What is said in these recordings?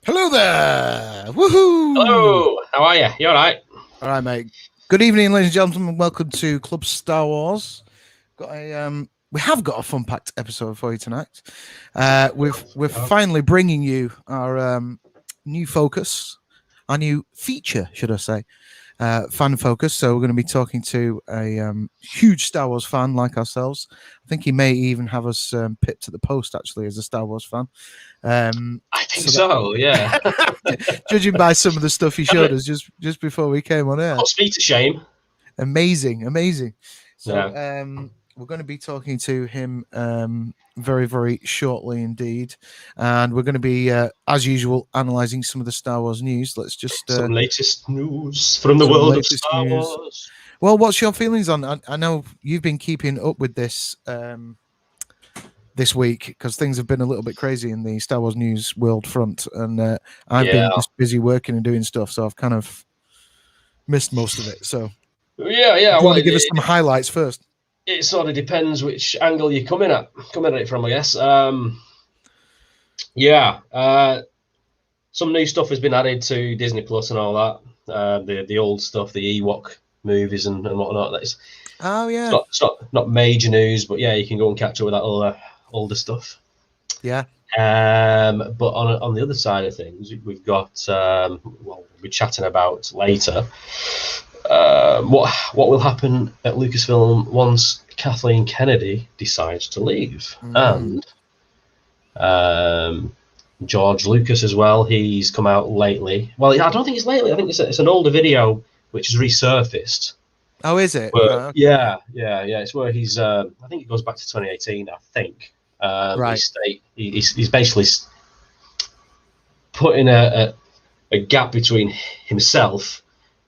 Hello there! Woohoo! Hello! How are you? You all right? All right, mate. Good evening, ladies and gentlemen. Welcome to Club Star Wars. We have got a fun-packed episode for you tonight. We're finally bringing you our new focus, our new feature, should I say, fan focus. So we're going to be talking to a huge Star Wars fan like ourselves. I think he may even have us pipped at the post, actually, as a Star Wars fan. I think so, yeah. Judging by some of the stuff he showed us just before we came on air. Puts me to shame. Amazing. So Yeah. we're going to be talking to him very, very shortly indeed. And we're going to be, as usual, analysing some of the Star Wars news. Let's just... some latest news from the world of Star Wars. Well, what's your feelings on... I know you've been keeping up with this... this week, because things have been a little bit crazy in the Star Wars news world front, and I've been just busy working and doing stuff, so I've kind of missed most of it. So yeah. Do you want to give us some highlights first? It sort of depends which angle you're coming at it from, I guess. Some new stuff has been added to Disney Plus and all that. The old stuff, the Ewok movies and whatnot. That's it's not major news, but yeah, you can go and catch up with that older stuff. Yeah. But on the other side of things, we've got we'll be chatting about later what will happen at Lucasfilm once Kathleen Kennedy decides to leave, and George Lucas as well. He's come out lately. Well, I don't think it's lately. I think it's an older video which has resurfaced. Oh, is it? Where, yeah. It's where he's. I think it goes back to 2018. I think. Right. He's basically putting a gap between himself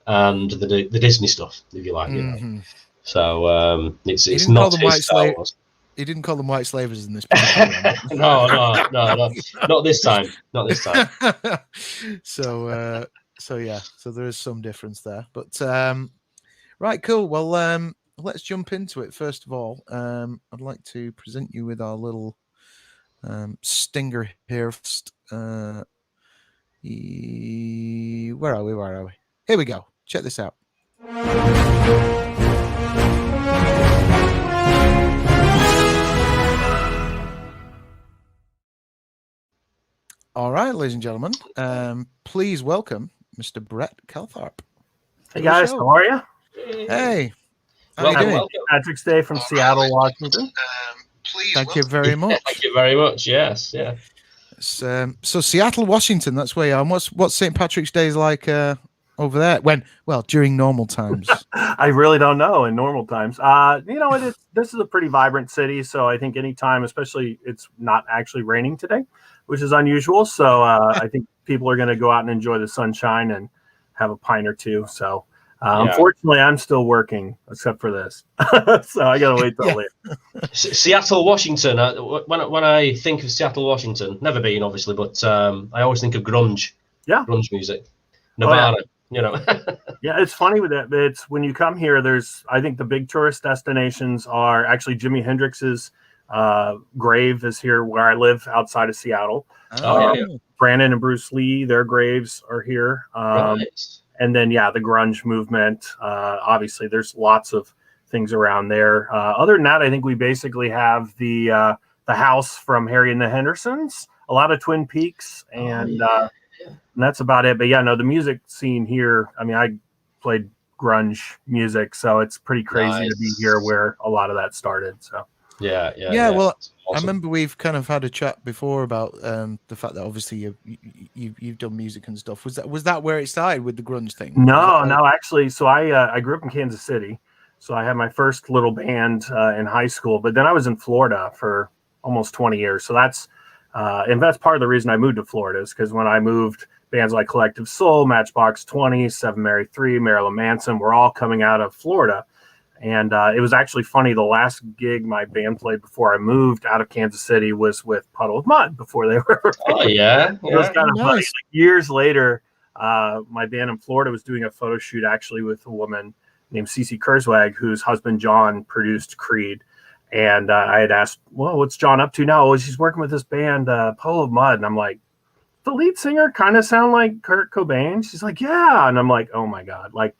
and the Disney stuff, if you like. You know? So it's not his Star Wars. He didn't call them white slavers in this. No, not this time. Not this time. So yeah, so there is some difference there, but right, cool. Well, let's jump into it. First of all, I'd like to present you with our little stinger here. Where are we? Here we go. Check this out. All right, ladies and gentlemen, please welcome Mr. Bret Calltharp. Hey guys, how are you? Hey, how are you doing? Patrick's Day from Seattle, Washington. Thank you very much. Thank you very much. Yes, yeah. So Seattle, Washington, that's where you are. What's St. Patrick's Day like over there? During normal times. I really don't know in normal times. This is a pretty vibrant city, so I think anytime, especially it's not actually raining today, which is unusual. So I think people are going to go out and enjoy the sunshine and have a pint or two. So unfortunately, I'm still working, except for this. So I got to wait till later. Seattle, Washington. When I think of Seattle, Washington, never been obviously, but I always think of grunge. Yeah, grunge music. Nirvana. You know. Yeah, it's funny with that. It's when you come here. I think the big tourist destinations are actually Jimi Hendrix's grave is here where I live outside of Seattle. Brandon and Bruce Lee, their graves are here. Right. And then, the grunge movement. Obviously, there's lots of things around there. Other than that, I think we basically have the house from Harry and the Hendersons, a lot of Twin Peaks, and that's about it. But the music scene here, I mean, I played grunge music, so it's pretty crazy to be here where a lot of that started. So yeah. Well, awesome. I remember we've kind of had a chat before about the fact that obviously you've done music and stuff. Was that where it started with the grunge thing? No, actually. So I grew up in Kansas City, so I had my first little band in high school. But then I was in Florida for almost 20 years. So that's part of the reason I moved to Florida is because when I moved, bands like Collective Soul, Matchbox 20, Seven Mary 3, Marilyn Manson were all coming out of Florida. And it was actually funny. The last gig my band played before I moved out of Kansas City was with Puddle of Mud before they were. Oh, yeah. It was kind of funny. Like, years later, my band in Florida was doing a photo shoot actually with a woman named Cece Kurzweg, whose husband John produced Creed. And I had asked, well, what's John up to now? Well, she's working with this band, Puddle of Mud. And I'm like, the lead singer kind of sound like Kurt Cobain? She's like, yeah. And I'm like, oh, my God. Like,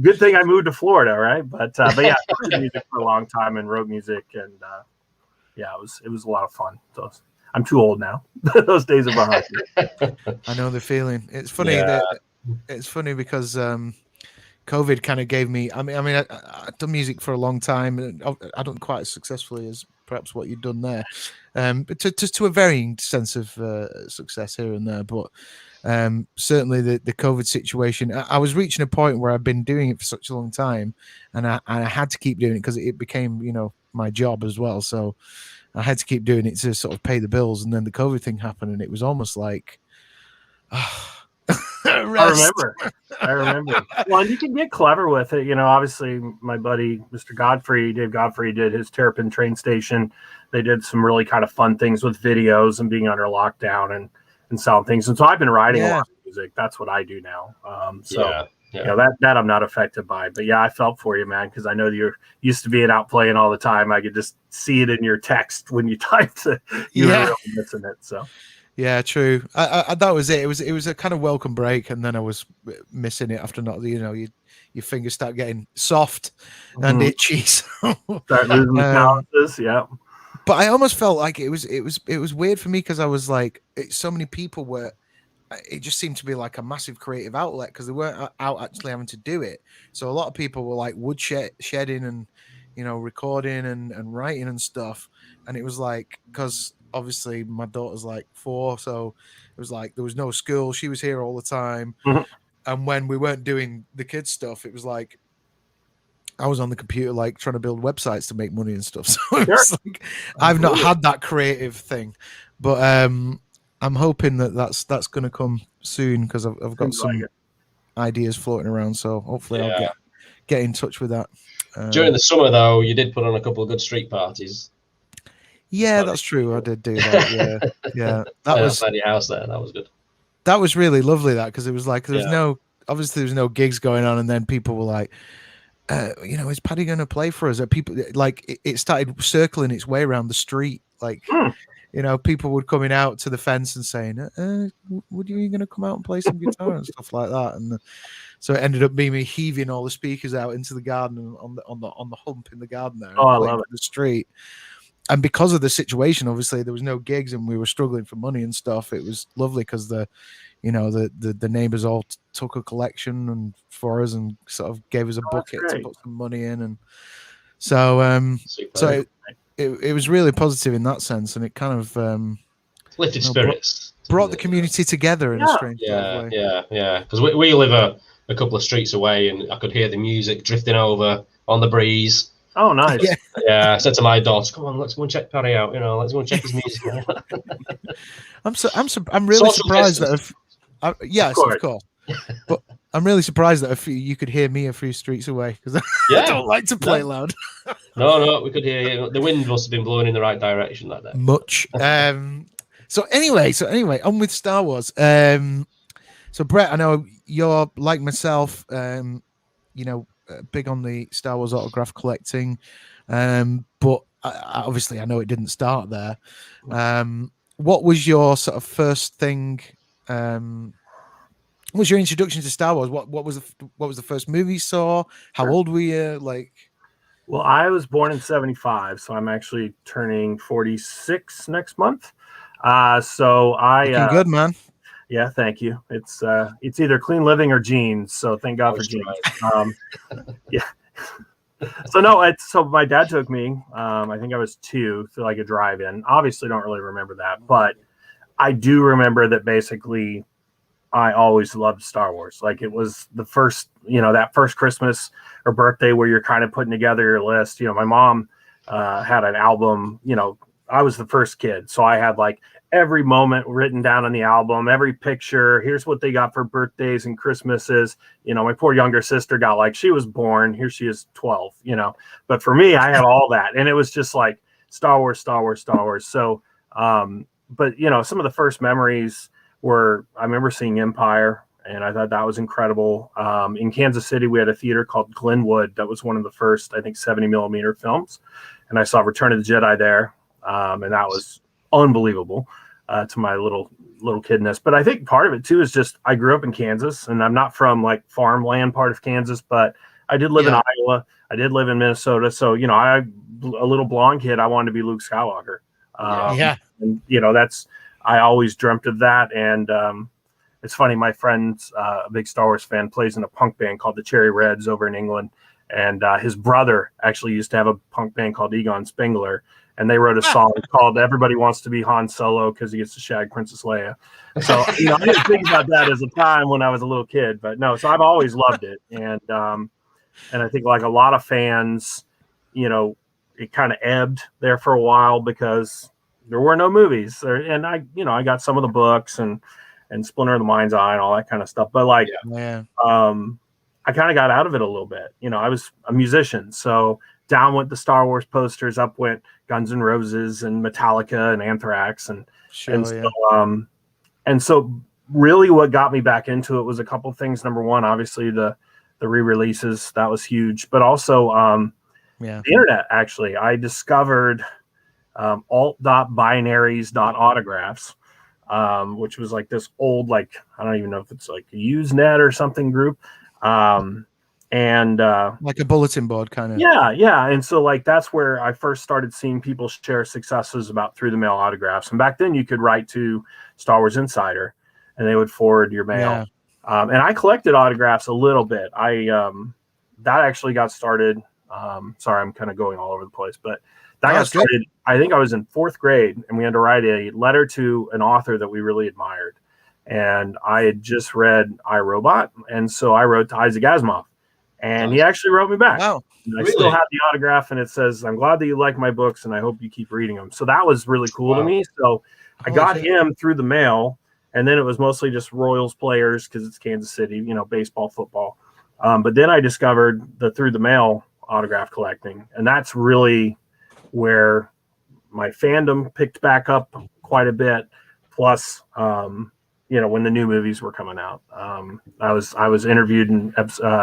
good thing I moved to Florida, right? But I played music for a long time and wrote music, and it was a lot of fun. So I'm too old now. Those days are behind me. I know the feeling. It's funny because COVID kind of gave me. I mean, I've done music for a long time, and I don't quite as successfully as perhaps what you've done there, but to a varying sense of success here and there, but. Certainly the COVID situation, I was reaching a point where I've been doing it for such a long time, and I had to keep doing it because it became, my job as well. So I had to keep doing it to sort of pay the bills. And then the COVID thing happened, and it was almost like, I remember. Well, and you can get clever with it. Obviously my buddy, Mr. Dave Godfrey did his Terrapin train station. They did some really kind of fun things with videos and being under lockdown and selling things. And so I've been writing a lot of music. That's what I do now. That I'm not affected by. But I felt for you, man, because I know you're used to being out playing all the time. I could just see it in your text when you typed it. You were really missing it. So yeah, true. I that was it. It was a kind of welcome break, and then I was missing it after not. Your fingers start getting soft and itchy. So. Start losing balances. Yeah. but I almost felt like it was weird for me because I was like, so many people were. It just seemed to be like a massive creative outlet because they weren't out actually having to do it. So a lot of people were like shedding and, you know, recording and writing and stuff. And it was like, because obviously my daughter's like 4, so it was like there was no school. She was here all the time. Mhm. And when we weren't doing the kids stuff, it was like I was on the computer like trying to build websites to make money and stuff. So it was like I've not had that creative thing, but I'm hoping that's going to come soon because I've got some ideas floating around. So hopefully I'll get in touch with that. During the summer, though, you did put on a couple of good street parties. Yeah, that's true. I did do that. Yeah. That was outside your house there. That was good. That was really lovely. That because it was like there was no gigs going on, and then people were like, you know, is Paddy going to play for us? Are people like it started circling its way around the street, like. You know, people would coming out to the fence and saying, "Would you going to come out and play some guitar and stuff like that?" And so it ended up being me heaving all the speakers out into the garden on the hump in the garden there. Oh, I love it. The street. And because of the situation, obviously there was no gigs and we were struggling for money and stuff. It was lovely because the neighbors all took a collection and for us and sort of gave us a bucket to put some money in, and so It was really positive in that sense, and it kind of lifted spirits, brought the community together in a strange way. Yeah. Because we live a couple of streets away, and I could hear the music drifting over on the breeze. Oh, nice. Yeah. I said to my daughter, "Come on, let's go and check Paddy out. You know, let's go and check his music." I'm really Social surprised distance. that yes, of course. But I'm really surprised that you could hear me a few streets away because I don't like to play loud. No, we could hear you. The wind must have been blowing in the right direction that day. Much. So anyway, on with Star Wars. So Bret, I know you're like myself, you know, big on the Star Wars autograph collecting, but obviously I know it didn't start there. What was your sort of first thing? What was your introduction to Star Wars? What was the first movie you saw? How old were you? Like, well, I was born in '75, so I'm actually turning 46 next month. So looking good, man. Yeah, thank you. It's either clean living or genes. So thank God for genes. Yeah. So my dad took me. I think I was 2 to like a drive-in. Obviously, don't really remember that, but I do remember that basically. I always loved Star Wars. Like it was the first, you know, that first Christmas or birthday where you're kind of putting together your list. You know, my mom had an album, you know, I was the first kid. So I had like every moment written down on the album, every picture. Here's what they got for birthdays and Christmases. You know, my poor younger sister got like, she was born, here she is 12, you know. But for me, I had all that. And it was just like Star Wars. So, but, you know, some of the first memories I remember seeing Empire, and I thought that was incredible. In Kansas City, we had a theater called Glenwood that was one of the first, I think, 70 millimeter films, and I saw Return of the Jedi there, and that was unbelievable to my little kidness. But I think part of it too is just I grew up in Kansas, and I'm not from like farmland part of Kansas, but I did live in Iowa. I did live in Minnesota, so you know, a little blonde kid, I wanted to be Luke Skywalker. And you know I always dreamt of that. And it's funny, my friend's a big Star Wars fan, plays in a punk band called the Cherry Reds over in England. And his brother actually used to have a punk band called Egon Spengler. And they wrote a song called Everybody Wants to Be Han Solo because he gets to shag Princess Leia. So, you know, I didn't think about that as a time when I was a little kid. But no, so I've always loved it. And I think like a lot of fans, you know, it kind of ebbed there for a while because there were no movies, and I got some of the books and Splinter of the Mind's Eye and all that kind of stuff. But like, I kind of got out of it a little bit. You know, I was a musician, so down went the Star Wars posters, up went Guns N' Roses and Metallica and Anthrax, and so really what got me back into it was a couple of things. Number one, obviously the re-releases, that was huge, but also the internet. Actually, I discovered alt.binaries.autographs, which was like this old, like, I don't even know if it's like a Usenet or something group. And And like a bulletin board kind of. Yeah. And so like that's where I first started seeing people share successes about through the mail autographs. And back then you could write to Star Wars Insider and they would forward your mail. Yeah. And I collected autographs a little bit. That actually got started. Sorry, I'm kind of going all over the place, but that got started. I think I was in 4th grade and we had to write a letter to an author that we really admired. And I had just read iRobot. And so I wrote to Isaac Asimov. And he actually wrote me back. Wow. And I still have the autograph, and it says, "I'm glad that you like my books, and I hope you keep reading them." So that was really cool to me. So I got him through the mail, and then it was mostly just Royals players because it's Kansas City, baseball, football. But then I discovered the through the mail autograph collecting, and that's really where my fandom picked back up quite a bit. Plus, when the new movies were coming out. I was interviewed in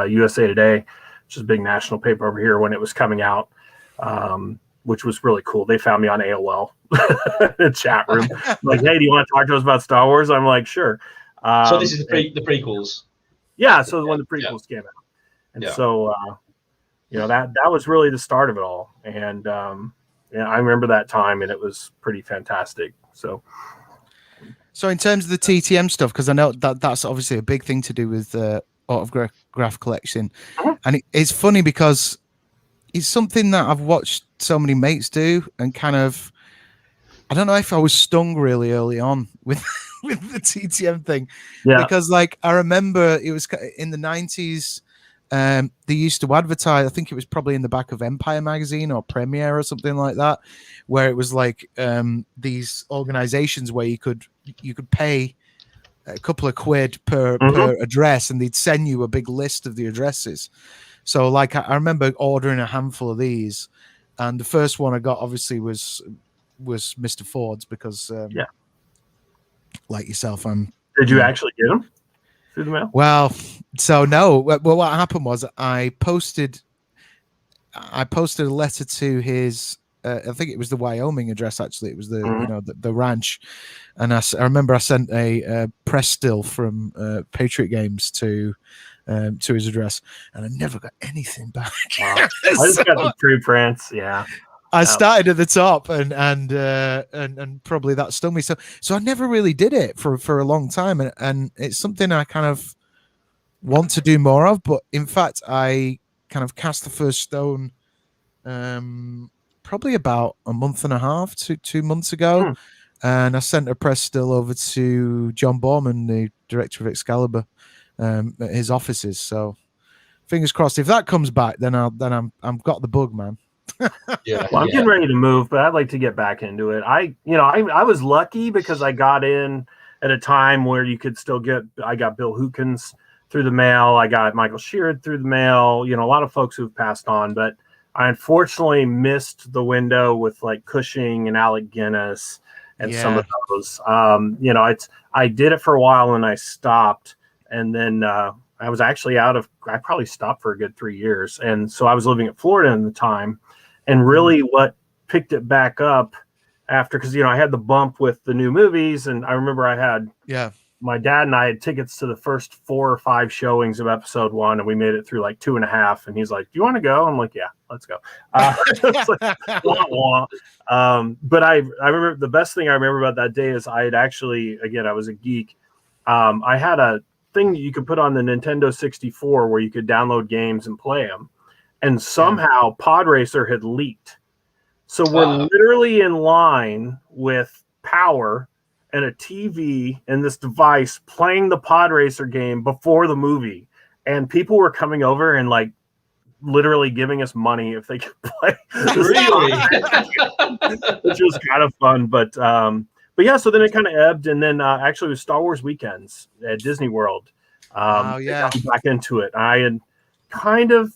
USA Today, which is a big national paper over here, when it was coming out, which was really cool. They found me on AOL, the chat room. Like, hey, do you want to talk to us about Star Wars? I'm like, sure. So this is the prequels. Yeah, so when the prequels came out. And so, that was really the start of it all. And I remember that time, and it was pretty fantastic. So in terms of the TTM stuff, because I know that's obviously a big thing to do with autograph collection, and it's funny because it's something that I've watched so many mates do, and kind of, I don't know if I was stung really early on with the TTM thing, because like I remember it was in the 90s. They used to advertise, I think it was probably in the back of Empire magazine or Premiere or something like that, where it was like these organizations where you could pay a couple of quid per address, and they'd send you a big list of the addresses. So like I remember ordering a handful of these, and the first one I got obviously was Mr. Ford's, because like yourself, Did you actually get them through the mail? Well, so no. Well, what happened was I posted a letter to his. I think it was the Wyoming address. Actually, it was the ranch, and I remember I sent a press still from Patriot Games to his address, and I never got anything back. I just got the preprints. Yeah. I started at the top, and probably that stung me. So I never really did it for a long time, and it's something I kind of want to do more of. But in fact, I kind of cast the first stone probably about a month and a half to 2 months ago, and I sent a press still over to John Borman, the director of Excalibur, at his offices. So fingers crossed, if that comes back, then I'm got the bug, man. Well, I'm getting ready to move, but I'd like to get back into it. I was lucky because I got in at a time where you could still I got Bill Hookins through the mail. I got Michael Sheard through the mail, a lot of folks who've passed on, but I unfortunately missed the window with like Cushing and Alec Guinness and some of those. I did it for a while and I stopped, and then I was actually I probably stopped for a good 3 years. And so I was living in Florida at the time. And really what picked it back up after, because, I had the bump with the new movies. And I remember I had my dad and I had tickets to the first 4 or 5 showings of episode 1. And we made it through like 2.5. And he's like, "Do you want to go?" I'm like, "Yeah, let's go." It's like, wah, wah. But I remember the best thing I remember about that day is I had actually, again, I was a geek. I had a thing that you could put on the Nintendo 64 where you could download games and play them. And somehow Pod Racer had leaked. So we're literally in line with power and a TV and this device playing the Pod Racer game before the movie. And people were coming over and like literally giving us money if they could play. Really? Which was kind of fun. But yeah, so then it kind of ebbed. And then actually it was Star Wars weekends at Disney World. I got back into it. I had kind of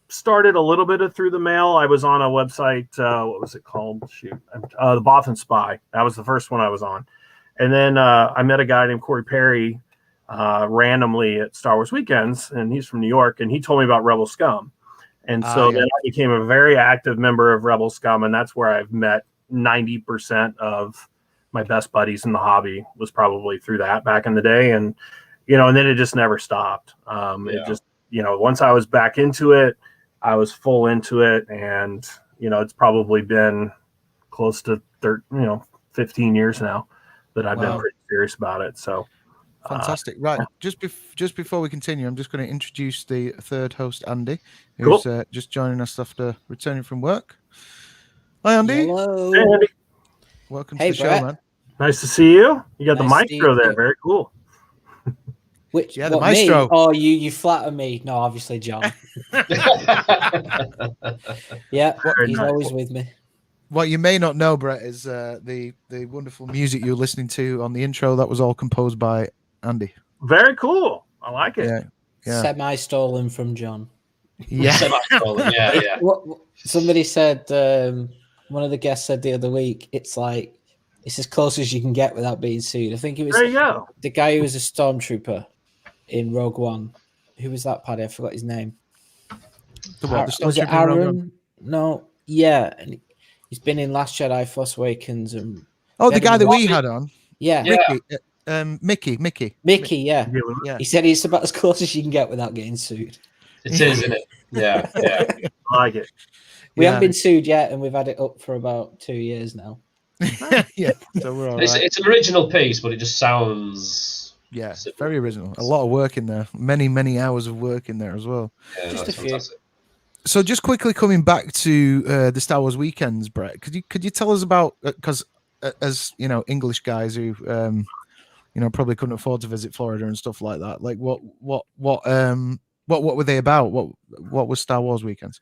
started a little bit of through the mail. I was on a website. What was it called? The Bothan Spy. That was the first one I was on. And then I met a guy named Corey Perry randomly at Star Wars weekends, and he's from New York, and he told me about Rebel Scum. And so then I became a very active member of Rebel Scum, and that's where I've met 90% of my best buddies in the hobby, was probably through that back in the day. And, and then it just never stopped. It just, once I was back into it, I was full into it, and it's probably been close to 15 years now that I've been pretty serious about it. So fantastic. Right. Just before we continue, I'm just going to introduce the third host, Andy, who's just joining us after returning from work. Hi, Andy. Hello. Hey, Andy. Welcome to the show, man. Nice to see you. You got the Nice maestro there. Very cool. Which, the maestro. Me? Oh, you flatter me. No, obviously John. Yeah, he's always with me. What you may not know, Bret, is the wonderful music you're listening to on the intro. That was all composed by Andy. Very cool. I like it. Yeah. Semi-stolen from John. Yeah. Semi-stolen. Yeah. Somebody said, one of the guests said the other week, it's like, it's as close as you can get without being sued. I think it was the guy who was a stormtrooper in Rogue One. Who was that, Paddy? I forgot his name. Was it Aaron? No. Yeah. And he's been in Last Jedi, Force Awakens. And the guy that we had on. Yeah. Mickey. Mickey, yeah. He said it's about as close as you can get without getting sued. It is, isn't it? Yeah. I like it. We haven't been sued yet, and we've had it up for about 2 years now. Yeah. So we're all right. It's an original piece, but it just sounds... Yeah, very original. A lot of work in there. Many hours of work in there as well. Yeah, just a few. Fantastic. So just quickly coming back to the Star Wars weekends, Bret, could you tell us about, because as English guys who probably couldn't afford to visit Florida and stuff like that, like what were they about? What was Star Wars weekends?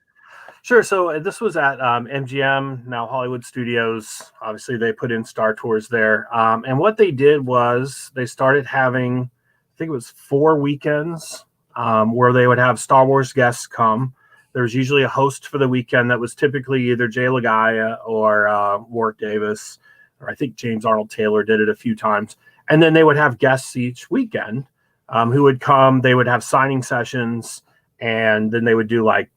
Sure. So this was at MGM, now Hollywood Studios. Obviously, they put in Star Tours there. And what they did was they started having, I think it was 4 weekends where they would have Star Wars guests come. There was usually a host for the weekend that was typically either Jay Lagaya or Warwick Davis, or I think James Arnold Taylor did it a few times. And then they would have guests each weekend who would come. They would have signing sessions, and then they would do like,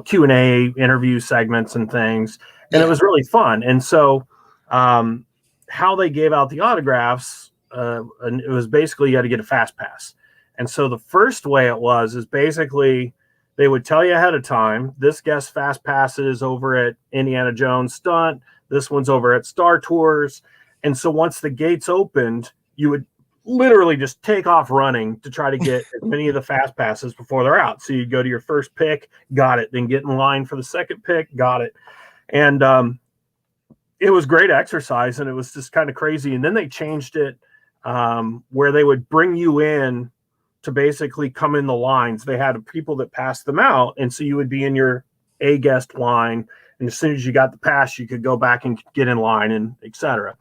Q&A interview segments and things. And it was really fun. And so how they gave out the autographs, and it was basically you had to get a fast pass. And so the first way it was is basically they would tell you ahead of time, this guest fast passes over at Indiana Jones Stunt. This one's over at Star Tours. And so once the gates opened, you would literally just take off running to try to get as many of the fast passes before they're out. So you'd go to your first pick, got it, then get in line for the second pick, got it. And it was great exercise, and it was just kind of crazy. And then they changed it where they would bring you in to basically come in the lines. They had people that passed them out, and so you would be in your A guest line, and as soon as you got the pass, you could go back and get in line, and etc.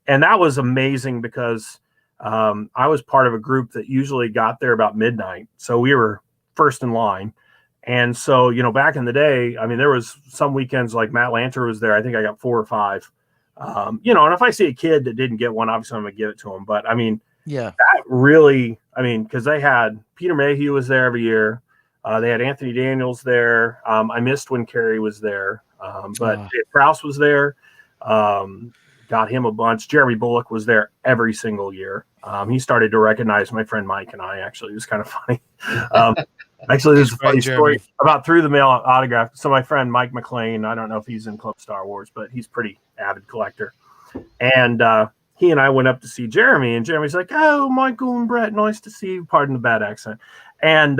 And that was amazing because I was part of a group that usually got there about midnight. So we were first in line. And so, back in the day, I mean, there was some weekends like Matt Lanter was there. I think I got 4 or 5. And if I see a kid that didn't get one, obviously I'm going to give it to him. But I mean, that really, because they had Peter Mayhew was there every year. They had Anthony Daniels there. I missed when Carrie was there. But Dave Prowse was there. Got him a bunch. Jeremy Bullock was there every single year. He started to recognize my friend Mike and I, actually. It was kind of funny. Actually, there's a funny story about through the mail autograph. So my friend Mike McLean, I don't know if he's in Club Star Wars, but he's pretty avid collector. And he and I went up to see Jeremy, and Jeremy's like, "Oh, Michael and Bret, nice to see you." Pardon the bad accent. And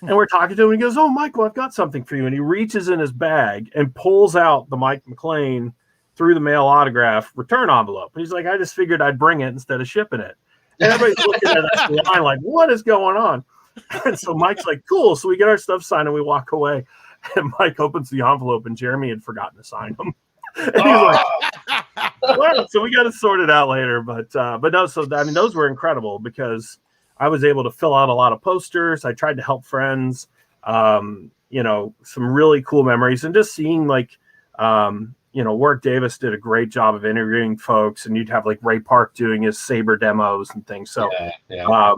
we're talking to him, and he goes, "Oh, Michael, I've got something for you." And he reaches in his bag and pulls out the Mike McLean through the mail autograph return envelope. And he's like, "I just figured I'd bring it instead of shipping it." And everybody's looking at us line like, what is going on? And so Mike's like, "Cool." So we get our stuff signed and we walk away. And Mike opens the envelope, and Jeremy had forgotten to sign them. And he's like, "What?" So we got it sorted out later. But no, so I mean, those were incredible because I was able to fill out a lot of posters. I tried to help friends, some really cool memories, and just seeing like, Warwick Davis did a great job of interviewing folks, and you'd have like Ray Park doing his saber demos and things. So,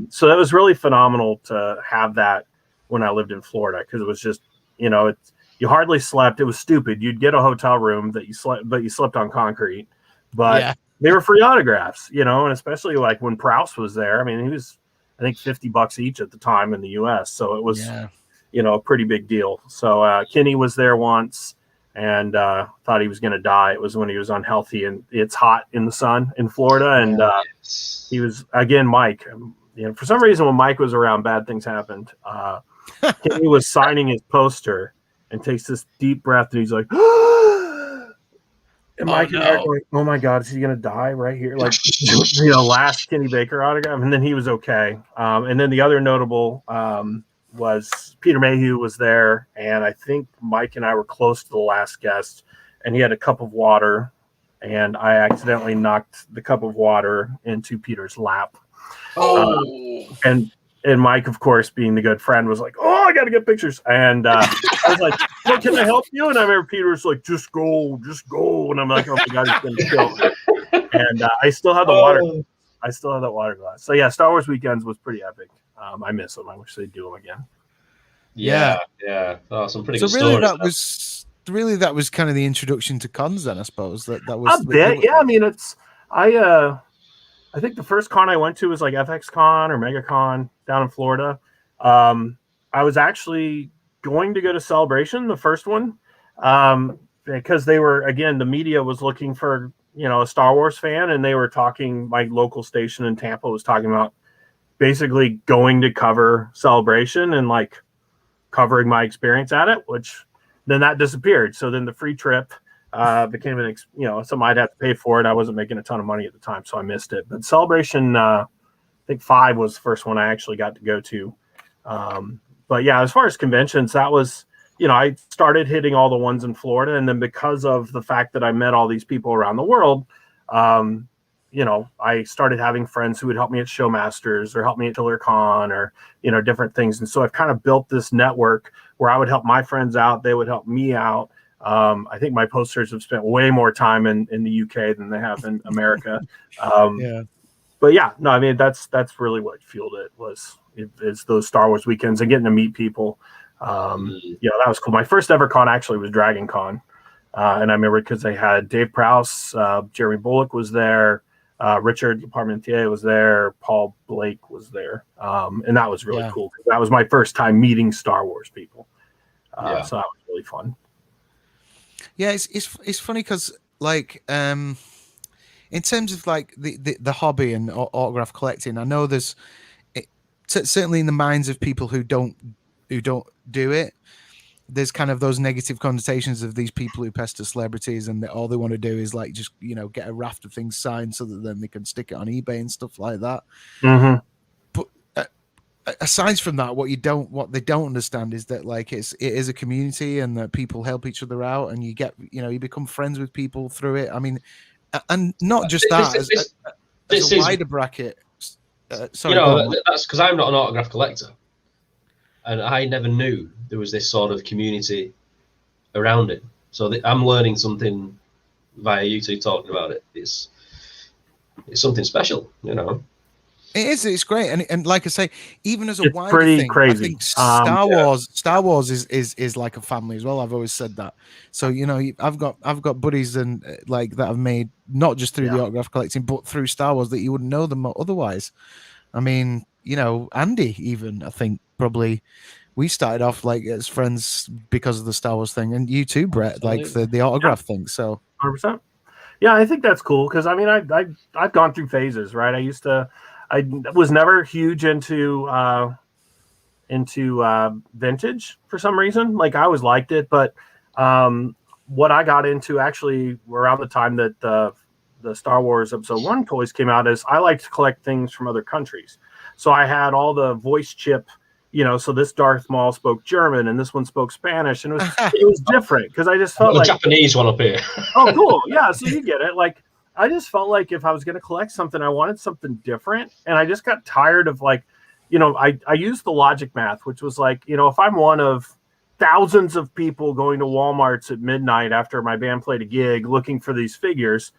so that was really phenomenal to have that when I lived in Florida, because it was just, you hardly slept. It was stupid. You'd get a hotel room that you slept, but you slept on concrete. But they were free autographs, and especially like when Prowse was there. I mean, he was I think $50 each at the time in the US. So it was, a pretty big deal. So Kenny was there once and thought he was going to die. It was when he was unhealthy, and it's hot in the sun in Florida. And he was, again, Mike. For some reason, when Mike was around, bad things happened. Kenny was signing his poster and takes this deep breath, and he's like, and Mike and I are going, oh my God, is he going to die right here? Like, last Kenny Baker autograph. And then he was okay. And then the other notable was Peter Mayhew was there. And I think Mike and I were close to the last guest, and he had a cup of water, and I accidentally knocked the cup of water into Peter's lap. And Mike, of course, being the good friend, was like, oh, I got to get pictures. And I was like, well, can I help you? And I remember Peter was like, just go. And I'm like, oh, my God, he's going to kill me. And I still have the water. I still have that water glass. So, yeah, Star Wars Weekends was pretty epic. I miss them. I wish they'd do them again. Yeah. Oh, some pretty good really stories. That was kind of the introduction to cons then, I suppose. That was a bit. Yeah, I mean, I think the first con I went to was like FX Con or MegaCon down in Florida. I was actually going to go to Celebration, the first one, because they were, again, the media was looking for, a Star Wars fan, and they were talking, my local station in Tampa was talking about basically going to cover Celebration and like covering my experience at it, which then that disappeared. So then the free trip became something I'd have to pay for it. I wasn't making a ton of money at the time, so I missed it. But Celebration, I think 5 was the first one I actually got to go to. But yeah, as far as conventions, that was, I started hitting all the ones in Florida. And then because of the fact that I met all these people around the world, I started having friends who would help me at Showmasters or help me at TillerCon or, different things. And so I've kind of built this network where I would help my friends out. They would help me out. I think my posters have spent way more time in the UK than they have in America. But yeah, no, I mean, that's really what fueled it is those Star Wars weekends and getting to meet people. That was cool. My first ever con actually was Dragon Con. And I remember because they had Dave Prowse, Jeremy Bullock was there, Richard Parmentier was there, Paul Blake was there. And that was really cool. That was my first time meeting Star Wars people. So that was really fun. Yeah, it's funny because like in terms of like the hobby and autograph collecting, I know there's certainly in the minds of people who don't do it, there's kind of those negative connotations of these people who pester celebrities and all they want to do is like just get a raft of things signed so that then they can stick it on eBay and stuff like that. Mm-hmm. But aside from that, what they don't understand is that like it is a community and that people help each other out and you get you become friends with people through it. I mean, and not just that as a wider bracket. That's because I'm not an autograph collector, and I never knew there was this sort of community around it. So I'm learning something via you two talking about it. It's something special, It is. It's great, and like I say, even as a wider pretty thing, crazy. I think Star Wars is like a family as well. I've always said that. So I've got buddies and like that I've made not just through the autograph collecting, but through Star Wars that you wouldn't know them otherwise. I mean, Andy even I think probably we started off like as friends because of the Star Wars thing, and you too, Brett, like the autograph thing. So 100%. Yeah, I think that's cool because I mean I've gone through phases, right? I was never huge into vintage for some reason. Like I always liked it, but what I got into actually around the time that the Star Wars Episode 1 toys came out is I like to collect things from other countries. So I had all the voice chip, so this Darth Maul spoke German and this one spoke Spanish, and it was different because I just felt like Japanese one up here. Oh, cool. Yeah, so you get it. Like I just felt like if I was going to collect something, I wanted something different. And I just got tired of like, I used the logic math, which was like, if I'm one of thousands of people going to Walmart's at midnight after my band played a gig looking for these figures.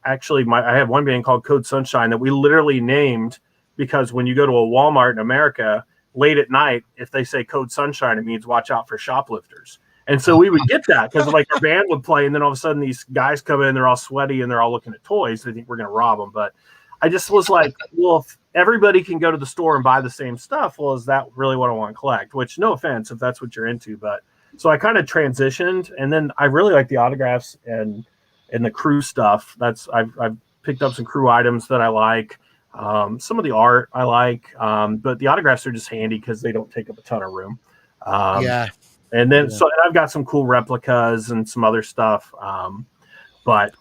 Actually, I have one band called Code Sunshine that we literally named because when you go to a Walmart in America late at night, if they say Code Sunshine, it means watch out for shoplifters. And so we would get that because like our band would play, and then all of a sudden these guys come in, they're all sweaty and they're all looking at toys. They think we're going to rob them. But I just was like, well, if everybody can go to the store and buy the same stuff, well, is that really what I want to collect? Which, no offense if that's what you're into, but so I kind of transitioned, and then I really like the autographs and the crew stuff. I've picked up some crew items that I like. Some of the art I like, but the autographs are just handy because they don't take up a ton of room. And then so I've got some cool replicas and some other stuff. But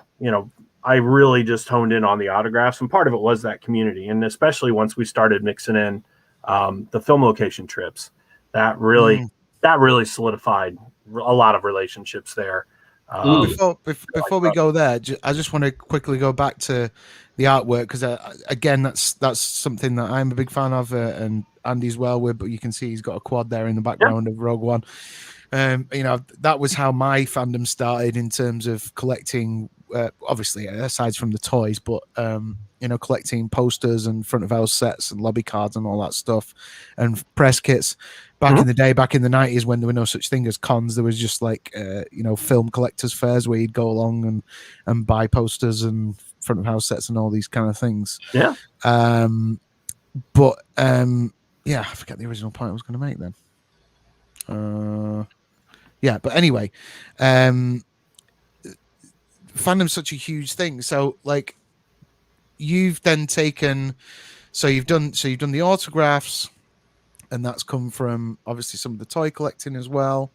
I really just honed in on the autographs, and part of it was that community, and especially once we started mixing in the film location trips, that really solidified a lot of relationships there. Before we go there, I just want to quickly go back to the artwork, because again, that's something that I'm a big fan of, and Andy's well with. But you can see he's got a quad there in the background of Rogue One. That was how my fandom started in terms of collecting. Obviously, aside from the toys, but collecting posters and front of house sets and lobby cards and all that stuff, and press kits. Back in the day, back in the 90s, when there were no such thing as cons, there was just like film collectors fairs where you'd go along and buy posters and front of house sets and all these kind of things. Yeah. I forget the original point I was going to make then. But anyway, fandom's such a huge thing. So like, you've then taken, you've done the autographs, and that's come from obviously some of the toy collecting as well.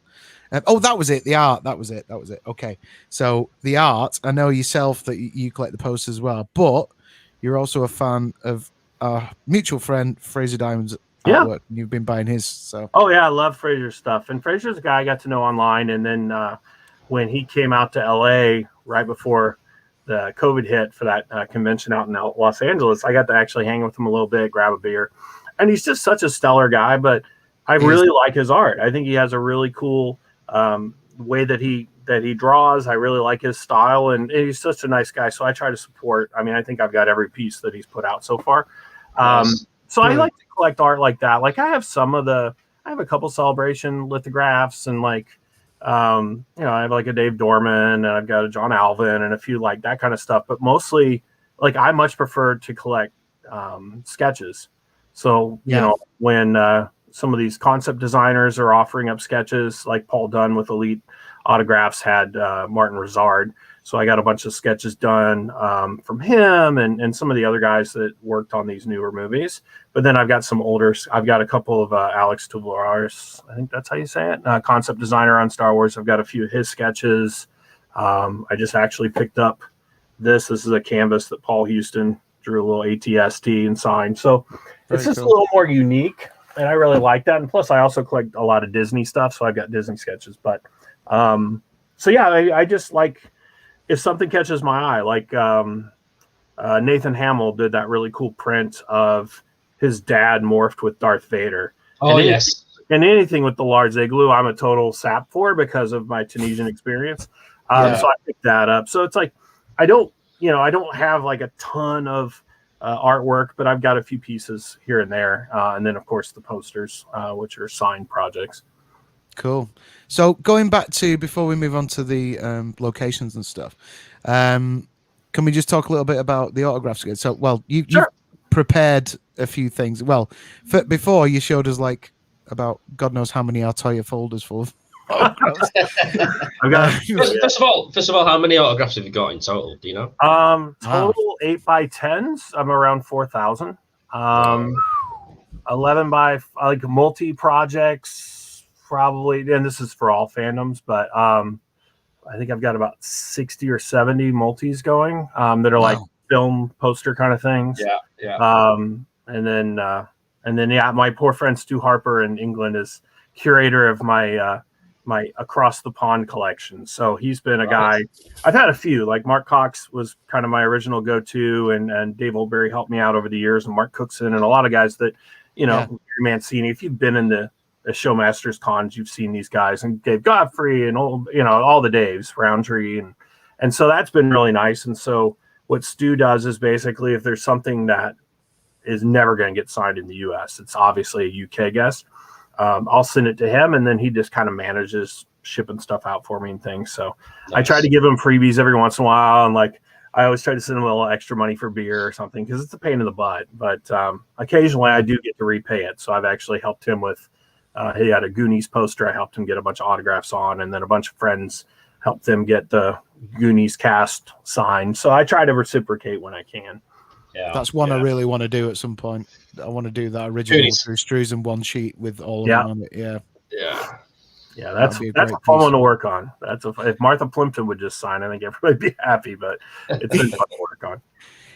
That was it. The art. That was it. Okay. So the art, I know yourself that you collect the posters as well, but you're also a fan of our mutual friend Fraser Diamond's artwork. And you've been buying his. So. Oh yeah, I love Fraser's stuff. And Fraser's a guy I got to know online, and then when he came out to LA right before the COVID hit for that convention out in Los Angeles, I got to actually hang with him a little bit, grab a beer. And he's just such a stellar guy, but I really like his art. I think he has a really cool way that he draws. I really like his style, and he's such a nice guy. So I try to support. I mean, I think I've got every piece that he's put out so far. So I like to collect art like that. Like I have a couple Celebration lithographs, and I have like a Dave Dorman, and I've got a John Alvin, and a few like that kind of stuff. But mostly, like I much prefer to collect sketches. So, when some of these concept designers are offering up sketches, like Paul Dunn with Elite Autographs had Martin Rizard. So I got a bunch of sketches done from him and some of the other guys that worked on these newer movies. But then I've got some older, I've got a couple of Alex Tuvolaris, I think that's how you say it, concept designer on Star Wars. I've got a few of his sketches. I just actually picked up this. This is a canvas that Paul Houston drew a little ATST and signed. So it's just a little more unique, and I really like that. And plus, I also collect a lot of Disney stuff, so I've got Disney sketches. But I just like if something catches my eye, like Nathan Hamill did that really cool print of his dad morphed with Darth Vader. Oh, yes. And anything with the large igloo, I'm a total sap for because of my Tunisian experience. So I picked that up. So it's like I don't have like a ton of artwork, but I've got a few pieces here and there. And then, of course, the posters, which are signed projects. Cool. So going back to, before we move on to the locations and stuff, can we just talk a little bit about the autographs again? So, well, you've prepared a few things. Well, before you showed us like about God knows how many Artoya folders full of autographs. First of all, how many autographs have you got in total? Do you know? Total 8x10s. I'm around 4,000. 11 by like multi projects, probably. And this is for all fandoms, but I think I've got about 60 or 70 multis going that are like film poster kind of things. Yeah. And then my poor friend Stu Harper in England is curator of my Across the Pond collection. So he's been a guy. I've had a few, like Mark Cox was kind of my original go-to, and Dave Oldbury helped me out over the years, and Mark Cookson, and a lot of guys that, Mancini, if you've been in the Showmasters cons, you've seen these guys, and Dave Godfrey and all the Daves, Roundtree. And so that's been really nice. And so what Stu does is basically, if there's something that is never going to get signed in the US, it's obviously a UK guest. I'll send it to him, and then he just kind of manages shipping stuff out for me and things. So nice. I try to give him freebies every once in a while, and like I always try to send him a little extra money for beer or something because it's a pain in the butt. But occasionally I do get to repay it. So I've actually helped him with, he had a Goonies poster. I helped him get a bunch of autographs on, and then a bunch of friends helped them get the Goonies cast signed. So I try to reciprocate when I can. Yeah, that's one I really want to do at some point. I want to do that original Drew Struzan one sheet with all of them on it. Yeah, that's a fun one to work on. If Martha Plimpton would just sign, I think everybody'd be happy. But it's been fun to work on.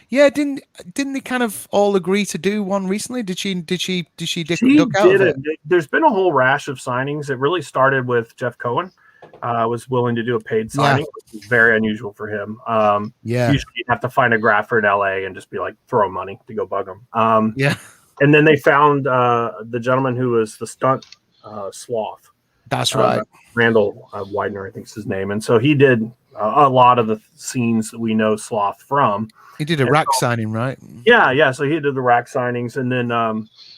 Yeah, didn't they kind of all agree to do one recently? Did she duck out of it? There's been a whole rash of signings. It really started with Jeff Cohen. Was willing to do a paid signing, which is very unusual for him. Usually you have to find a grapher in LA and just be like, throw money to go bug him. And then they found the gentleman who was the stunt sloth. That's right. Randall Widener, I think is his name. And so he did a lot of the scenes that we know Sloth from. He did a rack signing, right? Yeah. So he did the rack signings. And then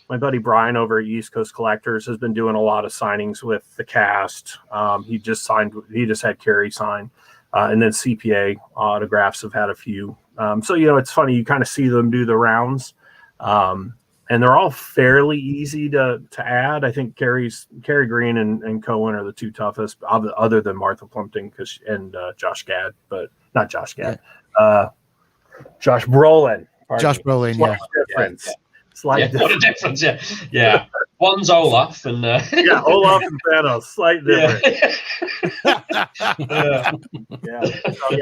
my buddy Brian over at East Coast Collectors has been doing a lot of signings with the cast. He just had Carrie sign. And then CPA autographs have had a few. So, it's funny. You kind of see them do the rounds. And they're all fairly easy to add. I think Carrie Green and Cohen are the two toughest, other than Martha Plimpton and Josh Gad, but not Josh Gad. Josh Brolin. Josh Brolin, Slight difference. What a difference, yeah. One's Olaf and Olaf and Thanos, slight difference.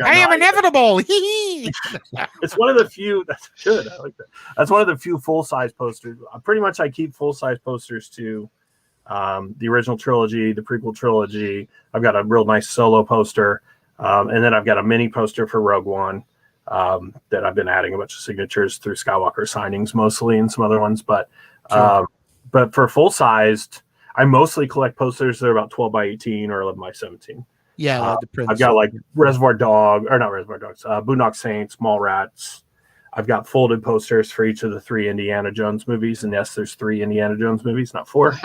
I am inevitable. It's one of the few. That's good. I like that. That's one of the few full size posters. Pretty much, I keep full size posters to the original trilogy, the prequel trilogy. I've got a real nice solo poster, and then I've got a mini poster for Rogue One. That I've been adding a bunch of signatures through Skywalker signings mostly and some other ones. But for full-sized, I mostly collect posters that are about 12 by 18 or 11 by 17. Yeah, like the Prince. I've got like Boondock Saints, Mallrats. I've got folded posters for each of the 3 Indiana Jones movies. And yes, there's 3 Indiana Jones movies, not 4. So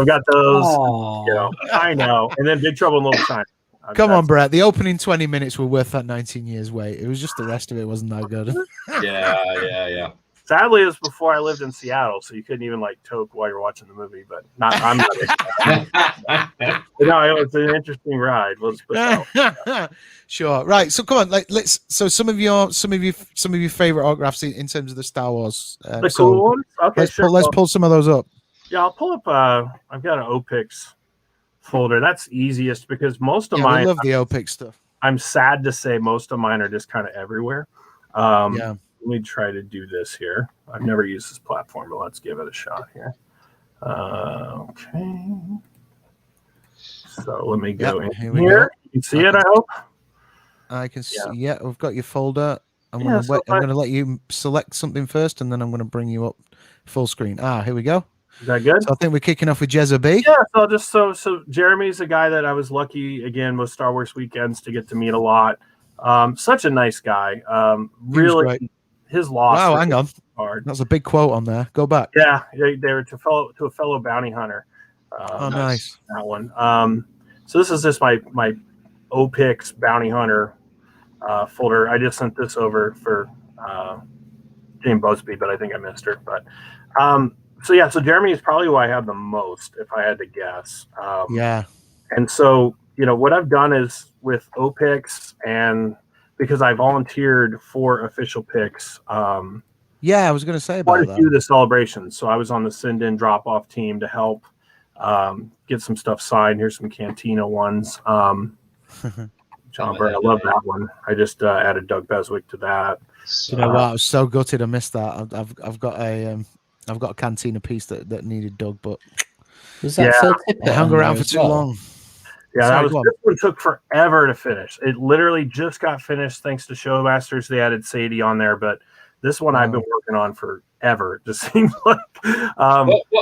I've got those. I know. And then Big Trouble in Little China. Come on, Brett. The opening 20 minutes were worth that 19 years wait. It was just the rest of it wasn't that good. Yeah. Sadly, it was before I lived in Seattle, so you couldn't even like toke while you're watching the movie. But I'm not. No, it was an interesting ride. Let's put that. Sure. Right. So come on. Let's. So some of your favorite autographs in terms of the Star Wars. The cool ones. Okay, let's pull some of those up. Yeah, I'll pull up. I've got an OPIX folder. That's easiest because most of mine. I love the OPIX stuff. I'm sad to say most of mine are just kind of everywhere. Let me try to do this here. I've never used this platform, but let's give it a shot here. Okay. So let me go in here. You can see it, I hope. I can see. Yeah, we've got your folder. I'm going to let you select something first, and then I'm going to bring you up full screen. Here we go. Is that good? So I think we're kicking off with Jezza B. Yeah, so Jeremy's a guy that I was lucky again with Star Wars weekends to get to meet a lot. Such a nice guy. Really, his loss. Wow, hang on. Hard. That's a big quote on there. Go back. Yeah, they were to a fellow bounty hunter. Nice. That one. So this is just my OPIX bounty hunter folder. I just sent this over for Jane Busby, but I think I missed her. But so Jeremy is probably who I have the most, if I had to guess. And so, what I've done is with OPIX, and because I volunteered for official picks. I was going to say about that. Do the celebrations. So I was on the send-in drop-off team to help get some stuff signed. Here's some Cantina ones. John Byrne, I love that one. I just added Doug Beswick to that. You know what? I was so gutted I missed that. I've got a Cantina piece that needed Doug, but it hung around for too long. Yeah, this one took forever to finish. It literally just got finished thanks to Showmasters. They added Sadie on there, but this one I've been working on forever. It just seems like.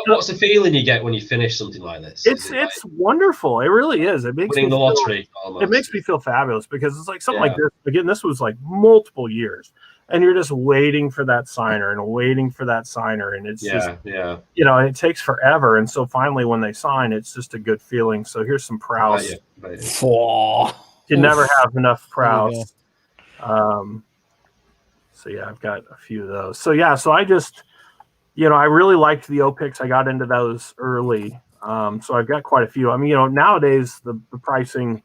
What's the feeling you get when you finish something like this? It's wonderful. It really is. It makes winning the lottery. It makes me feel fabulous because it's like something like this. Again, this was like multiple years, and you're just waiting for that signer and waiting for that signer, and it's and it takes forever. And so finally, when they sign, it's just a good feeling. So here's some Prowse. You never have enough Prowse. So yeah, I've got a few of those. So yeah, so I just, I really liked the O-Picks. I got into those early. So I've got quite a few. I mean, nowadays the pricing,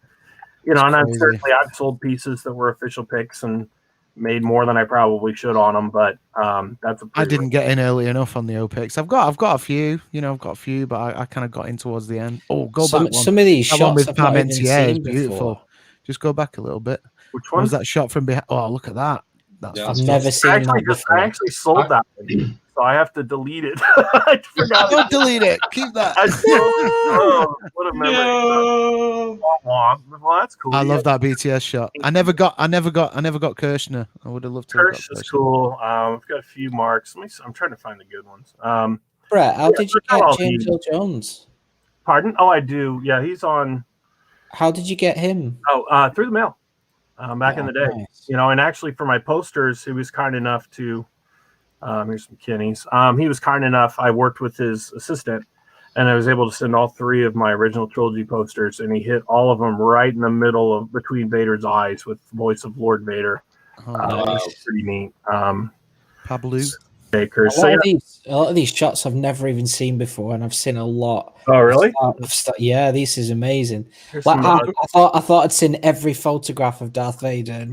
and I've sold pieces that were official picks and made more than I probably should on them, but I didn't get in early enough on the O-Picks. I've got a few, but I kind of got in towards the end. Oh, go back one. Some of these that one shots with I've Pam not even NTA is seen beautiful. before. Just go back a little bit. Which one was that shot from behind? Oh, look at that. I've never seen that before. I actually sold that one, so I have to delete it. I forgot. Don't delete it. Keep that. What a memory. No. Well, that's cool. I love that BTS shot. I never got Kirshner. I would have loved to. Kirsh is cool. I've got a few marks. I'm trying to find the good ones. Brett, how did you get James Earl Jones? Pardon? Oh, I do. Yeah, he's on. How did you get him? Oh, through the mail. Back in the day, nice. And actually for my posters, he was kind enough to. Here's some Kenny's. He was kind enough. I worked with his assistant, and I was able to send all 3 of my original trilogy posters, and he hit all of them right in the middle of between Vader's eyes with the voice of Lord Vader. Nice. Pretty neat. Pablo Baker. A lot of these shots I've never even seen before, and I've seen a lot. Oh, really? Yeah, this is amazing. I thought I'd seen every photograph of Darth Vader.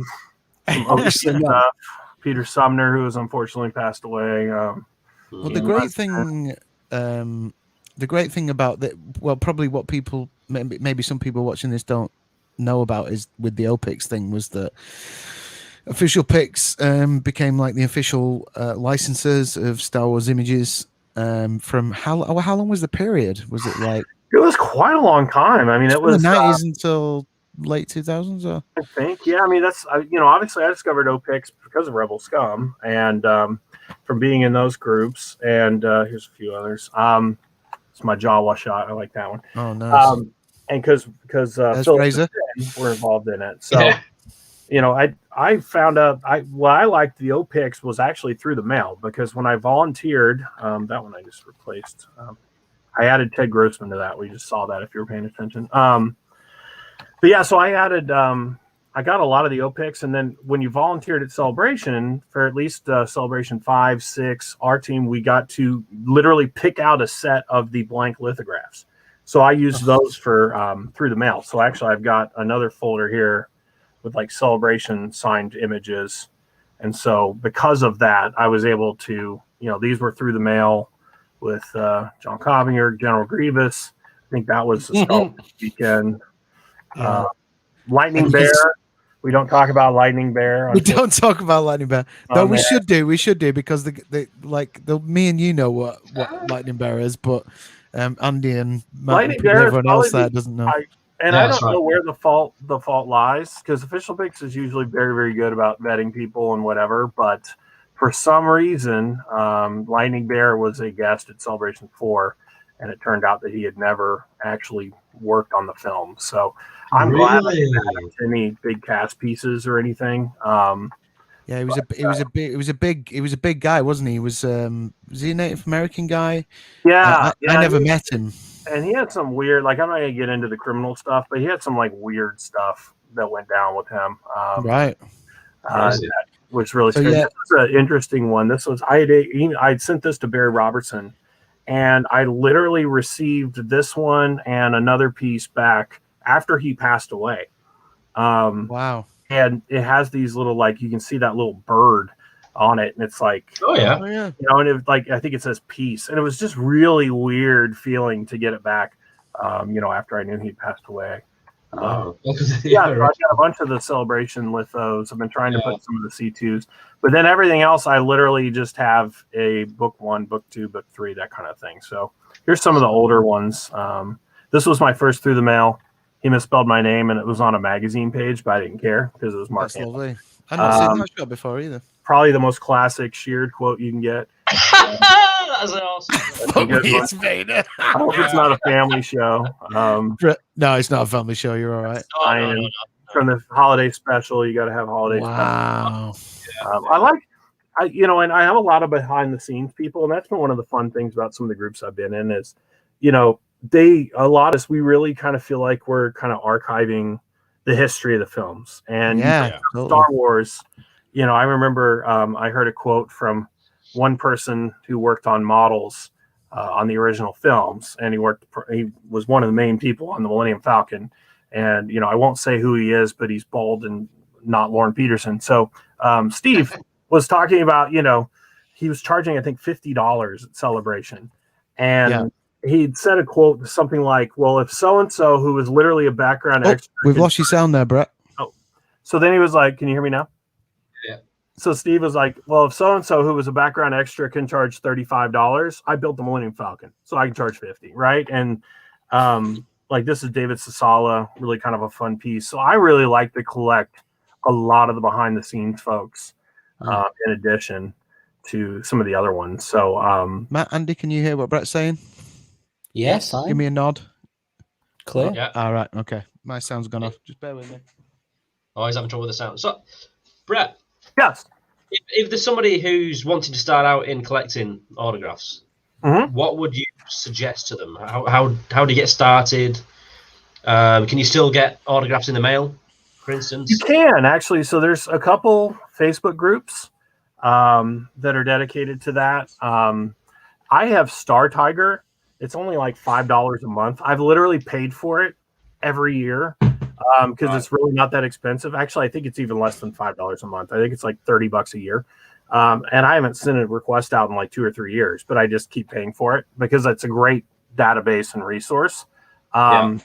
Peter Sumner, who has unfortunately passed away. Well, the great thing about that, well, probably what people, maybe some people watching this don't know about is with the O-Picks thing was that official picks became like the official licensors of Star Wars images from how long was the period? Was it like? It was quite a long time. I mean, it was the 90s until late 2000s, or I think, yeah. I mean, that's obviously I discovered O-Picks because of Rebel Scum and from being in those groups. And here's a few others. It's my Jawa shot. I like that one. Oh, nice. And because Phil and Finn were involved in it, so I found out what I liked the O-Picks was actually through the mail, because when I volunteered, that one I just replaced. I added Ted Grossman to that. We just saw that if you were paying attention. But yeah, so I added, I got a lot of the O-Picks, and then when you volunteered at Celebration, for at least Celebration 5, 6, our team, we got to literally pick out a set of the blank lithographs. So I used those for through the mail. So actually, I've got another folder here with like Celebration signed images. And so because of that, I was able to, these were through the mail with John Coppinger, General Grievous. I think that was the Star Wars weekend. Lightning Bear. We don't talk about Lightning Bear. We don't talk about Lightning Bear. No, we should do. We should do, because me and you know what Lightning Bear is, but Andy and Matt and everyone else there doesn't know. I don't know where the fault lies, because Official Picks is usually very, very good about vetting people and whatever. But for some reason, Lightning Bear was a guest at Celebration 4, and it turned out that he had never actually worked on the film. So I'm glad I didn't have any big cast pieces or anything. Yeah, he was a big guy, wasn't he? Was he a Native American guy? Yeah, I never met him. And he had some weird, like, I'm not gonna get into the criminal stuff, but he had some like weird stuff that went down with him. Right. Which really strange. This was an interesting one. This was I'd sent this to Barry Robertson, and I literally received this one and another piece back after he passed away. Wow. And it has these little, like, you can see that little bird on it, and it's like, oh yeah, and it was like, I think it says peace, and it was just really weird feeling to get it back, after I knew he'd passed away. So I've got a bunch of the Celebration lithos. I've been trying to put some of the C2s, but then everything else I literally just have a book 1, book 2, book 3, that kind of thing. So here's some of the older ones. This was my first through the mail. He misspelled my name, and it was on a magazine page, but I didn't care because it was Mark. That's lovely. I've not seen that shot before either. Probably the most classic sheared quote you can get. That's awesome. It's Vader. I hope it's not a family show. No, it's not a family show. You're all right. No. From the holiday special, you got to have holiday. Wow. Special. And I have a lot of behind the scenes people, and that's been one of the fun things about some of the groups I've been in is, we really kind of feel like we're kind of archiving, the history of the films. And totally. Star Wars, I remember I heard a quote from one person who worked on models on the original films, and he was one of the main people on the Millennium Falcon. And I won't say who he is, but he's bald and not Lauren Peterson. So Steve was talking about, he was charging, I think, $50 at Celebration, and he'd said a quote, something like, well, if so-and-so, who was literally a background extra. We've lost your sound there, Brett. Oh, so then he was like, can you hear me now? Yeah. So Steve was like, well, if so-and-so, who was a background extra, can charge $35, I built the Millennium Falcon, so I can charge $50, right? And this is David Sasala, really kind of a fun piece. So I really like to collect a lot of the behind-the-scenes folks, in addition to some of the other ones. So, Matt, Andy, can you hear what Brett's saying? Yes. Give me a nod. Clear. Yeah. All right. Okay. My sound's gone off. Just bear with me. Always having trouble with the sound. So, Brett. Yes. If there's somebody who's wanting to start out in collecting autographs, what would you suggest to them? How do you get started? Can you still get autographs in the mail, for instance? You can, actually. So there's a couple Facebook groups that are dedicated to that. I have Star Tiger. It's only like $5 a month. I've literally paid for it every year because it's really not that expensive. Actually, I think it's even less than $5 a month. I think it's like $30 a year. And I haven't sent a request out in like 2 or 3 years, but I just keep paying for it because it's a great database and resource. And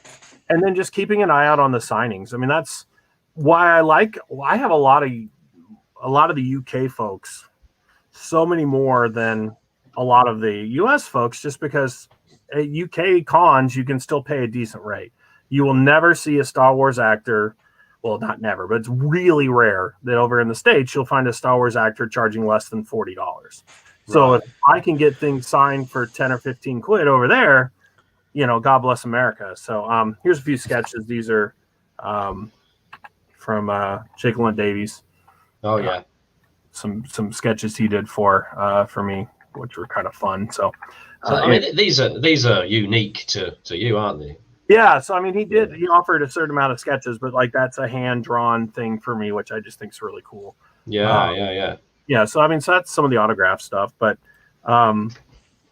then just keeping an eye out on the signings. I mean, that's why I have a lot of the UK folks, so many more than a lot of the US folks, just because at UK cons, you can still pay a decent rate. You will never see a Star Wars actor, well, not never, but it's really rare that over in the States, you'll find a Star Wars actor charging less than $40. So if I can get things signed for 10 or 15 quid over there, God bless America. So here's a few sketches. These are from Jake Davies. Oh, yeah. Some sketches he did for me, which were kind of fun. So I mean, these are unique to you, aren't they? Yeah. So, I mean, he offered a certain amount of sketches, but like that's a hand-drawn thing for me, which I just think is really cool. Yeah. So, I mean, so that's some of the autograph stuff, but,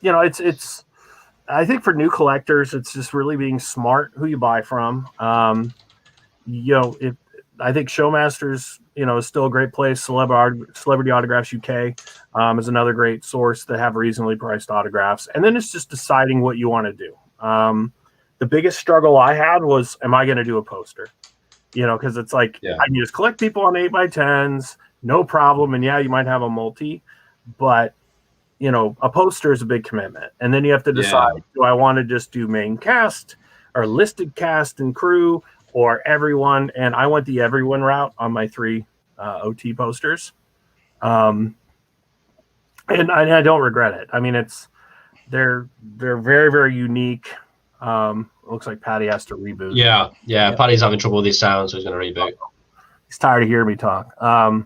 it's, I think for new collectors, it's just really being smart who you buy from. I think Showmasters, is still a great place. Celebrity Autographs UK is another great source that have reasonably priced autographs. And then it's just deciding what you want to do. The biggest struggle I had was, am I going to do a poster? Because it's like, I can just collect people on 8x10s, no problem. And you might have a multi, but a poster is a big commitment. And then you have to decide, do I want to just do main cast or listed cast and crew or everyone? And I went the everyone route on my 3 OT posters. And I don't regret it. I mean, they're very, very unique. Looks like Paddy has to reboot. Yeah. Paddy's having trouble with his sound, so he's going to reboot. He's tired of hearing me talk. So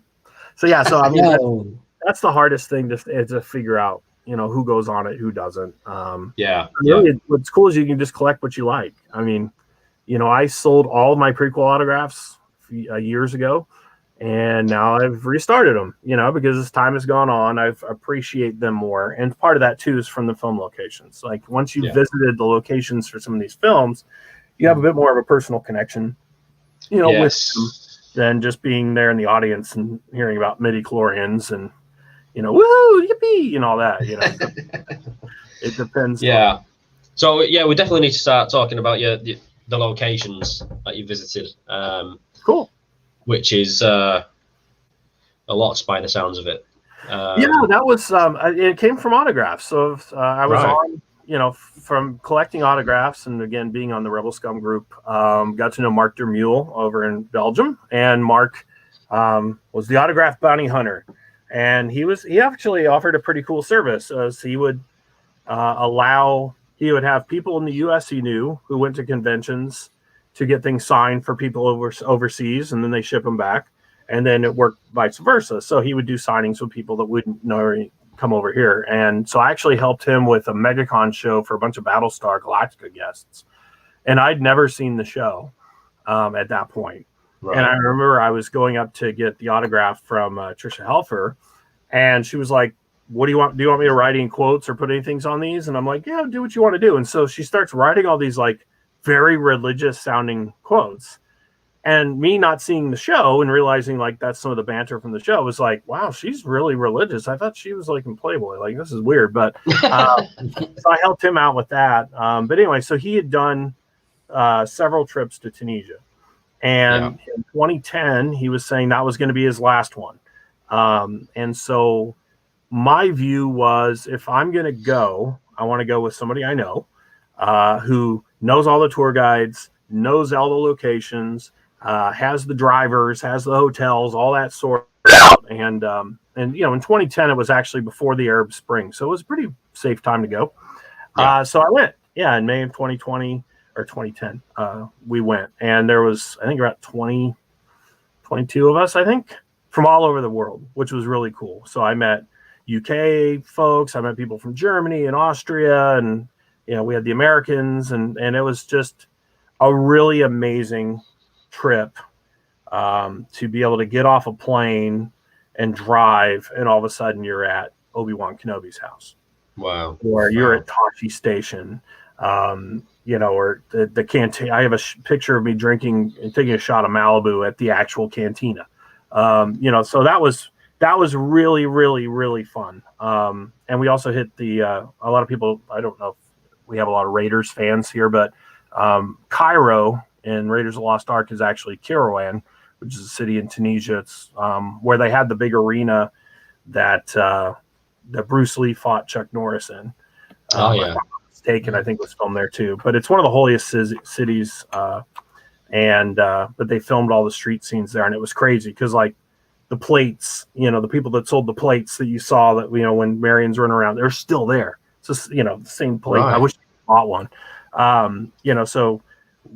I mean, that's the hardest thing to figure out. Who goes on it, who doesn't. What's cool is you can just collect what you like. I mean, I sold all of my prequel autographs years ago, and now I've restarted them. Because as time has gone on, I've appreciate them more. And part of that too is from the film locations. Like once you've visited the locations for some of these films, you have a bit more of a personal connection, with them than just being there in the audience and hearing about midi-chlorians and, woohoo, yippee, and all that. It depends. Yeah. So we definitely need to start talking about the locations that you visited. Cool. Which is a lot by the sounds of it. That was it came from autographs. So I was on, from collecting autographs and again being on the Rebel Scum group. Got to know Mcdermott over in Belgium, and Mark was the autograph bounty hunter, and he actually offered a pretty cool service. So he would he would have people in the U.S. he knew who went to conventions to get things signed for people overseas, and then they ship them back. And then it worked vice versa. So he would do signings with people that wouldn't know come over here. And so I actually helped him with a MegaCon show for a bunch of Battlestar Galactica guests. And I'd never seen the show at that point. Right. And I remember I was going up to get the autograph from Trisha Helfer, and she was like, "What do you want? Do you want me to write any quotes or put any things on these?" And I'm like, "Yeah, do what you want to do." And so she starts writing all these like very religious sounding quotes. And me not seeing the show and realizing like that's some of the banter from the show was like, wow, she's really religious. I thought she was like in Playboy. Like, this is weird. But so I helped him out with that. But anyway, so he had done several trips to Tunisia. And in 2010, he was saying that was going to be his last one. And so my view was, if I'm going to go, I want to go with somebody I know who knows all the tour guides, knows all the locations, has the drivers, has the hotels, all that sort of. And you know, in 2010, it was actually before the Arab Spring, so it was a pretty safe time to go. So I went. Yeah, in May of 2020 or 2010, we went, and there was, I think, about 22 of us, I think, from all over the world, which was really cool. So I met UK folks, I met people from Germany and Austria, and you know, we had the Americans, and it was just a really amazing trip to be able to get off a plane and drive, and all of a sudden you're at Obi-Wan Kenobi's house. Wow. Or you're at Tashi Station, you know, or the cantina. I have a picture of me drinking and taking a shot of Malibu at the actual cantina. You know, so that was really, really, really fun. And we also hit the a lot of people, I don't know if we have a lot of Raiders fans here, but Cairo in Raiders of the Lost Ark is actually Kairouan, which is a city in Tunisia. It's where they had the big arena that Bruce Lee fought Chuck Norris in. Taken, I think, was filmed there too. But it's one of the holiest cities, but they filmed all the street scenes there, and it was crazy because like the plates, you know, the people that sold the plates that you saw that, you know, when Marion's running around, they're still there. It's just, you know, the same plate. Right. I wish I bought one. You know, so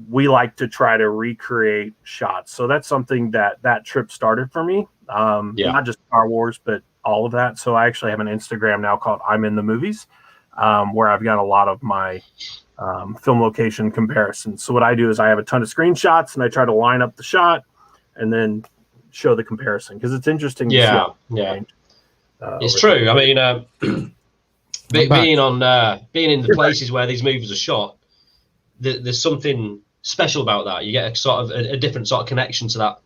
we like to try to recreate shots. So that's something that trip started for me. Not just Star Wars, but all of that. So I actually have an Instagram now called I'm in the Movies, where I've got a lot of my film location comparisons. So what I do is I have a ton of screenshots and I try to line up the shot and then show the comparison because it's interesting. It's true. I mean, being in the places where these movies are shot, there's something special about that. You get a sort of a different sort of connection to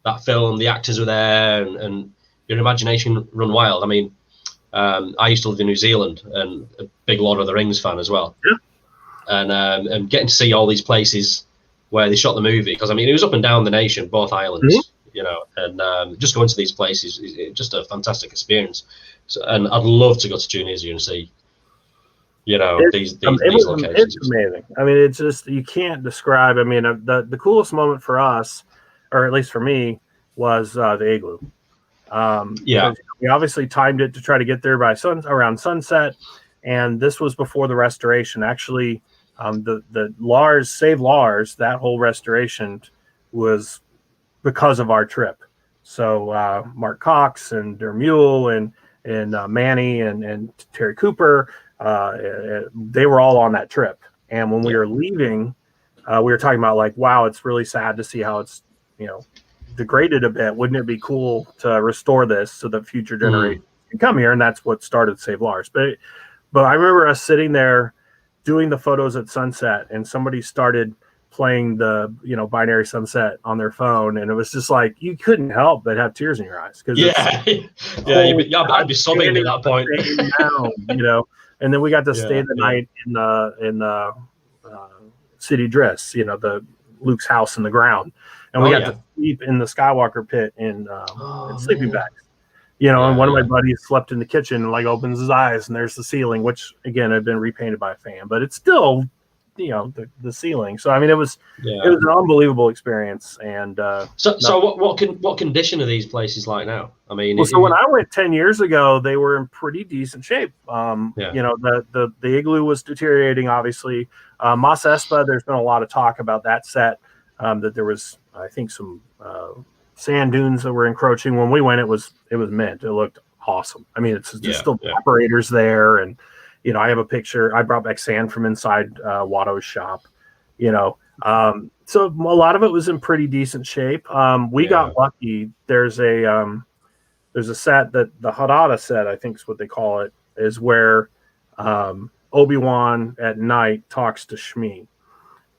that film. The actors are there, and your imagination run wild. I mean, I used to live in New Zealand and a big Lord of the Rings fan as well. Yeah. And getting to see all these places where they shot the movie, because I mean, it was up and down the nation, both islands, you know, and just going to these places is just a fantastic experience. So, and I'd love to go to Tunisia and see, you know, these locations. It's amazing. I mean, it's just, you can't describe. I mean, the coolest moment for us, or at least for me, was the igloo. We obviously timed it to try to get there by around sunset, and this was before the restoration. Actually, the Lars, Save Lars, that whole restoration was because of our trip. So Mark Cox and Dermule and Manny and Terry Cooper, they were all on that trip. And when we were leaving, we were talking about like, wow, it's really sad to see how it's, you know, degraded a bit. Wouldn't it be cool to restore this so that future generations can come here? And that's what started Save Lars. But I remember us sitting there doing the photos at sunset, and somebody started playing the, you know, Binary Sunset on their phone, and it was just like you couldn't help but have tears in your eyes because I'd be sobbing at that point. You know, and then we got to stay the night in the city dress, you know, the Luke's house in the ground. And we got to sleep in the Skywalker pit in sleeping bags, you know. And one of my buddies slept in the kitchen and like opens his eyes and there's the ceiling, which again had been repainted by a fan, but it's still, you know, the ceiling. So I mean, it was an unbelievable experience. And so what condition are these places like now? I mean, so when I went 10 years ago, they were in pretty decent shape. You know, the igloo was deteriorating, obviously. Mos Espa, there's been a lot of talk about that set. That there was, I think, some sand dunes that were encroaching. When we went, it was mint. It looked awesome. I mean, there's still operators there, and you know, I have a picture. I brought back sand from inside Watto's shop. You know, So a lot of it was in pretty decent shape. We got lucky. There's a set that the Harada set, I think is what they call it, is where Obi-Wan at night talks to Shmi.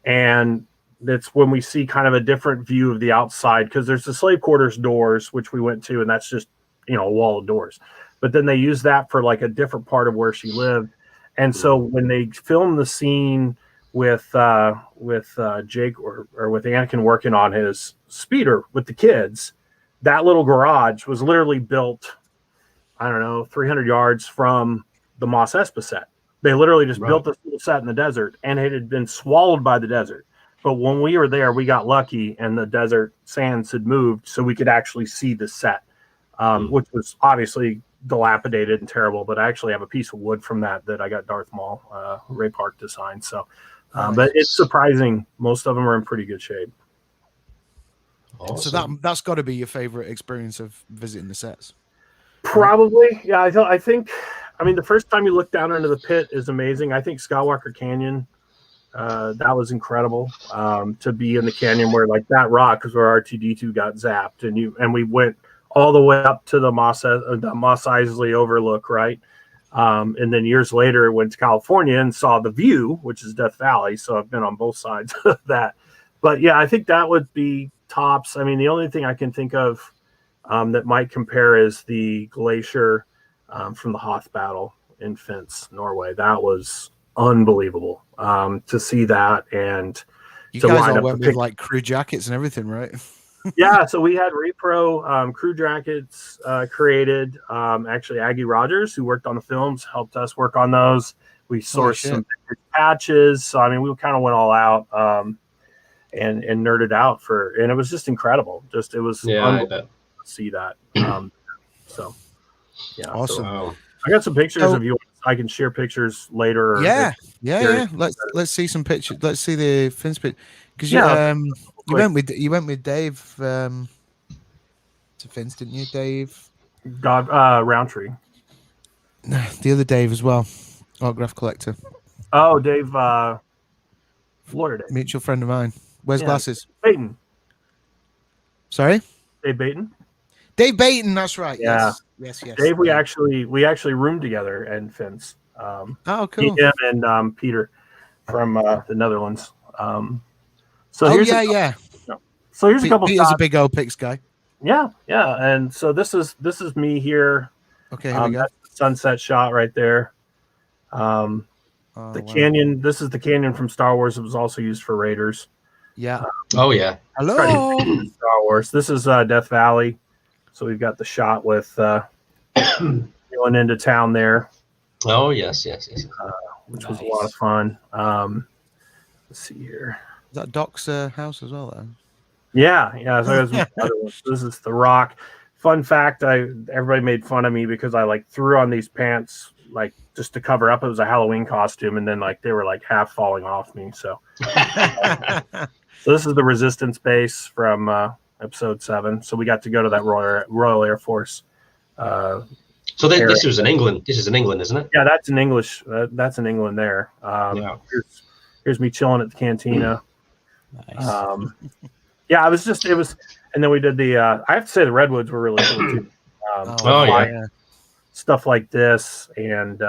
And that's when we see kind of a different view of the outside, because there's the slave quarters doors, which we went to, and that's just, a wall of doors. But then they use that for like a different part of where she lived. And so when they filmed the scene with Jake or with Anakin working on his speeder with the kids, that little garage was literally built, I don't know, 300 yards from the Mos Espa set. They literally just built this little set in the desert, and it had been swallowed by the desert. But when we were there, we got lucky, and the desert sands had moved, so we could actually see the set, which was obviously dilapidated and terrible. But I actually have a piece of wood from that I got Darth Maul, Ray Park designed. So, but it's surprising. Most of them are in pretty good shape. Awesome. So that's got to be your favorite experience of visiting the sets. Probably, yeah. I think. I mean, the first time you look down into the pit is amazing. I think Skywalker Canyon, that was incredible. To be in the canyon where like that rock is where R2-D2 got zapped, and we went all the way up to the Mos Eisley overlook, right? And then years later went to California and saw the view, which is Death Valley. So I've been on both sides of that. But yeah, I think that would be tops. I mean, the only thing I can think of that might compare is the glacier from the Hoth battle in Finse, Norway. That was unbelievable to see that. And you guys all went with like crew jackets and everything, right? Yeah, so we had repro crew jackets created. Actually, Aggie Rogers, who worked on the films, helped us work on those. We sourced some patches. So I mean, we kind of went all out and nerded out and it was just incredible. It was unbelievable to see that. So yeah, awesome. So, I got some pictures of you. I can share pictures later. Yeah. Let's see some pictures. Let's see the Finse picture, because you went with Dave to Finse, didn't you, Dave? Roundtree. The other Dave as well, autograph collector. Oh, Dave, Florida. Mutual friend of mine. Wears glasses. Baton. Sorry, Dave Baton. Dave Baton. That's right. Yeah. Yes. Dave, we actually roomed together in Finse. Oh, cool. Him and Peter from the Netherlands. So here's So here's a couple. Peter's a big old Pix guy. Yeah. And so this is me here. Okay, here we go. That's the sunset shot right there. Canyon. This is the canyon from Star Wars. It was also used for Raiders. Yeah. Hello. Star Wars. This is Death Valley. So we've got the shot with going into town there. Oh yes. Which was a lot of fun. Let's see here. Is that Doc's house as well, though? Yeah. So this is the Rock. Fun fact: everybody made fun of me because I threw on these pants just to cover up. It was a Halloween costume, and then they were half falling off me. So, so this is the Resistance base from Episode 7. So we got to go to that Royal Air Force. So this was in England. This is in England, isn't it? Yeah, that's in English. That's in England there. Here's me chilling at the cantina. Nice. Yeah, it was, and then we did the. I have to say the redwoods were really cool too. Stuff like this, and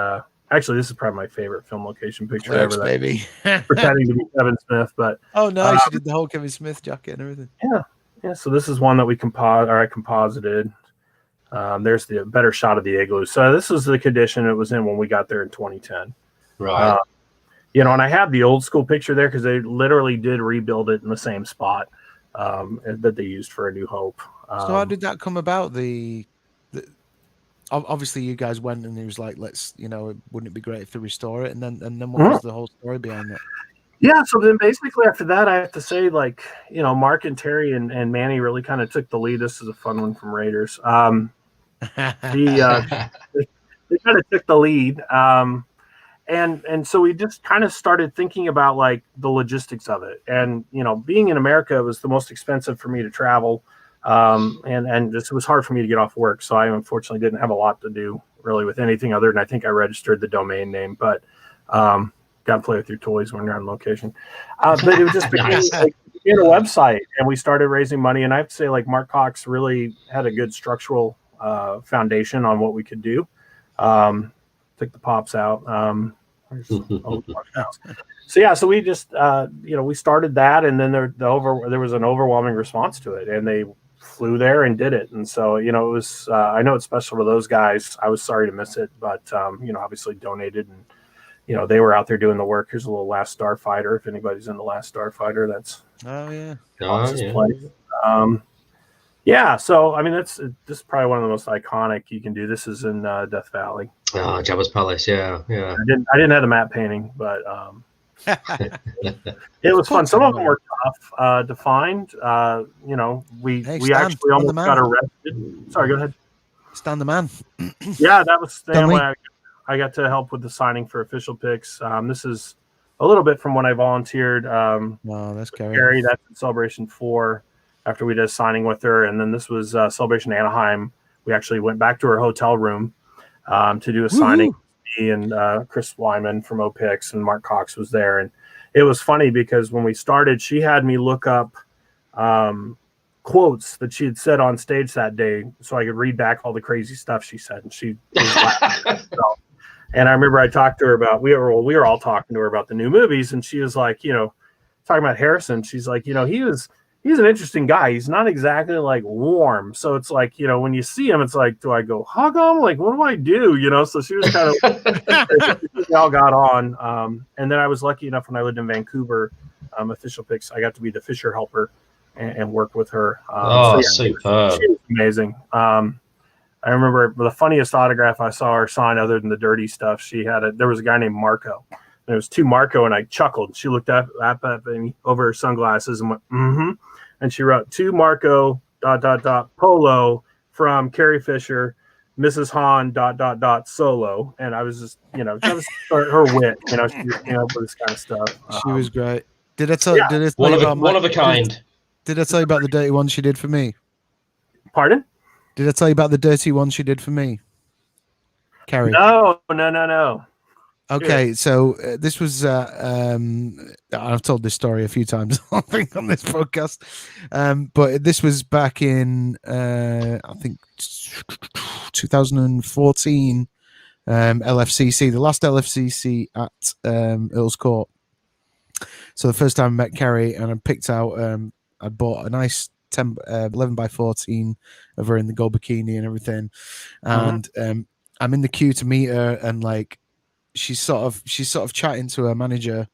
actually, this is probably my favorite film location picture ever. Baby, pretending to be Kevin Smith, but oh no, she did the whole Kevin Smith jacket and everything. Yeah. So this is one that I composited. There's the better shot of the igloo. So this is the condition it was in when we got there in 2010. Right. And I have the old school picture there because they literally did rebuild it in the same spot that they used for A New Hope. So how did that come about? Obviously you guys went and it was let's, wouldn't it be great if they restore it? And then what was the whole story behind that? Yeah, so then basically after that, I have to say, Mark and Terry and Manny really kind of took the lead. This is a fun one from Raiders. They kind of took the lead. And so we just kind of started thinking about the logistics of it. And, being in America, it was the most expensive for me to travel. And it was hard for me to get off work. So I unfortunately didn't have a lot to do really with anything other than I think I registered the domain name. But got to play with your toys when you're on location. But it was just became like in a website, and we started raising money. And I have to say, like, Mark Cox really had a good structural foundation on what we could do. Took the pops out. So yeah, so we just we started that, and then there was an overwhelming response to it, and they flew there and did it. And so it was I know it's special to those guys. I was sorry to miss it, but obviously donated, and they were out there doing the work. Here's a little Last Starfighter. If anybody's in the Last Starfighter, that's place. Yeah, so I mean this is probably one of the most iconic you can do. This is in Death Valley. Oh, Jabba's Palace, yeah. I didn't have the map painting, but it was fun. Some of them were tough to find. We actually almost got arrested. Sorry, go ahead. Stan the Man. Yeah, that was Stan. I got to help with the signing for official picks. This is a little bit from when I volunteered. That's Carrie. That's in Celebration 4 after we did a signing with her. And then this was Celebration Anaheim. We actually went back to her hotel room to do a signing. Me and Chris Wyman from OPIX and Mark Cox was there. And it was funny because when we started, she had me look up quotes that she had said on stage that day so I could read back all the crazy stuff she said. And she was laughing. And I remember I talked to her about, we were all talking to her about the new movies, and she was like, talking about Harrison. She's like, he's an interesting guy. He's not exactly like warm. So it's like, when you see him, it's like, do I go hug him? Like, what do I do? So she was kind of, we all got on. And then I was lucky enough when I lived in Vancouver, official picks, I got to be the Fisher helper and work with her. Superb. She was amazing. I remember the funniest autograph I saw her sign, other than the dirty stuff, there was a guy named Marco. And it was to Marco, and I chuckled. She looked up at me over her sunglasses and went, mm-hmm. And she wrote, to Marco, ... Polo from Carrie Fisher, Mrs. Hahn, ... Solo. And I was just, that was her wit. She just came up with this kind of stuff. She was great. Did I tell you about one of a kind? Did I tell you about the dirty one she did for me? Pardon? Did I tell you about the dirty one she did for me? Carrie? No. Okay, so this was I've told this story a few times, I think, on this podcast, but this was back in I think 2014 LFCC, the last LFCC at Earl's Court. So the first time I met Carrie, and I picked out I bought a nice 11 by 14 of her in the gold bikini and everything, and I'm in the queue to meet her, and like she's sort of chatting to her manager,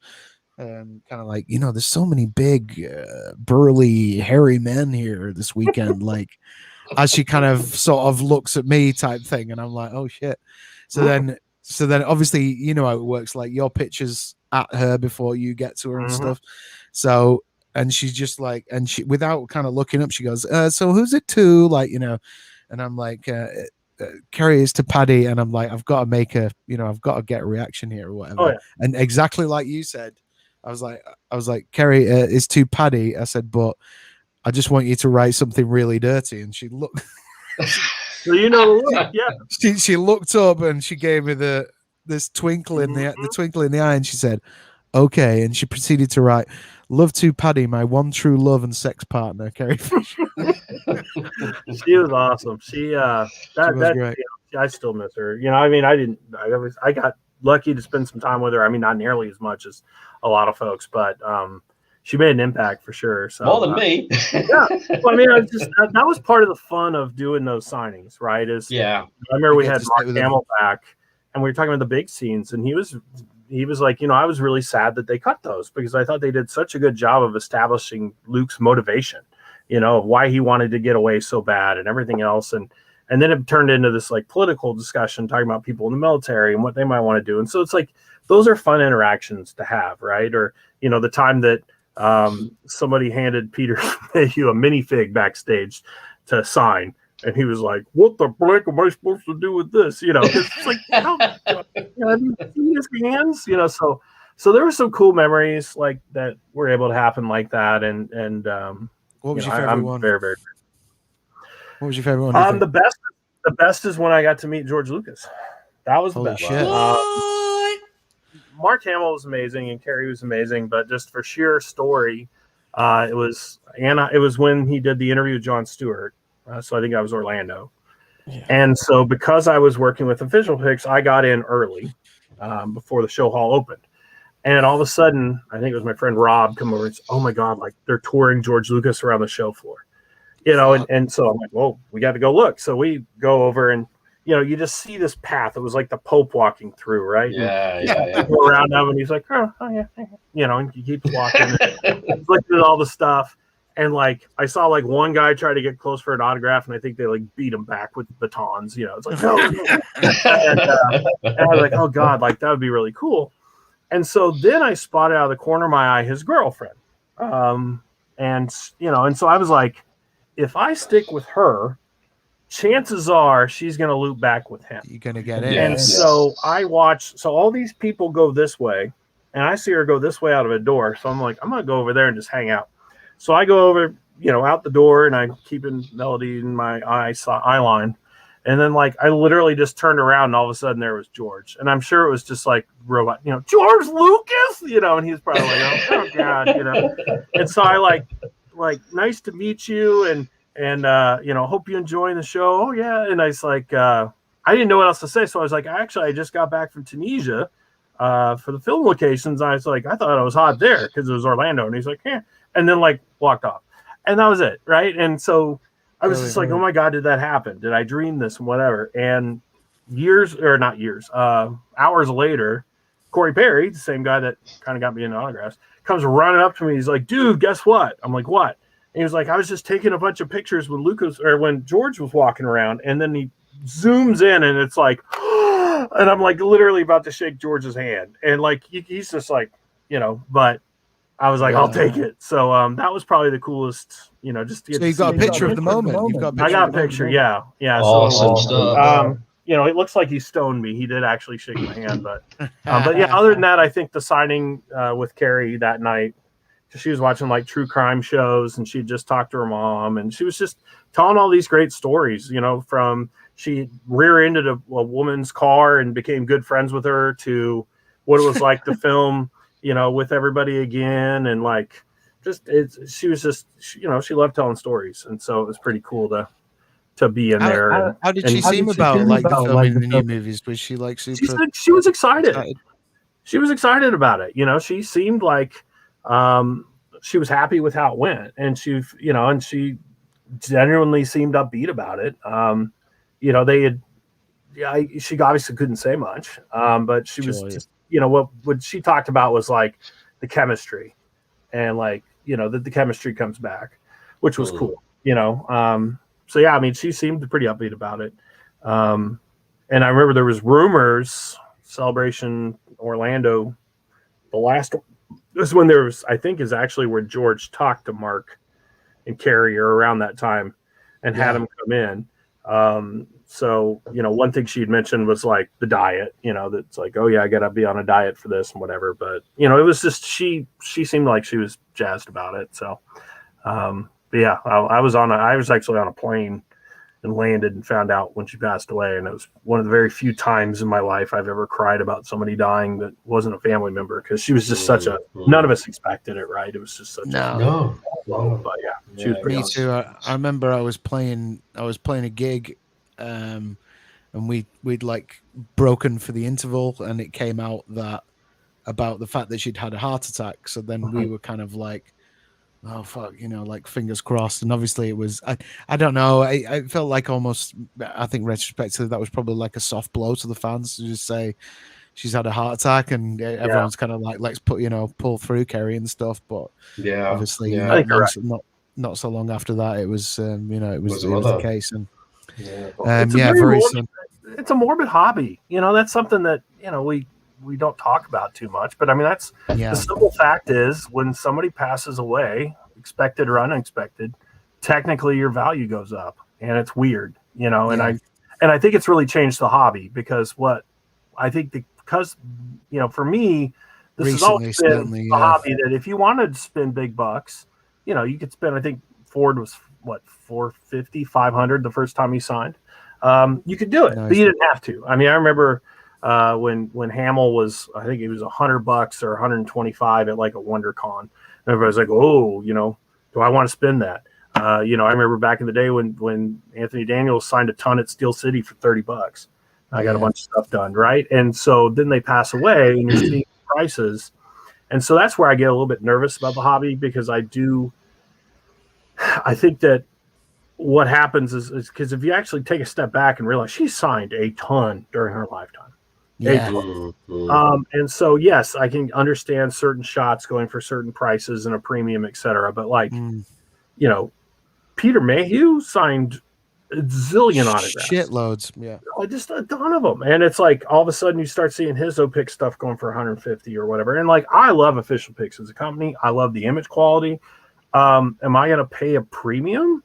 kind of like, there's so many big burly hairy men here this weekend, like, as she kind of sort of looks at me type thing, and I'm like, oh shit. So then obviously how it works, like your picture's at her before you get to her and stuff. So, and she's just like, and she, without kind of looking up, she goes, so who's it to, like, and I'm like, Carrie is to Paddy, and I'm like, I've got to make I've got to get a reaction here or whatever. Oh, yeah. And exactly like you said, I was like, Carrie is to Paddy. I said, but I just want you to write something really dirty. And she looked. So yeah. She looked up and she gave me this twinkle in the twinkle in the eye, and she said, okay. And she proceeded to write, love to Paddy, my one true love and sex partner, Carrie Fisher. She was awesome. She was great. I still miss her. I got lucky to spend some time with her. I mean, not nearly as much as a lot of folks, but she made an impact for sure. So more than me. Yeah. Well, I mean, that was part of the fun of doing those signings, right? I remember we had Mark Hamill back, and we were talking about the big scenes, and he was like, I was really sad that they cut those, because I thought they did such a good job of establishing Luke's motivation, why he wanted to get away so bad and everything else. And then it turned into this like political discussion, talking about people in the military and what they might want to do. And so it's like, those are fun interactions to have, right? Or, the time that somebody handed Peter Mayhew a minifig backstage to sign, and he was like, what the blank am I supposed to do with this? It's like, have you seen his hands? So there were some cool memories like that were able to happen like that. And what was your favorite one? Very, very. What was your favorite one? The best is when I got to meet George Lucas. That was the best. Shit. Mark Hamill was amazing and Carrie was amazing, but just for sheer story, it was when he did the interview with Jon Stewart. So I think I was Orlando. Yeah. And so because I was working with Official Picks, I got in early before the show hall opened. And all of a sudden, I think it was my friend Rob come over and said, "Oh my God, like they're touring George Lucas around the show floor." And so I'm like, "Well, we got to go look." So we go over and, you just see this path. It was like the Pope walking through, right? Yeah. Go around him and he's like, oh yeah. And he keeps walking and he's looking at all the stuff. And like, I saw like one guy try to get close for an autograph and I think they like beat him back with batons, it's like, no. and I was like, oh God, like that would be really cool. And so then I spotted out of the corner of my eye his girlfriend. And so I was like, if I stick with her, chances are she's going to loop back with him. You're going to get in. And so I watch. So all these people go this way, and I see her go this way out of a door. So I'm like, I'm going to go over there and just hang out. So I go over, out the door, and I'm keeping Melody in my eye line. And then, like, I literally just turned around, and all of a sudden there was George. And I'm sure it was just like robot, George Lucas, and he's probably like, oh God, And so I like, nice to meet you, and hope you enjoying the show. Oh yeah. And I was like, I didn't know what else to say. So I was like, actually, I just got back from Tunisia for the film locations. I was like, I thought I was hot there because it was Orlando. And he's like, yeah. And then like walked off. And that was it. Right. And so I was just like, oh my God, did that happen? Did I dream this and whatever? And hours later, Corey Perry, the same guy that kind of got me into autographs, comes running up to me. He's like, dude, guess what? I'm like, what? And he was like, I was just taking a bunch of pictures with Lucas, or when George was walking around, and then he zooms in, and it's like, and I'm like literally about to shake George's hand, and like he's just like, but I was like, I'll take it. So that was probably the coolest, just to get. So you got a picture of the moment. I got a picture, yeah. Awesome stuff. It looks like he stoned me. He did actually shake my hand, but yeah. Other than that, I think the signing with Carrie that night. She was watching like true crime shows, and she just talked to her mom, and she was just telling all these great stories, from she rear-ended a woman's car and became good friends with her, to what it was like to film, with everybody again. And like, she was just, she loved telling stories. And so it was pretty cool to be in there. How did she seem about like the filming the new movies? Was she like super? She was excited. She was excited about it. She seemed like, she was happy with how it went, and she genuinely seemed upbeat about it. She obviously couldn't say much, but she was just, what she talked about was like the chemistry, and like, that the chemistry comes back, which was cool, so yeah, I mean, she seemed pretty upbeat about it. And I remember there was rumors, Celebration Orlando, the last this is when there was, I think, is actually where George talked to Mark and Carrie around that time and had him come in. So, one thing she had mentioned was like the diet, that's like, oh yeah, I gotta be on a diet for this and whatever. But, it was just, she seemed like she was jazzed about it. So, but yeah, I was actually on a plane and landed and found out when she passed away. And it was one of the very few times in my life I've ever cried about somebody dying that wasn't a family member, because she was just such a, none of us expected it, right? It was just such no. But yeah, she was pretty awesome. Too. I remember I was playing a gig, and we'd like broken for the interval, and it came out about the fact that she'd had a heart attack. So then we were kind of like, oh fuck, like fingers crossed. And obviously it was, I don't know, I felt like almost, I think retrospectively that was probably like a soft blow to the fans to just say she's had a heart attack, and everyone's kind of like, let's pull through Kerry and stuff. But obviously not so long after that it was it was the case. And it's a morbid hobby, that's something that we don't talk about too much, but I mean, that's the simple fact is, when somebody passes away, expected or unexpected, technically your value goes up, and it's weird, and I think it's really changed the hobby, because for me, this has always been a hobby that if you wanted to spend big bucks, you could spend, I think Ford was what, $450, $500 the first time he signed. You could do it, but you didn't have to. I mean, I remember when Hamill was, I think it was $100 or 125 at like a WonderCon. And everybody's like, oh, do I want to spend that? I remember back in the day when Anthony Daniels signed a ton at Steel City for $30. I got a bunch of stuff done, right? And so then they pass away, and you're seeing prices. And so that's where I get a little bit nervous about the hobby, because I think that what happens is because if you actually take a step back and realize she signed a ton during her lifetime. Yeah. And so, yes, I can understand certain shots going for certain prices and a premium, et cetera. But Peter Mayhew signed a zillion autographs. Shitloads. Yeah. Just a ton of them. And it's like all of a sudden you start seeing his pick stuff going for 150 or whatever. And I love Official Picks as a company. I love the image quality. Am I going to pay a premium?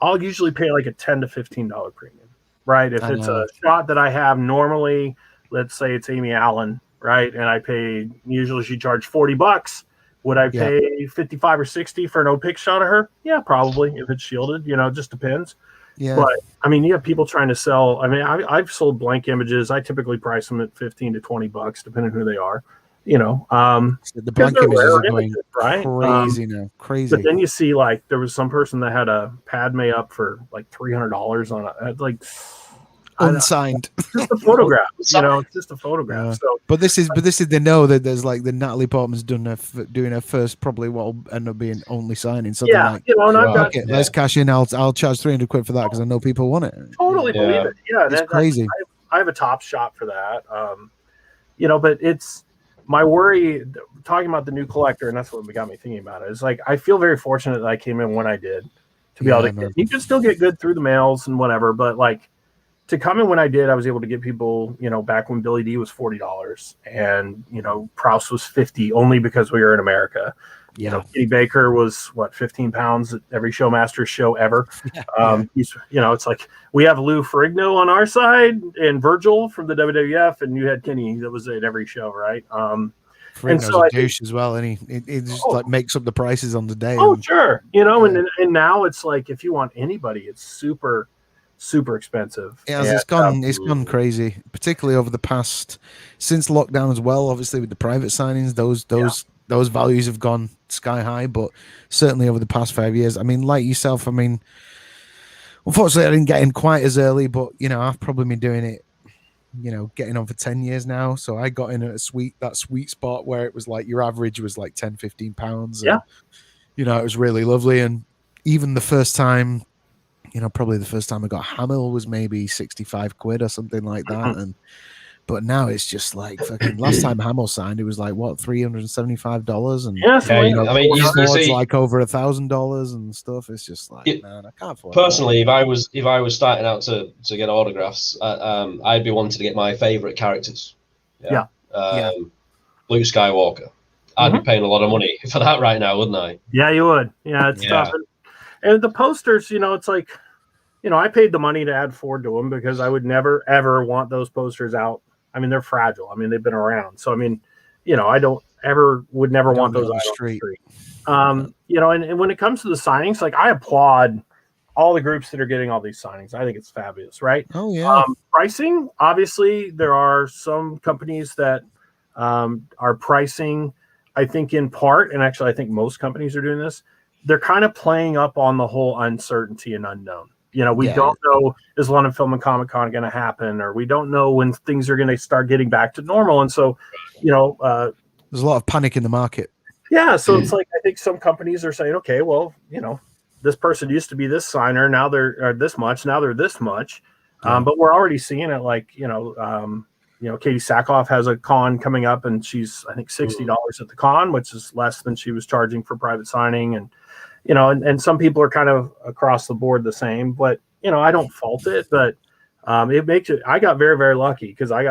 I'll usually pay like a $10 to $15 premium, right? If it's a shot that I have normally, let's say it's Amy Allen, right? And I pay, usually she charged $40. Would I pay 55 or 60 for an O-pick shot of her? Yeah, probably, if it's shielded. It just depends. Yeah. But I mean, you have people trying to sell. I mean, I've sold blank images. I typically price them at $15 to $20, depending on who they are. The blank images are going right? crazy now. Crazy. But then you see, there was some person that had a Padme up for like $300 on it, unsigned. Just a photograph. It's just a photograph. Yeah. So, but this is they know that there's the Natalie Portman's doing her first, probably what will end up being only signing. Something let's cash in. I'll charge £300 for that because I know people want it. Totally believe it. Yeah, it's crazy. I have a top shot for that. But it's my worry. Talking about the new collector, and that's what got me thinking about it. Is I feel very fortunate that I came in when I did to be able to. You can still get good through the mails and whatever, but to come in when I did, I was able to get people, back when Billy D was $40 and, Proust was $50 only because we were in America. Yeah. Kenny Baker was 15 pounds at every Showmasters show ever. He's, it's we have Lou Ferrigno on our side and Virgil from the WWF, and you had Kenny that was at every show, right? Ferrigno's a douche as well, and he just makes up the prices on the day. Oh, sure. And now it's if you want anybody, it's super expensive. Yeah, it's gone crazy, particularly over the past since lockdown as well. Obviously, with the private signings, those values have gone sky high. But certainly over the past 5 years, I mean, like yourself, I mean, unfortunately, I didn't get in quite as early, but I've probably been doing it, getting on for 10 years now. So I got in at that sweet spot where it was your average was £10-15. And, it was really lovely. And even the first time. Probably the first time I got Hamill was maybe £65 or something like that. But now it's just fucking last time Hamill signed, it was $375. And I mean, you see over $1,000 and stuff. It's just man, I can't afford personally, that. if I was starting out to get autographs, I'd be wanting to get my favorite characters. Luke Skywalker. I'd be paying a lot of money for that right now, wouldn't I? Yeah, you would. Yeah, it's tough. And the posters, it's I paid the money to add Ford to them because I would never, ever want those posters out. I mean, they're fragile. I mean, they've been around. So, I mean, I would never want those out on the street. And when it comes to the signings, I applaud all the groups that are getting all these signings. I think it's fabulous, right? Oh, yeah. Pricing, obviously, there are some companies that are pricing, I think, in part, and actually, I think most companies are doing this. They're kind of playing up on the whole uncertainty and unknown. We don't know, is London Film and Comic Con going to happen, or we don't know when things are going to start getting back to normal. And so, there's a lot of panic in the market. Yeah. So it's I think some companies are saying, okay, well, this person used to be this signer. Now they're this much. Now they're this much. But we're already seeing it Katie Sackhoff has a con coming up, and she's, I think, $60 at the con, which is less than she was charging for private signing. And, and some people are kind of across the board the same, but, I don't fault it, but it makes it, I got very, very lucky because I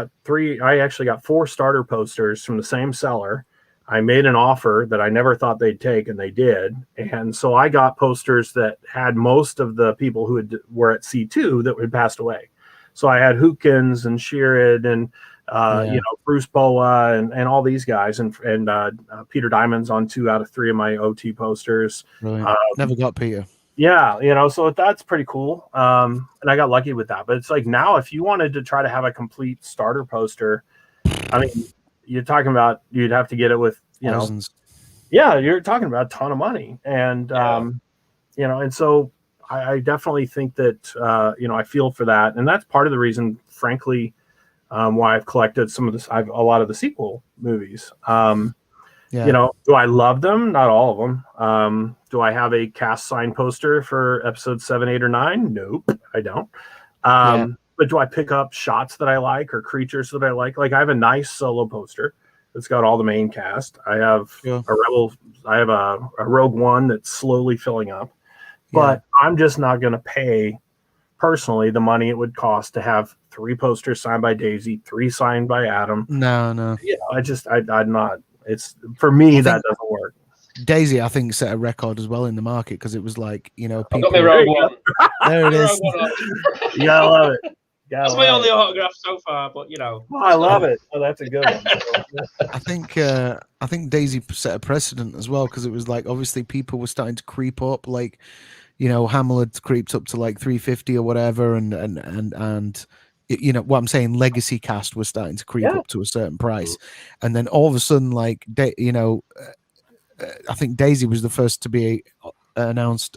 actually got 4 starter posters from the same seller. I made an offer that I never thought they'd take, and they did. And so I got posters that had most of the people who were at C2 that had passed away. So I had Hoopkins and Sheeran and Bruce Boa and all these guys, and Peter Diamond's on 2 out of 3 of my OT posters. Really? Never got Peter. Yeah, you know, so that's pretty cool. And I got lucky with that. But it's like now, if you wanted to try to have a complete starter poster, I mean, you're talking about you'd have to get it with, you Thousands. know, yeah, you're talking about a ton of money. And, you know, and so I definitely think that, you know, I feel for that. And that's part of the reason, frankly, why I've collected some of this, a lot of the sequel movies. You know, do I love them? Not all of them. Do I have a cast sign poster for episode 7, 8, or 9? Nope, I don't. But do I pick up shots that I like or creatures that I like? Like I have a nice solo poster that's got all the main cast. I have a Rebel. I have a Rogue One that's slowly filling up. But I'm just not going to pay personally the money it would cost to have 3 posters signed by Daisy, 3 signed by Adam. No. You know, I'm not. It's for me that doesn't work. Daisy, I think, set a record as well in the market because it was like, you know, people. Got me Rogue One. There it is. You gotta love it. That's my only autograph so far, but you know. Oh, I love it. Oh, that's a good one. I think Daisy set a precedent as well because it was like obviously people were starting to creep up, like, you know, Hamill had creeped up to like 350 or whatever, and you know what I'm saying, legacy cast was starting to creep up to a certain price, and then all of a sudden, like, you know, I think Daisy was the first to be announced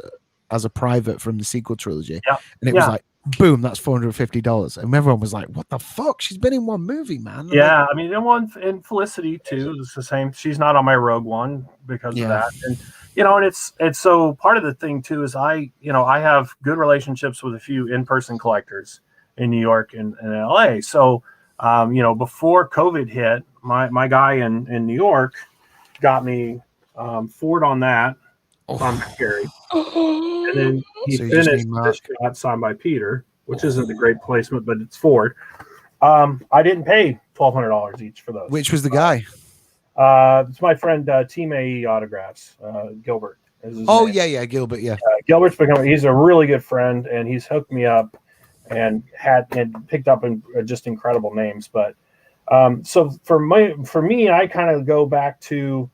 as a private from the sequel trilogy, and it was like, boom, that's $450, and everyone was like, what the fuck? She's been in one movie, man. Yeah, I mean, and Felicity too. It's the same. She's not on my Rogue One because of that, and you know, and it's so part of the thing too is I have good relationships with a few in-person collectors in New York and LA. So, you know, before COVID hit, my guy in New York got me Ford on that. I'm scary. And then he finished this shot signed by Peter, which isn't a great placement, but it's Ford. I didn't pay $1,200 each for those. Which was the guy? It's my friend Team AE Autographs, Gilbert. Oh, name. Gilbert, Gilbert's he's a really good friend, and he's hooked me up and picked up just incredible names. But so for me, I kind of go back to,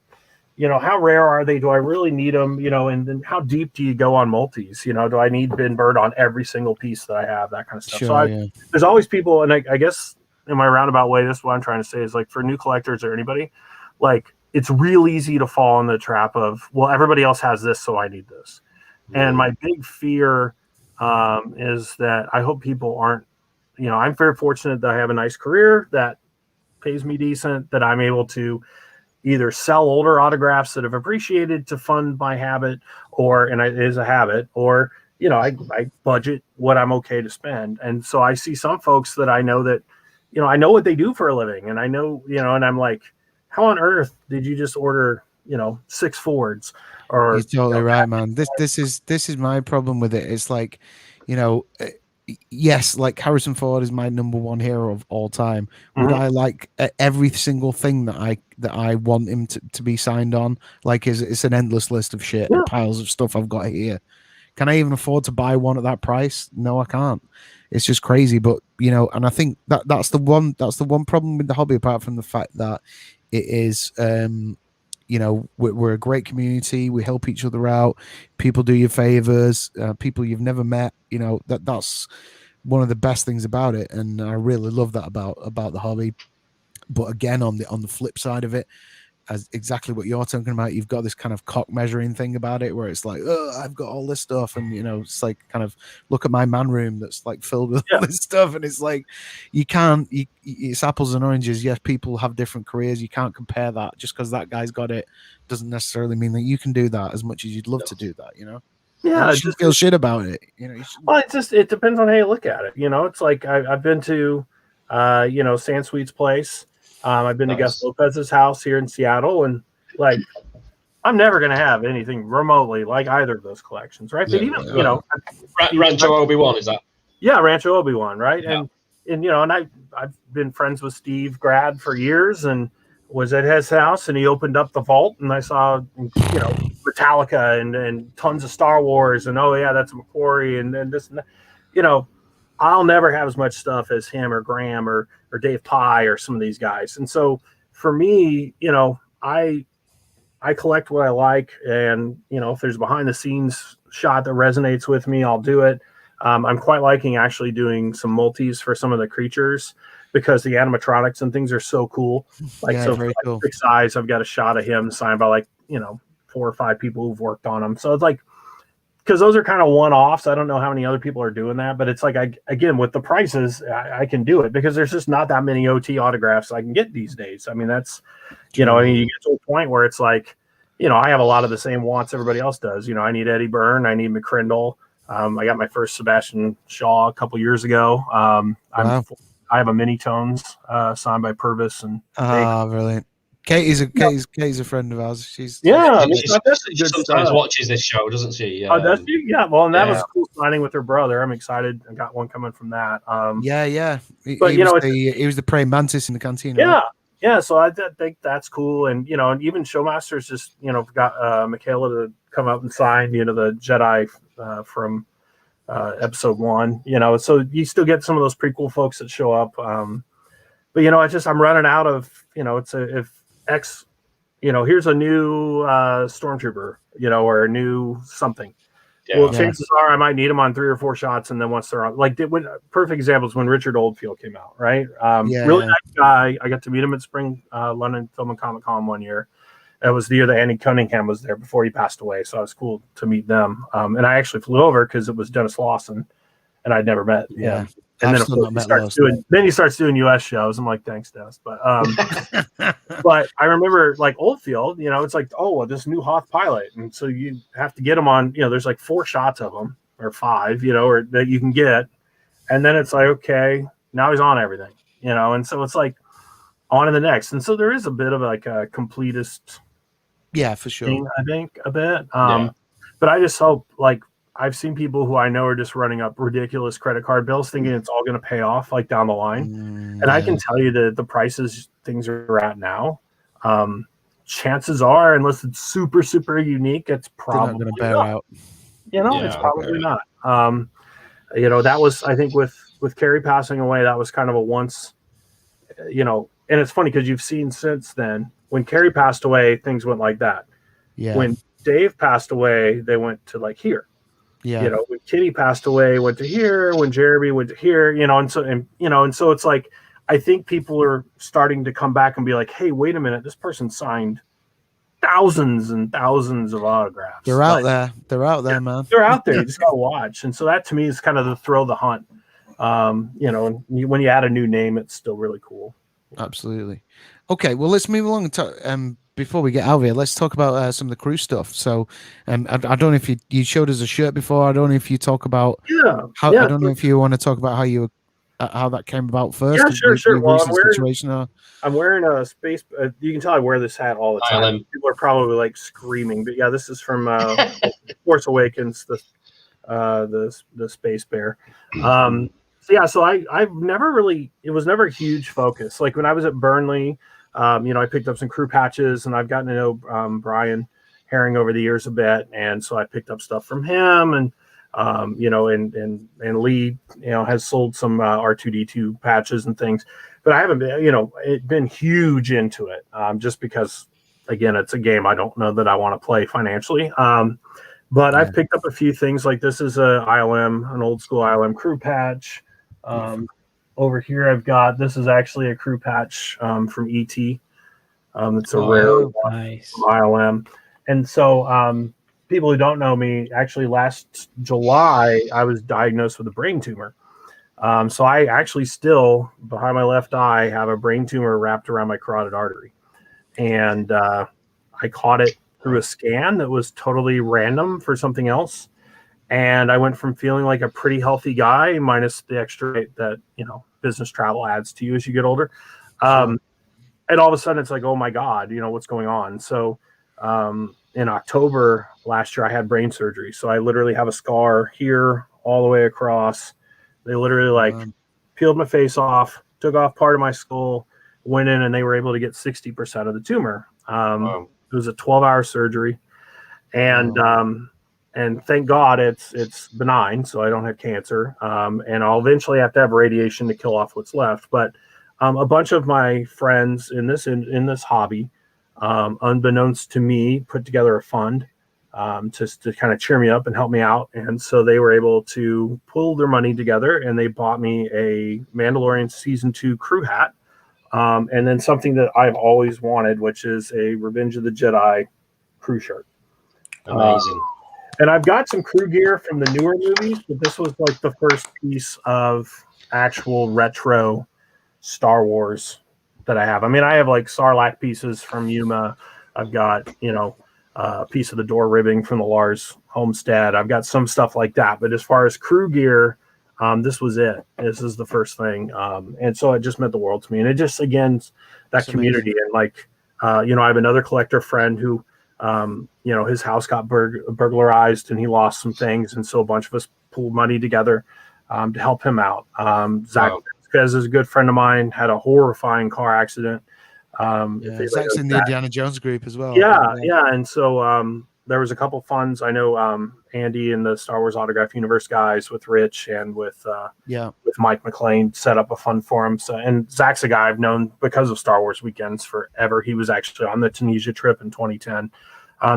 you know, how rare are they? Do I really need them? You know, and then how deep do you go on multis? You know, do I need Ben Bird on every single piece that I have? That kind of stuff. Sure, there's always people, and I guess in my roundabout way, this is what I'm trying to say is like for new collectors or anybody, like it's real easy to fall in the trap of, well, everybody else has this, so I need this. And my big fear is that I hope people aren't, you know, I'm very fortunate that I have a nice career that pays me decent, that I'm able to either sell older autographs that have appreciated to fund my habit, and it is a habit, or, you know, I budget what I'm okay to spend. And so I see some folks that I know that, you know, I know what they do for a living, and I know, you know, and I'm like, how on earth did you just order, you know, 6 Fords? Or you're totally right, man. This is my problem with it. It's like, you know, yes, like Harrison Ford is my number 1 hero of all time. Would I like every single thing that I want him to be signed on? Like, it's an endless list of shit and piles of stuff I've got here. Can I even afford to buy one at that price? No, I can't. It's just crazy. But, you know, and I think that's the one problem with the hobby, apart from the fact that it is, you know, we're a great community. We help each other out. People do you favors. People you've never met. You know, that's one of the best things about it, and I really love that about the hobby. But again, on the flip side of it, as exactly what you're talking about, you've got this kind of cock measuring thing about it, where it's like, oh, I've got all this stuff, and you know, it's like kind of look at my man room that's like filled with all this stuff, and it's like it's apples and oranges. Yes, people have different careers. You can't compare that. Just because that guy's got it doesn't necessarily mean that you can do that as much as you'd love to do that. You know? Yeah, you shouldn't feel shit about it. You know, well, it depends on how you look at it. You know, it's like I've been to, you know, San Sweet's place. I've been to Gus Lopez's house here in Seattle, and like, I'm never going to have anything remotely like either of those collections, right? But even, you know, Rancho Obi-Wan, is that? Yeah, Rancho Obi-Wan, right? Yeah. And you know, and I've been friends with Steve Grad for years, and was at his house, and he opened up the vault, and I saw, you know, Metallica and tons of Star Wars, and oh yeah, that's McQuarrie, and this, and that. You know, I'll never have as much stuff as him or Graham or Dave Pye or some of these guys. And so for me, you know, I collect what I like, and you know, if there's behind the scenes shot that resonates with me, I'll do it. I'm quite liking actually doing some multis for some of the creatures because the animatronics and things are so cool. Like, yeah, so very for cool. 6 eyes, I've got a shot of him signed by 4 or 5 people who've worked on them. So it's like, because those are kind of one-offs. I don't know how many other people are doing that, but it's like, again, with the prices, I can do it because there's just not that many OT autographs I can get these days. I mean, that's, you get to a point where it's like, I have a lot of the same wants everybody else does. I need Eddie Byrne, I need McCrindle. I got my first Sebastian Shaw a couple years ago. Wow. I have a Mini Tones signed by Purvis and brilliant. Katie's a friend of ours. She sometimes watches this show, doesn't she? Oh, does she? Yeah. Well, and that was a cool signing with her brother. I'm excited. I got one coming from that. But he was the praying mantis in the canteen. Yeah. Right? Yeah. So I think that's cool. And, and even Showmasters just, got Michaela to come up and sign, the Jedi from episode 1, so you still get some of those prequel folks that show up. But, I'm running out of, here's a new stormtrooper, or a new something. Yeah, well, chances are I might need them on 3 or 4 shots, and then once they're on, perfect example is when Richard Oldfield came out, right? Really nice guy. I got to meet him at Spring London Film and Comic Con one year. It was the year that Andy Cunningham was there before he passed away, so it was cool to meet them. And I actually flew over because it was Dennis Lawson, and I'd never met him. And then, of course, he starts doing U.S. shows. I'm like, thanks, Dennis. But but I remember, Oldfield, it's like, oh, well, this new Hoth pilot. And so you have to get him on, there's 4 shots of him or 5, or that you can get. And then it's like, okay, now he's on everything, and so it's like on to the next. And so there is a bit of a completist. Yeah, for sure. Thing, I think a bit. But I just hope, I've seen people who I know are just running up ridiculous credit card bills thinking it's all going to pay off down the line. And I can tell you that the prices things are at now, chances are, unless it's super, super unique, it's probably going to bear out. It's probably not. That was, I think with Carrie passing away, that was kind of a once, and it's funny because you've seen since then, when Carrie passed away, things went like that. Yeah. When Dave passed away, they went to here. Yeah. When Kitty passed away, went to here. When Jeremy went to here, and so it's like, I think people are starting to come back and be like, hey, wait a minute, this person signed thousands and thousands of autographs. They're out there. They're out there, man. They're out there. You just gotta watch. And so that to me is kind of the thrill of the hunt. And when you add a new name, it's still really cool. Absolutely. Okay, well, let's move along and talk, before we get out of here, let's talk about some of the crew stuff. So, I don't know if you showed us a shirt before. I don't know if you talk about I don't know if you want to talk about how that came about first. Yeah, sure. Well, I'm wearing a space. You can tell I wear this hat all the time. People are probably screaming, but yeah, this is from Force Awakens, the Space Bear. So I've never really, it was never a huge focus. When I was at Burnley, I picked up some crew patches, and I've gotten to know Brian Herring over the years a bit, and so I picked up stuff from him, and and Lee, has sold some R2D2 patches and things, but I haven't been, been huge into it, just because, again, it's a game I don't know that I want to play financially. But I've picked up a few things, this is an old school ILM crew patch. Over here, I've got, this is actually a crew patch from ET. It's a rare one from ILM. And so people who don't know me, actually last July, I was diagnosed with a brain tumor. So I actually still, behind my left eye, have a brain tumor wrapped around my carotid artery. And I caught it through a scan that was totally random for something else. And I went from feeling like a pretty healthy guy, minus the extra weight that, business travel adds to you as you get older. And all of a sudden it's like, oh my God, what's going on? So in October last year, I had brain surgery. So I literally have a scar here all the way across. They literally peeled my face off, took off part of my skull, went in, and they were able to get 60% of the tumor. It was a 12-hour surgery. And thank God it's benign, so I don't have cancer. And I'll eventually have to have radiation to kill off what's left. But a bunch of my friends in this hobby, unbeknownst to me, put together a fund just to kind of cheer me up and help me out. And so they were able to pull their money together, and they bought me a Mandalorian Season 2 crew hat. And then something that I've always wanted, which is a Revenge of the Jedi crew shirt. Amazing. And I've got some crew gear from the newer movies, but this was like the first piece of actual retro Star Wars that I have. I mean, I have like Sarlacc pieces from Yuma. I've got, a piece of the door ribbing from the Lars homestead. I've got some stuff like that. But as far as crew gear, this was it. This is the first thing. And so it just meant the world to me. And it just, again, that That's community. Amazing. And like, I have another collector friend who, his house got burglarized and he lost some things. And so a bunch of us pulled money together to help him out. Zach Vasquez is a good friend of mine, had a horrifying car accident. Zach's in the Indiana Jones group as well. Yeah. And so there was a couple funds. I know Andy and the Star Wars Autograph Universe guys with Rich and with Mike McLean set up a fund for him. So, and Zach's a guy I've known because of Star Wars Weekends forever. He was actually on the Tunisia trip in 2010.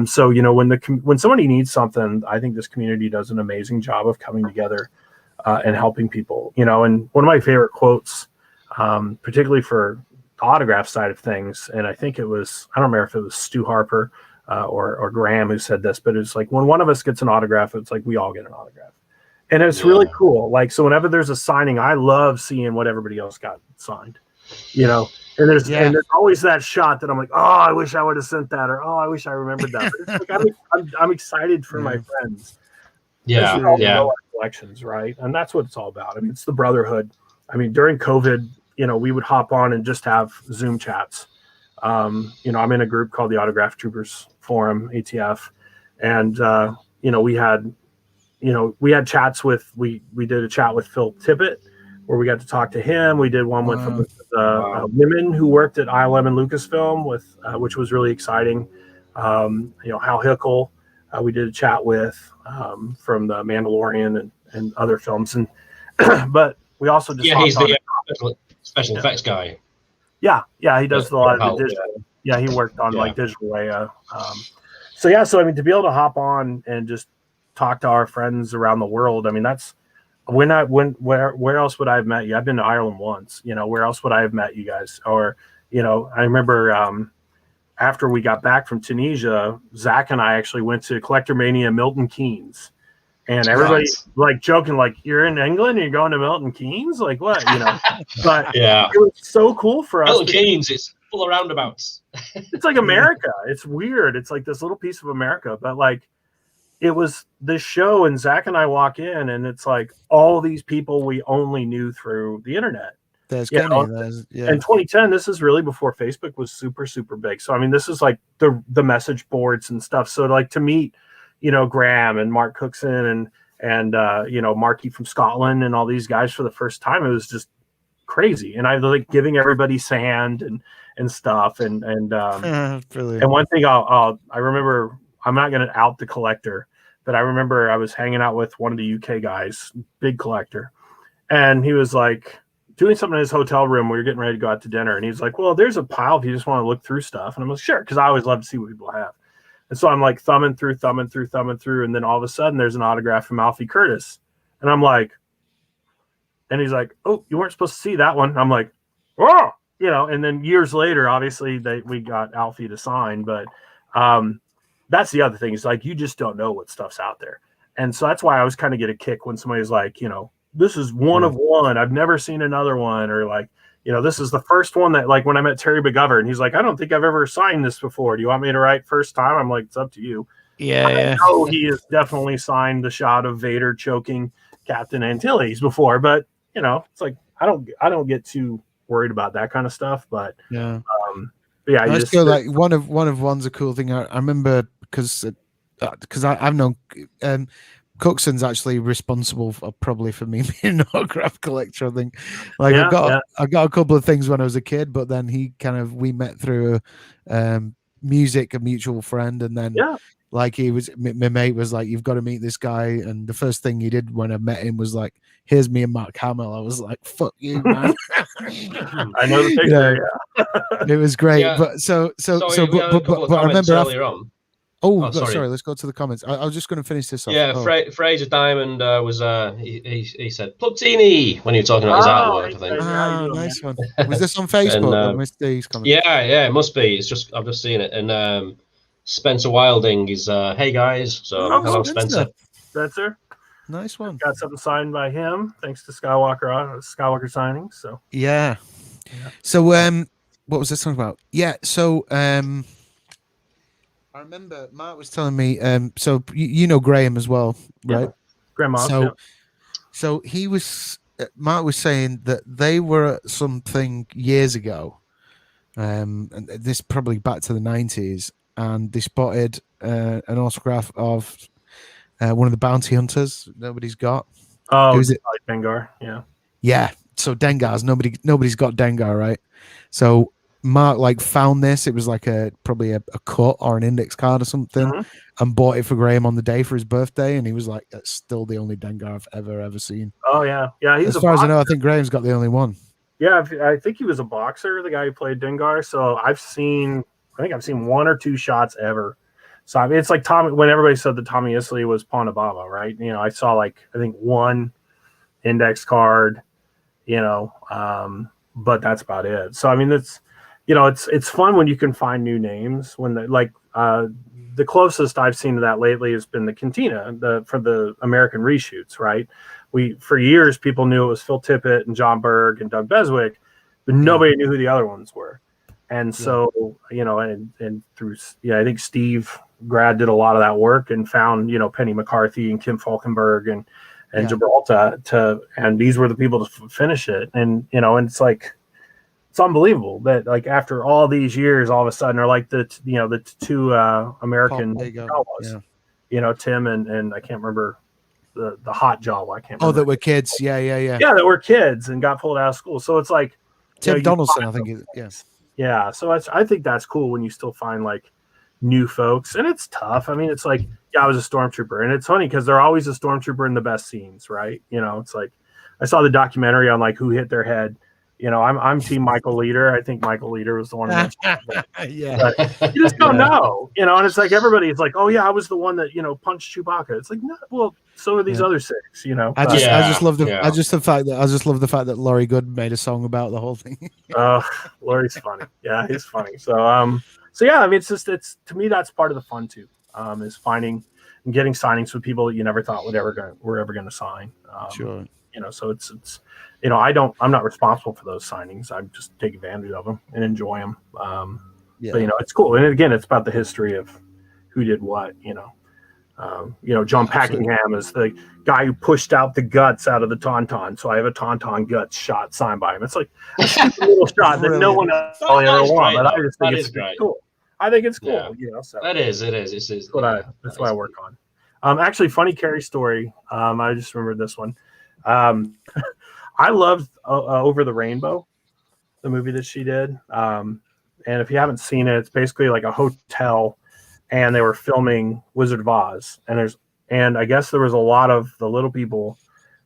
So when somebody needs something, I think this community does an amazing job of coming together and helping people. And one of my favorite quotes, particularly for the autograph side of things, and I think I don't remember if it was Stu Harper or Graham who said this, but it's like when one of us gets an autograph, it's like we all get an autograph. And it's really cool. Like, so whenever there's a signing, I love seeing what everybody else got signed, and there's always that shot that I'm like, oh, I wish I would have sent that, or oh, I wish I remembered that. But it's like, I'm excited for my friends. Collections, right? And that's what it's all about. I mean, it's the brotherhood. I mean, during COVID, we would hop on and just have Zoom chats. I'm in a group called the Autograph Troopers Forum, ATF, and we had chats with we did a chat with Phil Tippett where we got to talk to him. We did one with women who worked at ILM and Lucasfilm which was really exciting. Hal Hickel, we did a chat with from the Mandalorian and other films, and but we also just he's the special effects guy. Yeah, he does a lot of the digital. Yeah, he worked on like digital way. So I mean, to be able to hop on and just talk to our friends around the world. I mean, that's where else would I have met you? I've been to Ireland once. Where else would I have met you guys? Or I remember after we got back from Tunisia, Zach and I actually went to Collector Mania Milton Keynes. And everybody's like joking, like, you're in England and you're going to Milton Keynes? Like what? But it was so cool for us. Milton Keynes, it's full of roundabouts. It's like America. It's weird. It's like this little piece of America. But like it was this show, and Zach and I walk in and it's like all these people we only knew through the internet. There's In 2010, this is really before Facebook was super, super big. So I mean, this is like the message boards and stuff. So like to meet Graham and Mark Cookson and Marky from Scotland and all these guys for the first time, it was just crazy. And I was like giving everybody sand and stuff. And one thing I remember, I'm not going to out the collector, but I remember I was hanging out with one of the UK guys, big collector. And he was like doing something in his hotel room. We were getting ready to go out to dinner. And he's like, well, there's a pile if you just want to look through stuff. And I'm like, sure. Cause I always love to see what people have. And so I'm like thumbing through. And then all of a sudden there's an autograph from Alfie Curtis. And I'm like, and he's like, oh, you weren't supposed to see that one. I'm like, oh, and then years later, obviously we got Alfie to sign. But that's the other thing is like, you just don't know what stuff's out there. And so that's why I always kind of get a kick when somebody's like, this is one of one. I've never seen another one. Or like, this is the first one that, like, when I met Terry McGovern, he's like, I don't think I've ever signed this before. Do you want me to write first time? I'm like, it's up to you. I know he has definitely signed the shot of Vader choking Captain Antilles before, but it's like I don't get too worried about that kind of stuff. But I just feel like one of one's a cool thing. I remember because I've known Cookson's actually responsible probably for me being an autograph collector. I think, like, I got a couple of things when I was a kid, but then we met through music, a mutual friend, and then like my mate was like, "You've got to meet this guy," and the first thing he did when I met him was like, "Here's me and Mark Hamill." I was like, "Fuck you, man!" I know the picture. It was great, but I remember earlier on. Sorry. Let's go to the comments. I was just going to finish this off. Yeah, Fraser Diamond was he said Plutini when he was talking about his artwork. I think. Nice one. Was this on Facebook? I missed these comments. Yeah, it must be. I've just seen it. And Spencer Wilding is hey guys. So hello, Spencer. Spencer. Nice one. Got something signed by him, thanks to Skywalker signing. So yeah. So what was this song about? Yeah. So I remember Mark was telling me. So you know Graham as well, right? Yeah. Graham Moss. So he was. Mark was saying that they were at something years ago, and this probably back to the 90s, and they spotted an autograph of one of the bounty hunters nobody's got. Oh, who's it? Like Dengar, yeah. Yeah. So Dengar's nobody's got Dengar, right? So Mark found this. It was probably a cut or an index card or something, and bought it for Graham on the day for his birthday. And he was like, "That's still the only Dengar I've ever seen." Oh yeah. He's as far as I know, I think Graham's got the only one. Yeah, I think he was a boxer, the guy who played Dengar. So I think I've seen one or two shots ever. So I mean, it's like when everybody said that Tommy Isley was Ponababa, right? I saw I think one index card, but that's about it. So I mean, it's fun when you can find new names. When the closest I've seen to that lately has been the Cantina for the American reshoots, right? For years people knew it was Phil Tippett and John Berg and Doug Beswick, but nobody knew who the other ones were. And so, and through, I think Steve Grad did a lot of that work and found, Penny McCarthy and Kim Falkenberg and Gibraltar and these were the people to finish it. And, and it's it's unbelievable that after all these years, all of a sudden are the two American Jawas, Tim and I can't remember the hot Jawa. I can't remember. Oh, that were kids. Yeah. Yeah, that were kids and got pulled out of school. So it's Tim Donaldson, I think. Yes. Yeah, so I think that's cool when you still find new folks, and it's tough. I mean, it's I was a stormtrooper, and it's funny because they're always a stormtrooper in the best scenes, right? It's I saw the documentary on who hit their head. I'm team Michael Leader. I think Michael Leader was the one. Yeah, but you just don't know, and it's everybody's oh yeah, I was the one that punched Chewbacca. It's no, well, so are these other six. I just love the fact that Laurie Good made a song about the whole thing. Laurie's funny. Yeah, he's funny. So yeah, I mean, it's to me that's part of the fun too. Is finding and getting signings with people that you never thought were ever going to sign. Sure. So it's I'm not responsible for those signings. I just take advantage of them and enjoy them. But it's cool. And again, it's about the history of who did what. John Packingham is the guy who pushed out the guts out of the Tauntaun. So I have a Tauntaun guts shot signed by him. It's a little shot that no one else ever won. But I just think it's cool. I think it's cool. Yeah. So it is. That's what I work on. Actually, funny Carrie story. I just remembered this one. I loved Over the Rainbow, the movie that she did. And if you haven't seen it, it's basically a hotel, and they were filming Wizard of Oz. And I guess there was a lot of the little people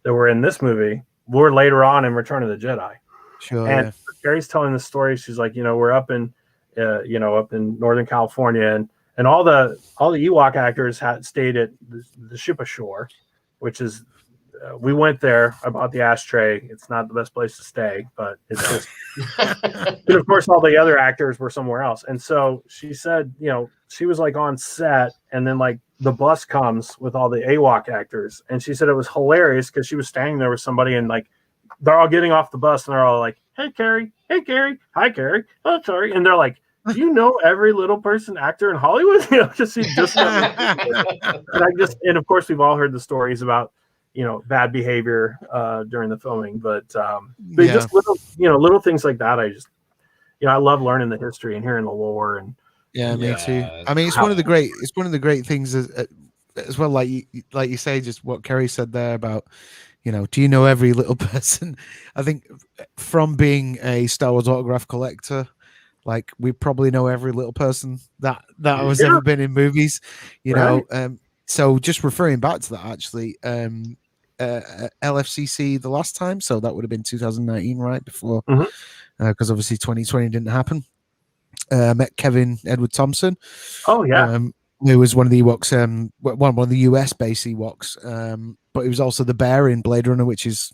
that were in this movie were later on in Return of the Jedi. Sure. And Carrie's telling the story. She's we're up in Northern California, and all the Ewok actors had stayed at the ship ashore, which is. We went there. I bought the ashtray. It's not the best place to stay, but it's just. And of course, all the other actors were somewhere else. And so she said, she was on set, and then the bus comes with all the Ewok actors, and she said it was hilarious because she was standing there with somebody, and they're all getting off the bus, and they're all "Hey Carrie, hi Carrie, oh sorry," and they're do you know every little person actor in Hollywood? Just and of course we've all heard the stories about. Bad behavior during the filming, but just little things like that. I just, I love learning the history and hearing the lore. And me too. I mean, it's one of the great things as well. Like you say, just what Kerry said there about, do you know every little person? I think from being a Star Wars autograph collector, we probably know every little person that has ever been in movies, so just referring back to that, actually, LFCC the last time, so that would have been 2019, right before, because obviously 2020 didn't happen. Met Kevin Edward Thompson. Oh yeah, who was one of the Ewoks, one of the US-based Ewoks, but he was also the bear in Blade Runner, which is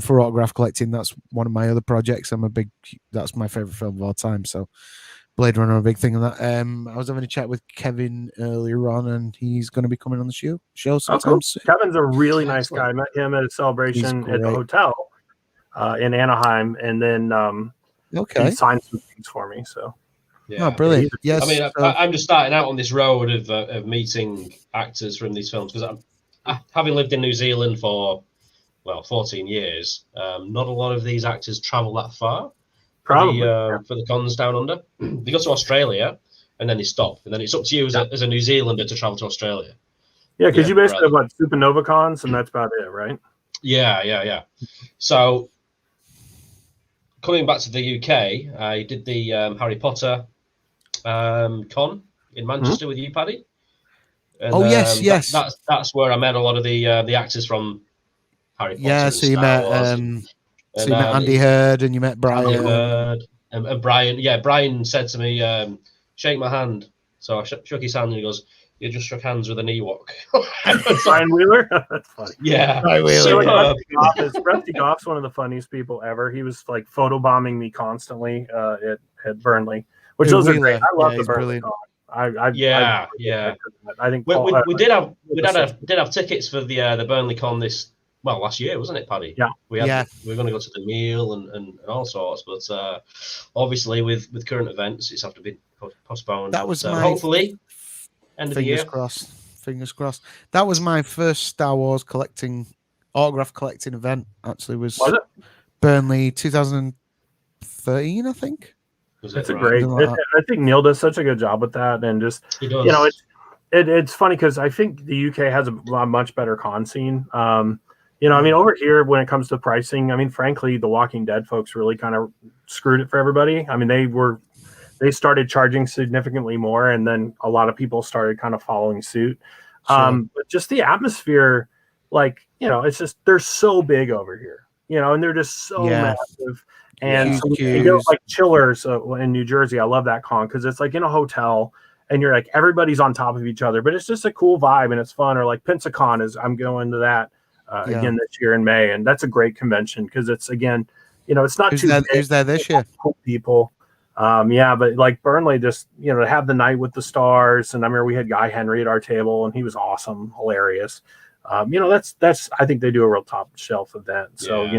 for autograph collecting. That's one of my other projects. That's my favorite film of all time. So Blade Runner, a big thing on that. I was having a chat with Kevin earlier on, and he's going to be coming on the show sometime soon. Kevin's a really nice guy. I met him at a celebration at the hotel in Anaheim, and then he signed some things for me. So yeah, brilliant. Yes, I mean, I'm just starting out on this road of meeting actors from these films because having lived in New Zealand for 14 years, not a lot of these actors travel that far. Probably for the cons down under. They go to Australia and then they stop, and then it's up to you as a New Zealander to travel to Australia. Yeah, because you basically have Supernova cons, and that's about it, right? Yeah. So coming back to the UK, I did the Harry Potter con in Manchester with you, Paddy. And, yes. That's where I met a lot of the actors from Harry Potter. Yeah, so you met. So you met Andy Hurd and you met Brian. Andy Hurd and Brian. Yeah, Brian said to me, shake my hand. So I shook his hand and he goes, you just shook hands with an Ewok. Brian Wheeler? That's funny. Yeah. Brian Wheeler. Rusty Goff's one of the funniest people ever. He was like photobombing me constantly at Burnley, which those are great. I love the Burnley con. I think we did have tickets for the Burnley con last year, wasn't it, Paddy? Yeah. We were going to go to the meal and all sorts, but obviously with current events, it's have to be postponed. That was hopefully end of the year. Fingers crossed. That was my first Star Wars autograph collecting event. Actually, was it? Burnley 2013, I think. It's a great. I think Neil does such a good job with that, and just it's funny because I think the UK has a much better con scene. I mean, over here when it comes to pricing, I mean, frankly, the Walking Dead folks really kind of screwed it for everybody. I mean, they started charging significantly more, and then a lot of people started kind of following suit. But just the atmosphere, it's just they're so big over here, and they're just so massive. And so you go like Chillers in New Jersey. I love that con because it's like in a hotel and you're like everybody's on top of each other, but it's just a cool vibe and it's fun. Or like Pensacon I'm going to that again this year in May, and that's a great convention because it's it's not who's there this year? Cool people. But like Burnley, just to have the night with the stars, and I remember we had Guy Henry at our table, and he was awesome, hilarious. That's I think they do a real top shelf event. So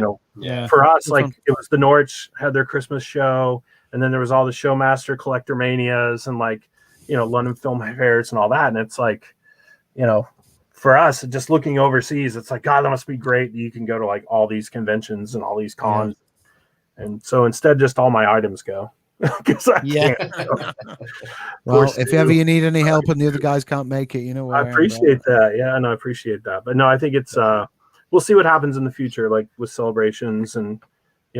for us, like it was the Norwich had their Christmas show, and then there was all the Showmaster Collector Manias and London Film Fairs and all that. And it's like, for us, just looking overseas, it's like, God, that must be great that you can go to like all these conventions and all these cons. And so instead, just all my items go. Well, if ever you need any help and the other guys can't make it, I appreciate that. Yeah, I appreciate that. But no, I think it's we'll see what happens in the future, like with celebrations, and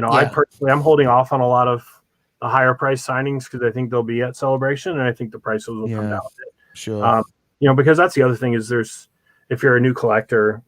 I personally I'm holding off on a lot of the higher price signings because I think they'll be at Celebration, and I think the prices will come down a bit. Sure. Because that's the other thing is if you're a new collector,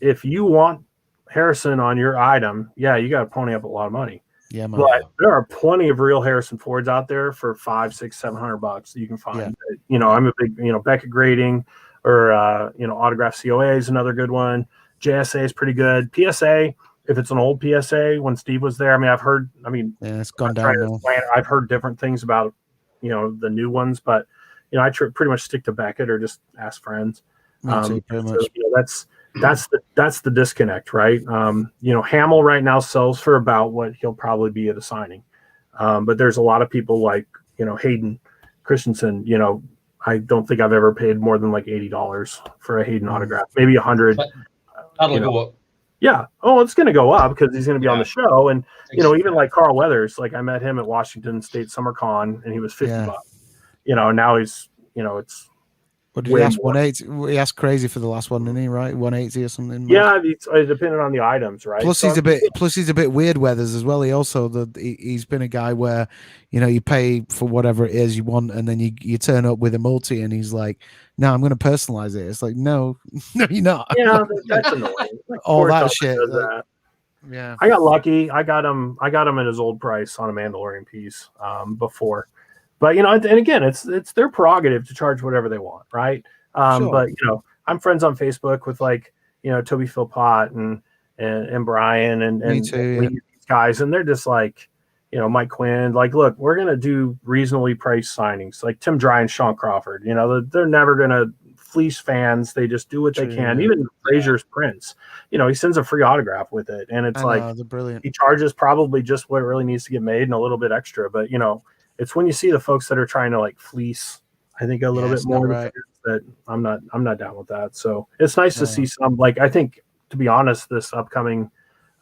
if you want Harrison on your item, you got to pony up a lot of money. Yeah, man. But there are plenty of real Harrison Fords out there for $500, $600, $700 that you can find. Yeah. I'm a big, Beckett grading or autograph COA is another good one. JSA is pretty good. PSA, if it's an old PSA, when Steve was there, it's gone down. I've heard different things about, the new ones, but I pretty much stick to Beckett or just ask friends. Me too, pretty much. That's the disconnect, right? Hamill right now sells for about what he'll probably be at a signing. But there's a lot of people like, Hayden Christensen, I don't think I've ever paid more than like $80 for a Hayden autograph, maybe $100. That'll go up. Yeah. Oh, it's going to go up because he's going to be on the show. And, even like Carl Weathers, like I met him at Washington State Summer Con and he was $50. Now he's, it's. What did he ask? 180. He asked crazy for the last one, didn't he? Right, 180 or something. Yeah, it's depending on the items, right? Plus, he's a bit weird. Weathers as well. He's been a guy where, you pay for whatever it is you want, and then you turn up with a multi, and he's like, "No, I'm going to personalize it." It's like, no, you're not. Yeah, that's annoying. All that shit. Yeah, I got lucky. I got him at his old price on a Mandalorian piece before. But and again, it's their prerogative to charge whatever they want, right? Sure. But I'm friends on Facebook with Toby Philpott and Brian and these guys, and they're just like, Mike Quinn, like, look, we're gonna do reasonably priced signings, like Tim Dry and Sean Crawford. They're never gonna fleece fans. They just do what they can. Even Frazier's Prince, he sends a free autograph with it, and it's they're brilliant. He charges probably just what really needs to get made and a little bit extra. But it's when you see the folks that are trying to like fleece, I think a little bit more that I'm not down with that. So it's nice to see some, like, I think, to be honest, this upcoming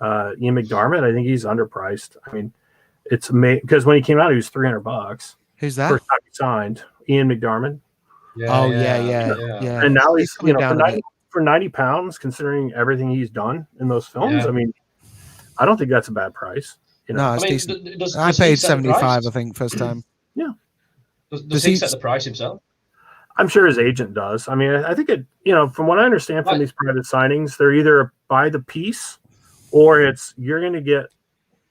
Ian McDermott, I think he's underpriced. I mean, it's amazing because when he came out, he was $300. Who's that? First time he signed, Ian McDermott. Yeah. And now he's for 90 pounds, considering everything he's done in those films. I mean, I don't think that's a bad price. No, it's decent. I paid 75, I think, first time. Yeah. Does he set the price himself? I'm sure his agent does. I mean, I think it, from what I understand from these private signings, they're either by the piece or it's you're going to get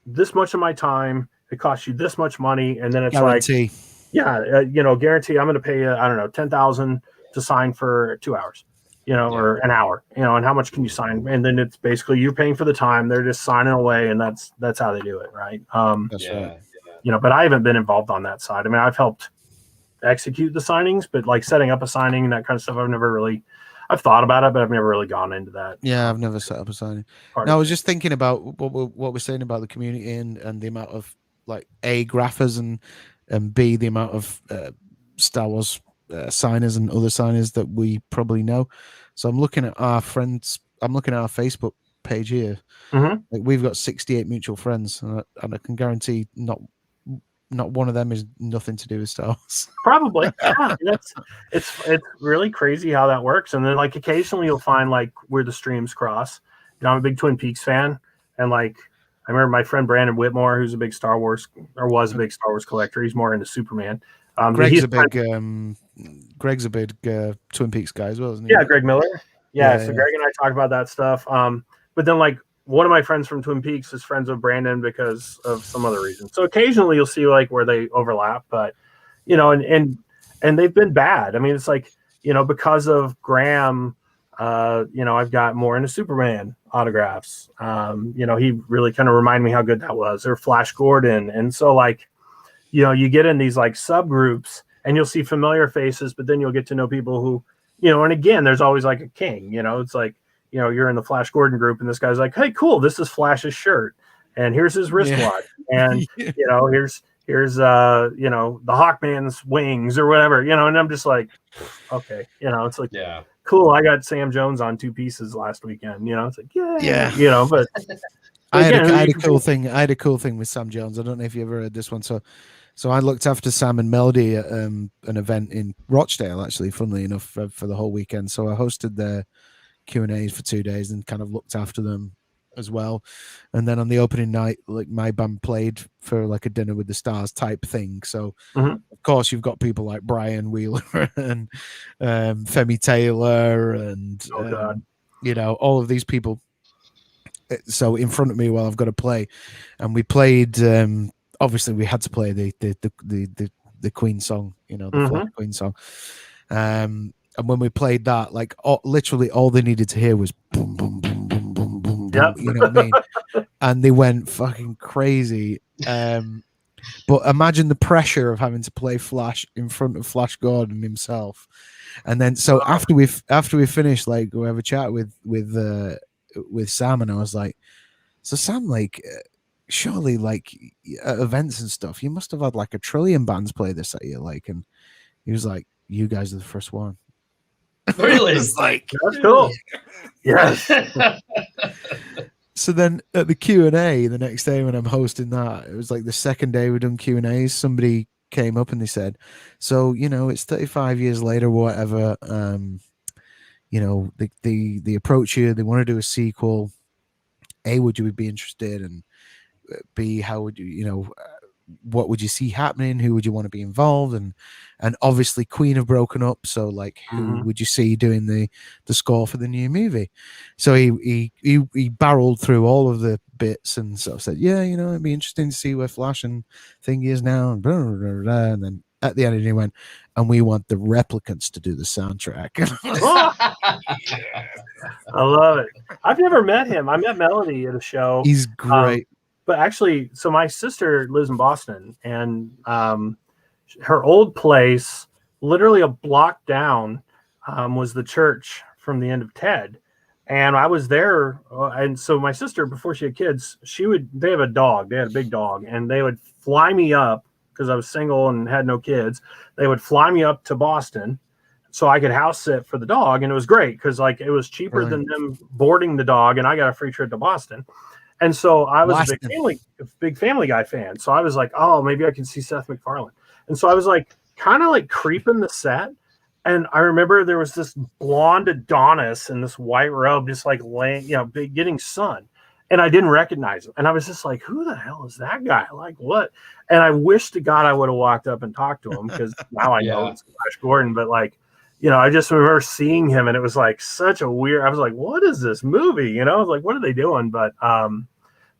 this much of my time. It costs you this much money. And then it's guarantee. Guarantee I'm going to pay you, I don't know, $10,000 to sign for 2 hours, or an hour, and how much can you sign? And then it's basically you're paying for the time. They're just signing away. And that's how they do it. Right. That's right. But I haven't been involved on that side. I mean, I've helped execute the signings, but like setting up a signing and that kind of stuff, I've thought about it, but I've never really gone into that. Yeah, I've never set up a signing. I was just thinking about what we're saying about the community and the amount of like A, graphers and B, the amount of Star Wars signers and other signers that we probably know. So I'm looking at our friends. I'm looking at our Facebook page here. Mm-hmm. Like we've got 68 mutual friends, and I can guarantee not one of them is nothing to do with Star Wars. Probably. Yeah. It's really crazy how that works. And then like occasionally you'll find like where the streams cross. I'm a big Twin Peaks fan. And like I remember my friend Brandon Whitmore, who's a big Star Wars collector. He's more into Superman. Greg's a big Twin Peaks guy as well, isn't he? Yeah, Greg Miller. Yeah, so Greg and I talk about that stuff. But then like one of my friends from Twin Peaks is friends with Brandon because of some other reason. So occasionally you'll see like where they overlap, but and they've been bad. I mean, it's like, because of Graham, I've got more into Superman autographs. He really kind of reminded me how good that was, or Flash Gordon. And so like, you get in these like subgroups and you'll see familiar faces, but then you'll get to know people who, and again, there's always like a king, it's like, you're in the Flash Gordon group and this guy's like, hey, cool, this is Flash's shirt and here's his wristwatch and here's the Hawkman's wings or whatever, and I'm just like, okay, it's like, cool, I got Sam Jones on 2 pieces last weekend, it's like, but I had a cool thing. I had a cool thing with Sam Jones. I don't know if you ever heard this one. So I looked after Sam and Melody at an event in Rochdale, actually, funnily enough, for the whole weekend. So I hosted their Q&As for 2 days and kind of looked after them as well. And then on the opening night, like my band played for like a dinner with the stars type thing. So of course you've got people like Brian Wheeler and Femi Taylor and all of these people. So in front of me while I've got to play, and we played. Obviously, we had to play the Queen song, the Flash Queen song. And when we played that, like literally all they needed to hear was boom, boom, boom, boom, boom, boom, boom. You know what I mean? And they went fucking crazy. But imagine the pressure of having to play Flash in front of Flash Gordon himself. And then so after we finished, like we have a chat with Sam, and I was like, so Sam, like surely like at events and stuff, you must have had like 1 trillion bands play this at you, like, and he was like, you guys are the first one. Really? It's like, that's cool. Yes. So then at the Q&A the next day when I'm hosting that, it was like the second day we've done Q&As, somebody came up and they said, so, it's 35 years later, whatever, they approach you, they want to do a sequel. A, would you be interested? And B, how would you, what would you see happening? Who would you want to be involved? And obviously Queen have broken up, so like who would you see doing the score for the new movie? So he barreled through all of the bits and sort of said, it'd be interesting to see where Flash and thing is now, and blah, blah, blah, blah. And then at the end, and he went, and we want the replicants to do the soundtrack. I love it. I've never met him. I met Melody at a show. He's great. But actually, so my sister lives in Boston, and her old place, literally a block down, was the church from the end of Ted. And I was there, and so my sister, before she had kids, they have a dog. They had a big dog, and they would fly me up, because I was single and had no kids. They would fly me up to Boston so I could house sit for the dog. And it was great because like it was cheaper than them boarding the dog, and I got a free trip to Boston. And so I was a big Family Guy fan. So I was like, oh, maybe I can see Seth MacFarlane. And so I was like kind of like creeping the set. And I remember there was this blonde Adonis in this white robe, just like laying, getting sun. And I didn't recognize him. And I was just like, who the hell is that guy? Like, what? And I wish to God I would have walked up and talked to him, because now I know it's Flash Gordon. But like, I just remember seeing him, and it was like such a weird, I was like, what is this movie? I was like, what are they doing? But so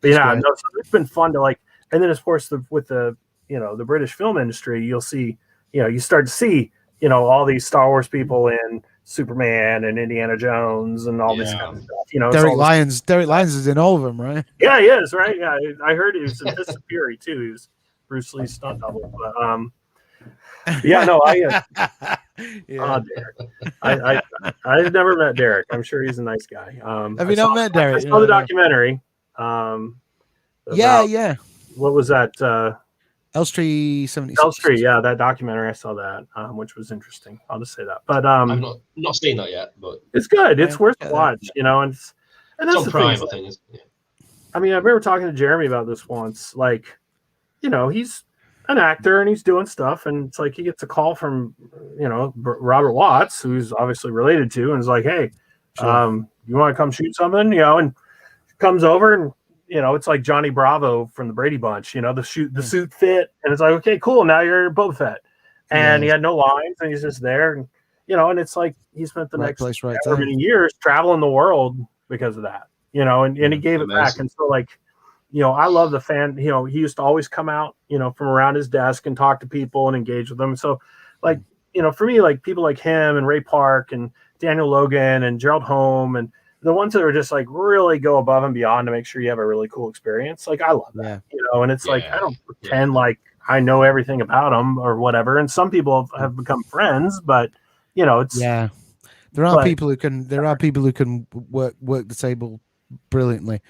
it's been fun to like, and then of course with the British film industry, you'll see, you start to see, all these Star Wars people in Superman and Indiana Jones and all this kind of stuff. Derek Lyons is in all of them, right? Yeah, he is, right? Yeah, I heard he was in Fist of Fury too. He was Bruce Lee's stunt double. But Derek. I've never met Derek. I'm sure he's a nice guy. Have you not met Derek? I saw the documentary. What was that? Elstree 76. Elstree, yeah, that documentary. I saw that, which was interesting. I'll just say that. But I've not seen that yet, but it's good. It's worth a watch, and that's on the Prime, thing. I think. I mean, I remember talking to Jeremy about this once. Like, he's an actor and he's doing stuff, and it's like he gets a call from Robert Watts, who's obviously related to, and is like, hey, you want to come shoot something? And comes over, and it's like Johnny Bravo from the Brady Bunch. The suit fit, and it's like, okay, cool, now you're Boba Fett, and he had no lines, and he's just there, and and it's like he spent the next however many years traveling the world because of that, and he gave it back, and so like. I love the fan. He used to always come out, from around his desk and talk to people and engage with them. So, like, for me, like people like him and Ray Park and Daniel Logan and Gerald Holm and the ones that are just like really go above and beyond to make sure you have a really cool experience. Like, I love that, and it's like, I don't pretend like I know everything about them or whatever. And some people have become friends, but, it's. Yeah. There are people who can work the table brilliantly.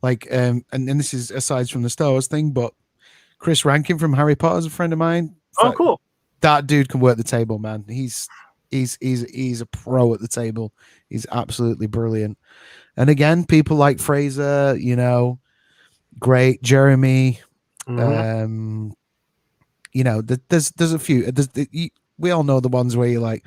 Like, and this is aside from the Star Wars thing, but Chris Rankin from Harry Potter is a friend of mine. Oh, cool! That dude can work the table, man. He's a pro at the table. He's absolutely brilliant. And again, people like Fraser, great Jeremy. Mm-hmm. There's a few. We all know the ones where you're like,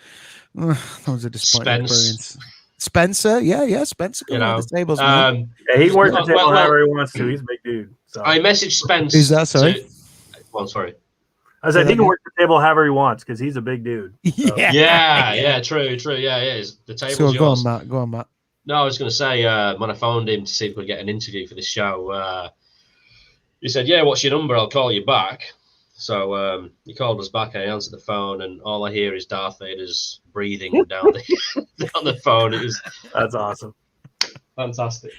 that was a disappointing experience. Spencer, Spencer can work the tables, man. He works the table however he wants to. He's a big dude. So. I messaged Spence. Who's that? Sorry. Sorry. I said he can work the table however he wants because he's a big dude. So. Yeah, true. Yeah, he is. The table's yours. Go on, Matt. No, I was going to say, when I phoned him to see if we could get an interview for this show, he said, yeah, what's your number? I'll call you back. So he called us back, and I answered the phone, and all I hear is Darth Vader's breathing down the phone. That's awesome. Fantastic.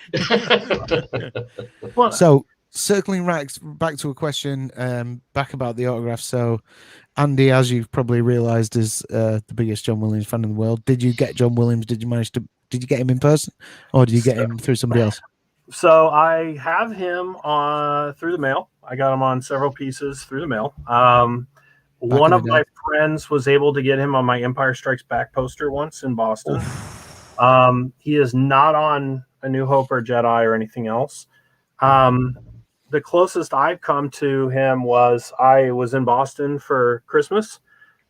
So circling back to a question back about the autograph. So Andy, as you've probably realized, is the biggest John Williams fan in the world. Did you get John Williams? Did you get him in person, or did you get him through somebody else? So I have him through the mail. I got him on several pieces through the mail. One of my friends was able to get him on my Empire Strikes Back poster once in Boston. He is not on A New Hope or Jedi or anything else. The closest I've come to him was I was in Boston for Christmas,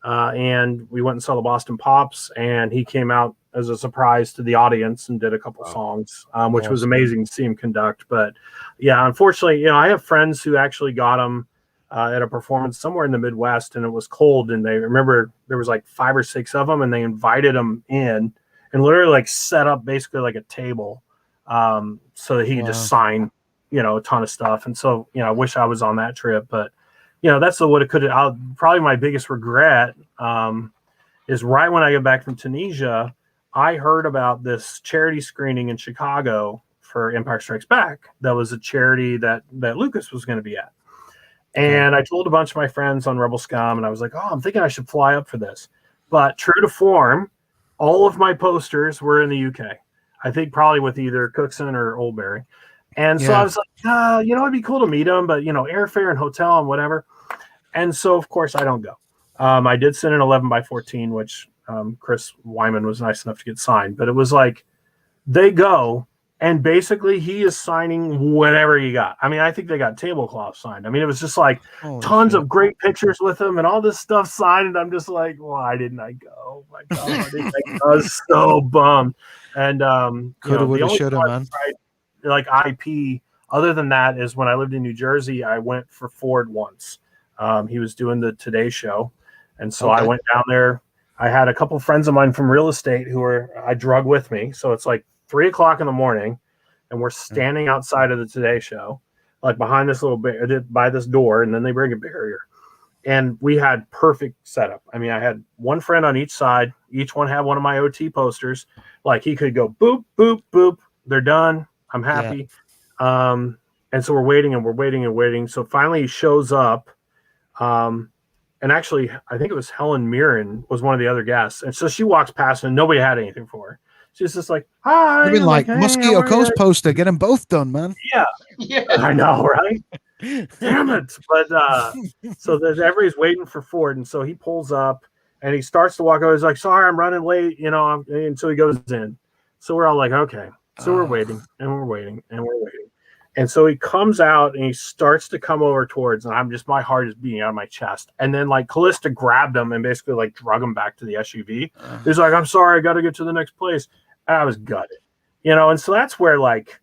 and we went and saw the Boston Pops, and he came out as a surprise to the audience and did a couple songs, which was amazing to see him conduct. But yeah, unfortunately, I have friends who actually got him at a performance somewhere in the Midwest, and it was cold, and they remember there was like 5 or 6 of them, and they invited him in and literally like set up basically like a table so that he could just sign, a ton of stuff. And so, I wish I was on that trip, but that's what it could have. Probably my biggest regret is right when I got back from Tunisia, I heard about this charity screening in Chicago for Empire Strikes Back. That was a charity that Lucas was going to be at. And I told a bunch of my friends on Rebel Scum, and I was like, I'm thinking I should fly up for this. But true to form, all of my posters were in the UK. I think probably with either Cookson or Oldbury. And so I was like, it'd be cool to meet him, but, airfare and hotel and whatever. And so, of course, I don't go. I did send an 11x14, which Chris Wyman was nice enough to get signed. But it was like they go, and basically he is signing whatever you got. I mean, I think they got tablecloth signed. I mean, it was just like tons of great pictures with him and all this stuff signed. And I'm just like, why didn't I go? My God, I was so bummed. And could have, would have, should have, man. Like IP, other than that, is when I lived in New Jersey, I went for Ford once. He was doing the Today Show. And so I went down there. I had a couple friends of mine from real estate I drug with me. So it's like 3:00 in the morning, and we're standing outside of the Today Show, like behind this by this door, and then they bring a barrier. And we had perfect setup. I mean, I had one friend on each side. Each one had one of my OT posters. Like he could go boop, boop, boop. They're done. I'm happy. Yeah. And so we're waiting and we're waiting and waiting. So finally he shows up. And actually, I think it was Helen Mirren was one of the other guests. And so she walks past and nobody had anything for her. She's just like, hi. You've been like, hey, Mosquito Coast poster. Get them both done, man. Yeah. I know, right? Damn it. But so everybody's waiting for Ford. And so he pulls up and he starts to walk over. He's like, sorry, I'm running late, and so he goes in. So we're all like, okay. So we're waiting and we're waiting and we're waiting. And so he comes out and he starts to come over towards, and my heart is beating out of my chest. And then like Callista grabbed him and basically like drug him back to the SUV. He's like, I'm sorry, I got to get to the next place. And I was gutted, and so that's where like,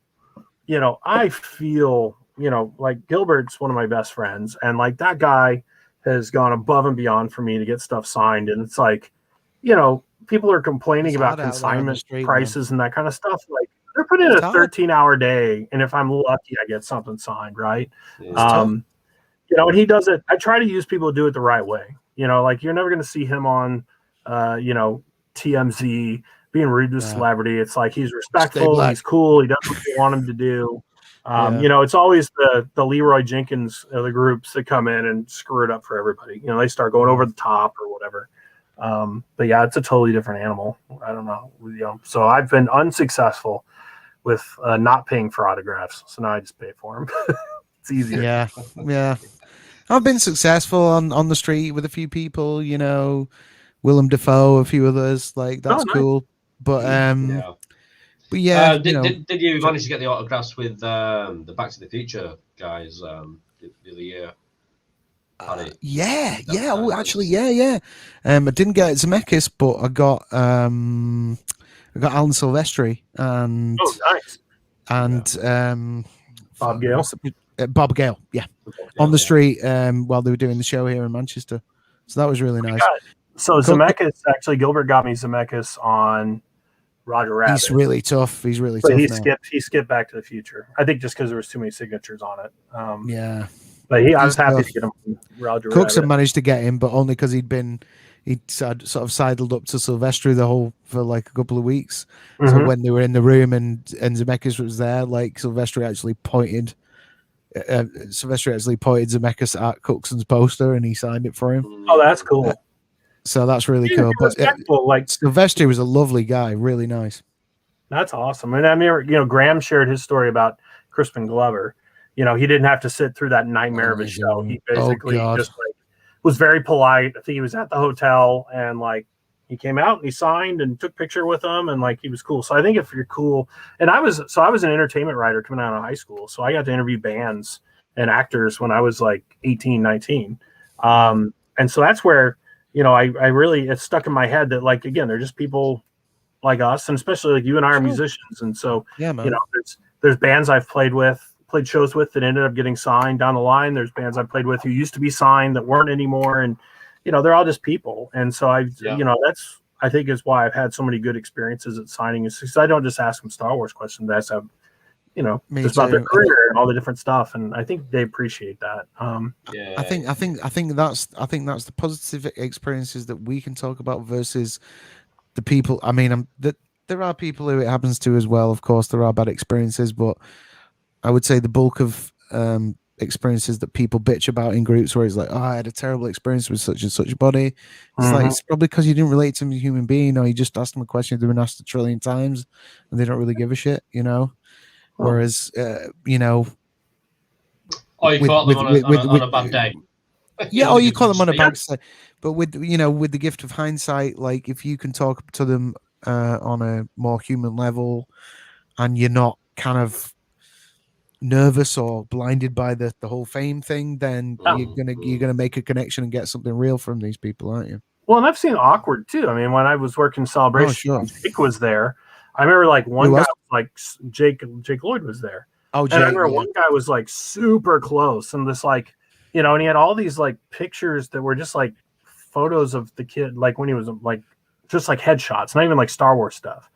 I feel, like Gilbert's one of my best friends, and like that guy has gone above and beyond for me to get stuff signed. And it's like, people are complaining about consignment prices and that kind of stuff. Like, they're putting in a 13-hour day, and if I'm lucky, I get something signed, right? And he does it. I try to use people to do it the right way. Like you're never going to see him on, TMZ being rude to a celebrity. It's like he's respectful, he's cool, he does what you want him to do. It's always the Leroy Jenkins of the groups that come in and screw it up for everybody. They start going over the top or whatever. But yeah, it's a totally different animal. I don't know. So I've been unsuccessful with not paying for autographs. So now I just pay for them. It's easier. Yeah. I've been successful on the street with a few people, Willem Dafoe, a few others. Like that's cool. But But yeah, did you manage to get the autographs with the Back to the Future guys the other year? Paddy? Yeah. I didn't get Zemeckis, but I got Alan Silvestri and Bob Gale. Bob Gale, on the street while they were doing the show here in Manchester. So that was really nice. So Zemeckis, actually, Gilbert got me Zemeckis on Roger Rabbit. He's really tough. He's really tough. He skipped Back to the Future. I think just because there was too many signatures on it. But I was happy to get him from Roger Cooks Rabbit. had managed to get him, but only because he'd sort of sidled up to Silvestri for like a couple of weeks. Mm-hmm. So when they were in the room and Zemeckis was there, like Silvestri actually pointed Zemeckis at Cookson's poster and he signed it for him. Oh, that's cool. So that's really cool. But Silvestri was a lovely guy, really nice. That's awesome. And I mean, Graham shared his story about Crispin Glover. He didn't have to sit through that nightmare of a show. He basically just was very polite. I think he was at the hotel and he came out and he signed and took a picture with them and he was cool. So I think if you're cool, and I was an entertainment writer coming out of high school. So I got to interview bands and actors when I was 18, 19. And so that's where, I really, it's stuck in my head that again, they're just people like us, and especially you and I are musicians. And so, there's bands I've played shows with that ended up getting signed down the line. There's bands I played with who used to be signed that weren't anymore. And, they're all just people. And so that's, I think is why I've had so many good experiences at signing, is because I don't just ask them Star Wars questions. I have, you know, Me just about their too. career and all the different stuff. And I think they appreciate that. I think that's the positive experiences that we can talk about versus the people. I mean, there are people who it happens to as well. Of course, there are bad experiences, but I would say the bulk of experiences that people bitch about in groups where it's like, oh, I had a terrible experience with such and such body. It's like, it's probably because you didn't relate to them as a human being, or you just asked them a question they've been asked 1 trillion times and they don't really give a shit, you know? Whereas, you know, or you caught them on a bad day. Yeah, or you call them on a bad day. But with the gift of hindsight, like if you can talk to them on a more human level and you're not kind of nervous or blinded by the whole fame thing, then you're gonna make a connection and get something real from these people, aren't you? Well, and I've seen awkward too. I mean, when I was working Celebration, Jake was there. I remember like one guy was like Jake Lloyd was there. Oh, Jake, and I remember one guy was like super close and this like, you know, and he had all these like pictures that were just like photos of the kid, like when he was like just like headshots, not even like Star Wars stuff.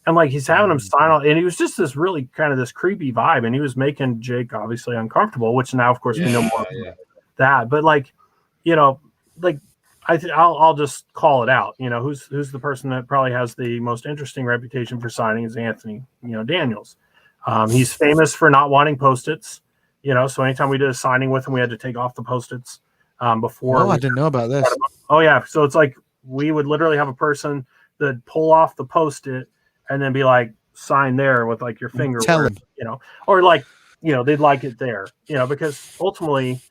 And like he's having him sign on, and he was just this really kind of this creepy vibe, and he was making Jake obviously uncomfortable, which now of course we know more that. But like, you know, like I'll just call it out. You know, who's the person that probably has the most interesting reputation for signing is Anthony, you know, Daniels. He's famous for not wanting Post-its. You know, so anytime we did a signing with him, we had to take off the Post-its before. Oh, I didn't know about this. Oh yeah, so it's like we would literally have a person that pull off the Post-it and then be like, sign there with like your finger. Tell him, you know, or like, you know, they'd like it there, you know, because ultimately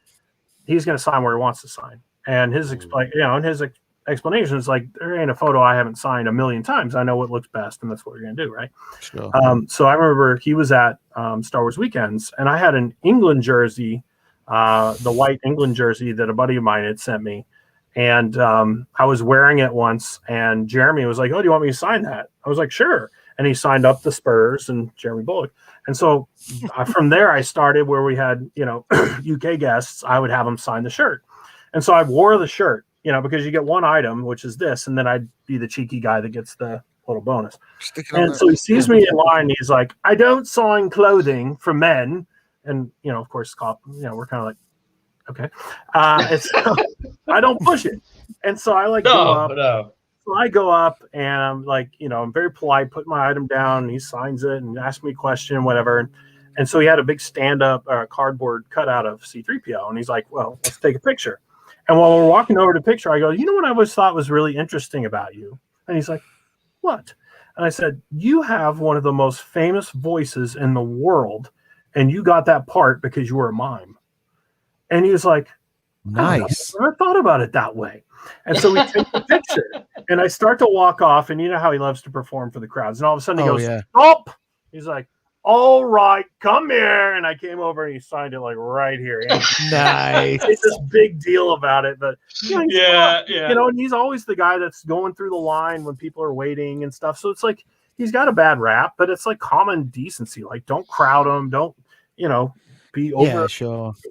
he's going to sign where he wants to sign. And his explanation is like, there ain't a photo I haven't signed a million times. I know what looks best, and that's what we're going to do, right? Sure. So I remember he was at Star Wars Weekends, and I had an England jersey, the white England jersey that a buddy of mine had sent me. And I was wearing it once, and Jeremy was like, oh, do you want me to sign that? I was like, sure. And he signed up the Spurs and Jeremy Bullock. And so from there, I started where we had, you know, UK guests. I would have them sign the shirt. And so I wore the shirt, you know, because you get one item, which is this, and then I'd be the cheeky guy that gets the little bonus. And so he sees me in line, and he's like, I don't sign clothing for men. And, you know, of course, you know, we're kind of like, okay. So I don't push it. And so I like go up. No. So I go up and I'm like, you know, I'm very polite, put my item down, and he signs it and asks me a question, whatever. And so he had a big stand-up cardboard cutout of C-3PO. And he's like, well, let's take a picture. And while we're walking over to the picture, I go, you know what I always thought was really interesting about you? And he's like, what? And I said, you have one of the most famous voices in the world, and you got that part because you were a mime. And he was like, nice. I never thought about it that way. And so we take the picture, and I start to walk off, and you know how he loves to perform for the crowds. And all of a sudden he goes, stop. He's like, all right, come here. And I came over and he signed it like right here. Nice. It's this big deal about it. But you know, you know, and he's always the guy that's going through the line when people are waiting and stuff. So it's like he's got a bad rap, but it's like common decency. Like, don't crowd him. Don't, you know, be over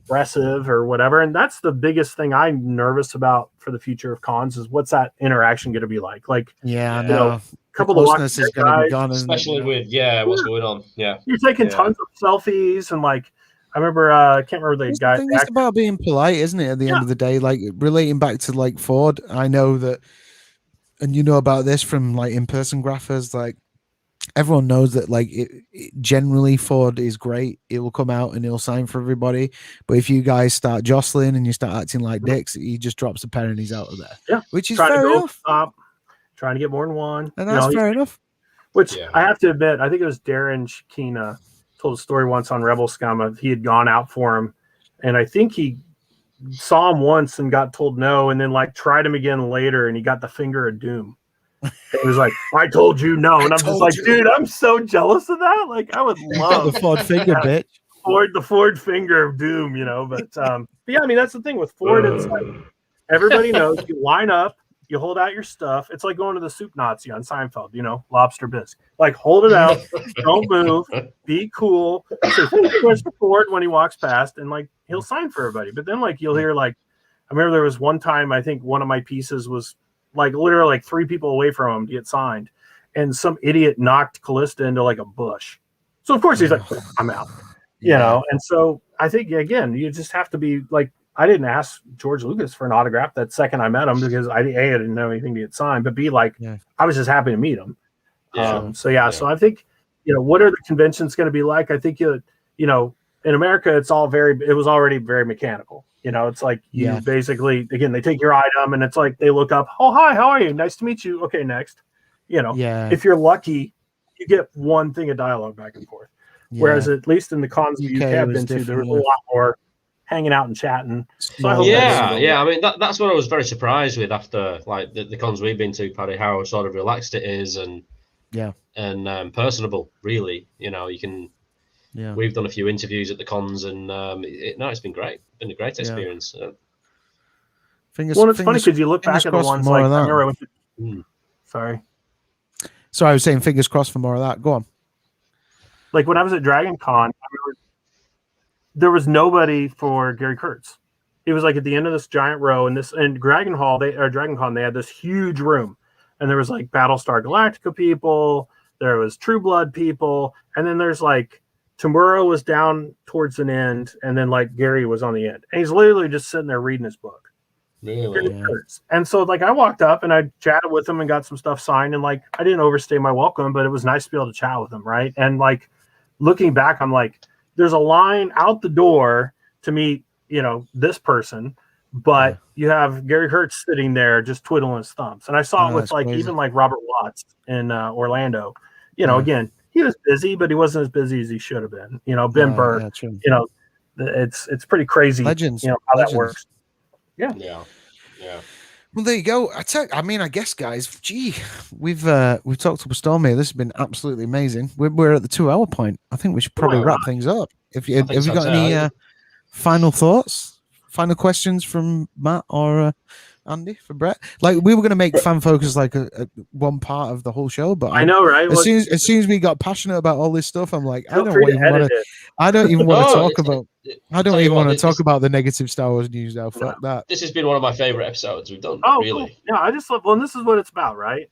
aggressive or whatever. And that's the biggest thing I'm nervous about for the future of cons is what's that interaction going to be like? Like, I know. You know, a couple of closeness is going to be gone, especially with what's going on. Yeah, you're taking tons of selfies and like I remember I can't remember the guy. It's about being polite, isn't it? At the end of the day, like relating back to like Ford, I know that, and you know about this from like in-person graphers, like. Everyone knows that, like, generally Ford is great. It will come out and he'll sign for everybody. But if you guys start jostling and you start acting like dicks, he just drops a pen and he's out of there. Yeah, which is fair enough. Trying to get more than one, and that's fair enough. Which I have to admit, I think it was Darren Shakina told a story once on Rebel Scum of he had gone out for him, and I think he saw him once and got told no, and then like tried him again later, and he got the finger of doom. It was like, I told you no. And I'm just like, dude, I'm so jealous of that. Like, I would love the Ford finger, bitch. The Ford finger of doom, you know. But yeah, I mean, that's the thing with Ford. It's like everybody knows you line up, you hold out your stuff. It's like going to the soup Nazi on Seinfeld, you know, lobster bisque. Like, hold it out, don't move, be cool. So thank you, Mr. Ford, when he walks past, and like he'll sign for everybody. But then like you'll hear like, I remember there was one time I think one of my pieces was like literally like 3 people away from him to get signed, and some idiot knocked Callista into like a bush, So of course he's like, I'm out, you know. And so I think again, you just have to be like, I didn't ask George Lucas for an autograph that second I met him because I didn't know anything to get signed, but B, like, I was just happy to meet him. So I think, you know, what are the conventions going to be like? I think you know, in America, it was already very mechanical. You know, it's like you basically, again, they take your item and it's like they look up, oh, hi, how are you? Nice to meet you. Okay, next. You know, if you're lucky, you get one thing of dialogue back and forth. Whereas at least in the cons the UK have been to, there was a lot more hanging out and chatting. So I hope I mean, that's what I was very surprised with after like the cons we've been to, Paddy, how sort of relaxed it is and personable, really. You know, you can. Yeah, we've done a few interviews at the cons, and it's been great. Been a great experience. It's funny because you look back at the ones like I remember I went to. Sorry, I was saying fingers crossed for more of that. Go on. Like when I was at Dragon Con, I remember there was nobody for Gary Kurtz. It was like at the end of this giant row, and Dragon Con, they had this huge room, and there was like Battlestar Galactica people, there was True Blood people, and then there's like. Tamura was down towards an end, and then like Gary was on the end. And he's literally just sitting there reading his book. Really? And so like I walked up and I chatted with him and got some stuff signed, and like I didn't overstay my welcome, but it was nice to be able to chat with him, right? And like looking back, I'm like, there's a line out the door to meet, you know, this person, but you have Gary Kurtz sitting there just twiddling his thumbs. And I saw it with like crazy. Even like Robert Watts in Orlando, you know, again. He was busy, but he wasn't as busy as he should have been. You know, Ben Burr. You know, it's pretty crazy. Legends. You know how that works. Yeah. Well, there you go. I mean, I guess, guys. Gee, we've talked up a storm here. This has been absolutely amazing. We're at the 2-hour point. I think we should probably wrap things up. Have you got any final thoughts? Final questions from Matt or Andy for Bret? Like we were going to make Fan Focus like a one part of the whole show, but I know, right? As soon as we got passionate about all this stuff, I'm like, I don't even want to talk about. I don't even want to talk about the negative Star Wars news now. Fuck that. This has been one of my favorite episodes we've done. Oh, really? Cool. Yeah, I just love. Well, and this is what it's about, right?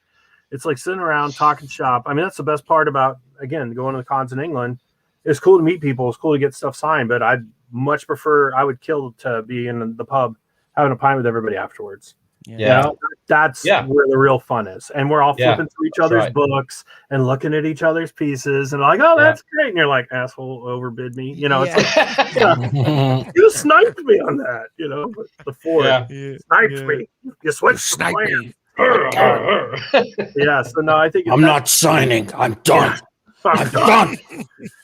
It's like sitting around talking shop. I mean, that's the best part about again going to the cons in England. It's cool to meet people. It's cool to get stuff signed, but I'd much prefer. I would kill to be in the pub having a pint with everybody afterwards. You know, that's where the real fun is. And we're all flipping through each other's books and looking at each other's pieces and like, oh, that's great. And you're like, asshole, overbid me. You know, it's like, you sniped me on that, you know, the Ford sniped me. You switched me. So no, I think I'm not signing. I'm done. I'm done.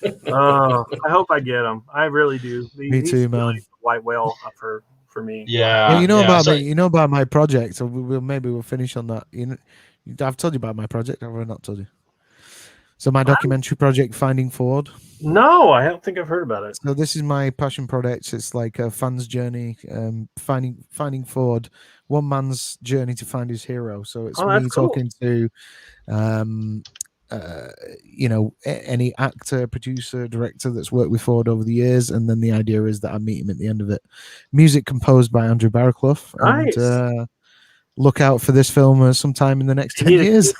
I hope I get him. I really do. Me too, man. Really white whale for me. You know about me. You know about my project. So we'll finish on that. You know, I've told you about my project. Have I not told you? So my documentary project, Finding Ford. No, I don't think I've heard about it. So this is my passion project. It's like a fan's journey, finding Ford, one man's journey to find his hero. So it's me talking to, you know, any actor, producer, director that's worked with Ford over the years, and then the idea is that I meet him at the end of it. Music composed by Andrew Barraclough. Nice. And look out for this film sometime in the next 10 years.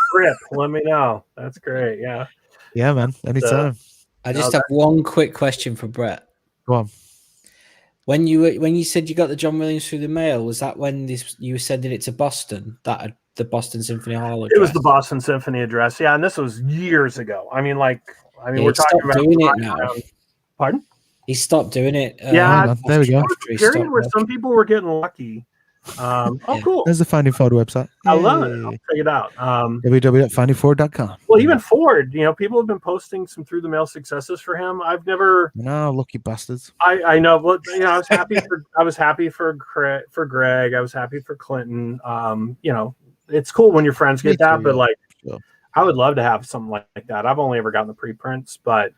Let me know. That's great. Yeah, man. Anytime. I just have one quick question for Bret. Go on. When you said you got the John Williams through the mail, was that when you were sending it to Boston? The Boston Symphony Hall address? It was the Boston Symphony address. Yeah, and this was years ago. I mean, we're talking about doing it now. Pardon? He stopped doing it. There we go. Period where some people were getting lucky. Cool. There's the Finding Ford website. I love it. I'll check it out. www.findingford.com. Well, even Ford, you know, people have been posting some through the mail successes for him. I've never. No, lucky bastards. I know. Well, you know, I was happy for Greg. I was happy for Clinton. You know, it's cool when your friends get that, but like, I would love to have something like that. I've only ever gotten the preprints, but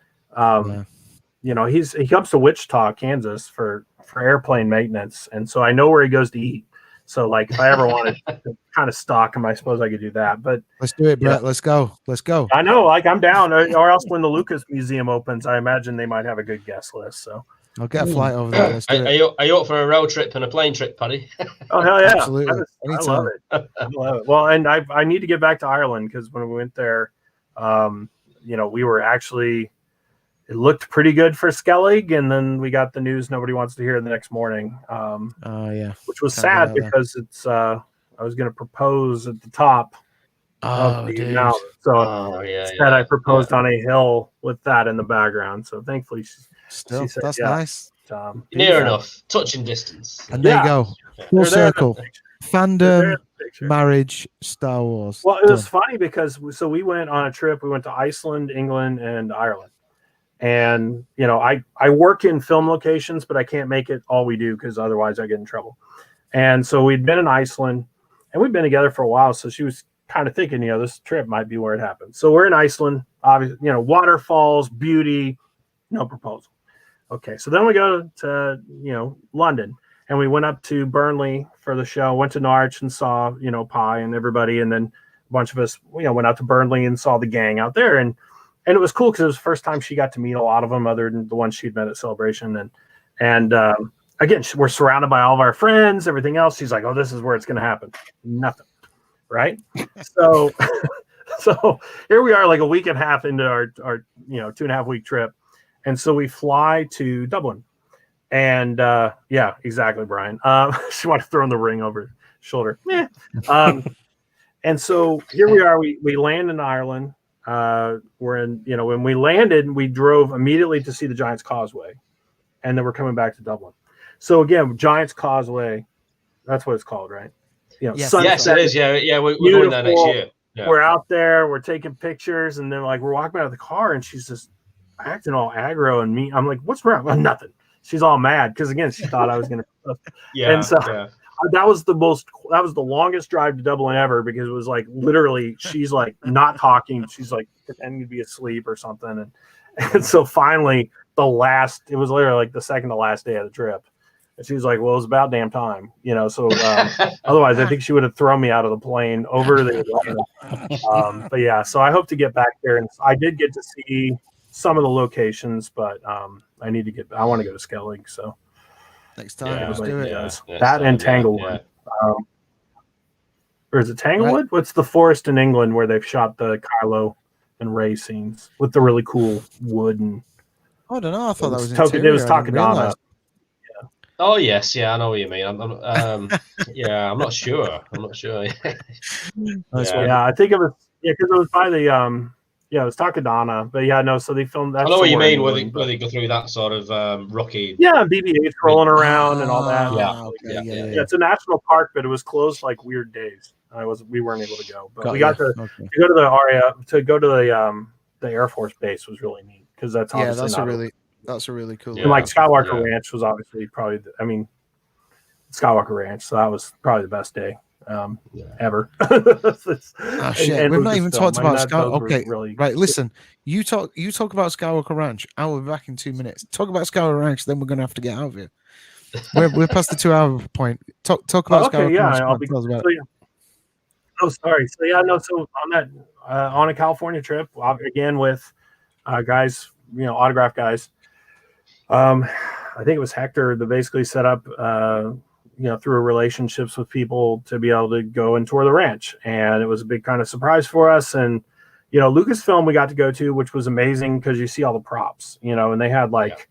you know, he comes to Wichita, Kansas for airplane maintenance, and so I know where he goes to eat. So like, if I ever wanted to kind of stalk him, I suppose I could do that. But let's do it, Bret. Let's go. I know, like I'm down. Or else when the Lucas Museum opens, I imagine they might have a good guest list. So I'll get a flight over there. Let's do it. Are you up for a road trip and a plane trip, Paddy? Oh hell yeah! Absolutely. I love it. Well, and I need to get back to Ireland because when we went there, you know, we were actually it looked pretty good for Skellig, and then we got the news nobody wants to hear the next morning. Which was sad because it's I was going to propose at the top of the mountain. So instead I proposed on a hill with that in the background. So thankfully she said, that's nice. Near enough, touching distance. And there you go. Full circle. Fandom, marriage, Star Wars. Well, it was funny because we went on a trip. We went to Iceland, England, and Ireland. And, I work in film locations, but I can't make it all we do because otherwise I get in trouble. And so we'd been in Iceland and we'd been together for a while. So she was kind of thinking, this trip might be where it happened. So we're in Iceland, obviously, waterfalls, beauty, no proposal. Okay. So then we go to, London, and we went up to Burnley for the show, went to Norwich and saw, Pi and everybody. And then a bunch of us, went out to Burnley and saw the gang out there. And it was cool because it was the first time she got to meet a lot of them other than the ones she'd met at Celebration. And again, we're surrounded by all of our friends, everything else. She's like, oh, this is where it's going to happen. Nothing. Right. So here we are like a week and a half into our 2.5 week trip. And so we fly to Dublin. And yeah, exactly, Brian. She wanted to throw in the ring over her shoulder. And so here we are. We land in Ireland. We're in, when we landed, we drove immediately to see the Giant's Causeway, and then we're coming back to Dublin. So again, Giant's Causeway, that's what it's called, right? Yes, it is. Yeah, we're going there next year. Yeah. We're out there, we're taking pictures, and then we're walking out of the car, and she's just acting all aggro and me. I'm like, what's wrong? Well, nothing. She's all mad because again, she thought I was gonna. And so that was the longest drive to Dublin ever, because it was like literally she's like not talking, she's like pretending to be asleep or something, and so finally it was literally like the second to last day of the trip, and she was like, well, it was about damn time, so otherwise I think she would have thrown me out of the plane over the but yeah, so I hope to get back there, and I did get to see some of the locations, but I want to go to Skellig, so next time, let's do it. That and Tanglewood. Or is it Tanglewood? Right. What's the forest in England where they've shot the Kylo and Rey scenes with the really cool wood? And I don't know. I thought that was it was Takadana. Yeah. Oh yes, yeah, I know what you mean. I'm not sure. Yeah, I think it was because it was by the it was Takadana, but yeah, no. So they filmed that. I know what you mean. Where they go through that sort of rocky. Yeah, BB-8 rolling around and all that. Yeah. It's a national park, but it was closed like weird days. We weren't able to go, but we got to go to the area to go to the Air Force base was really neat because that's that's a really cool. And like Skywalker Ranch was obviously probably Skywalker Ranch, so that was probably the best day. Ever. Shit. We've not even talked about Skywalker. Okay, really... right. Listen, you talk about Skywalker Ranch. I will be back in 2 minutes. Talk about Skywalker Ranch, then we're gonna have to get out of here. We're past the 2 hour point. Talk about Skywalker Ranch. I'll be. Oh, sorry. So So on that on a California trip, again with guys, autograph guys. I think it was Hector that basically set up. Through relationships with people to be able to go and tour the ranch. And it was a big kind of surprise for us. And, Lucasfilm we got to go to, which was amazing because you see all the props, and they had like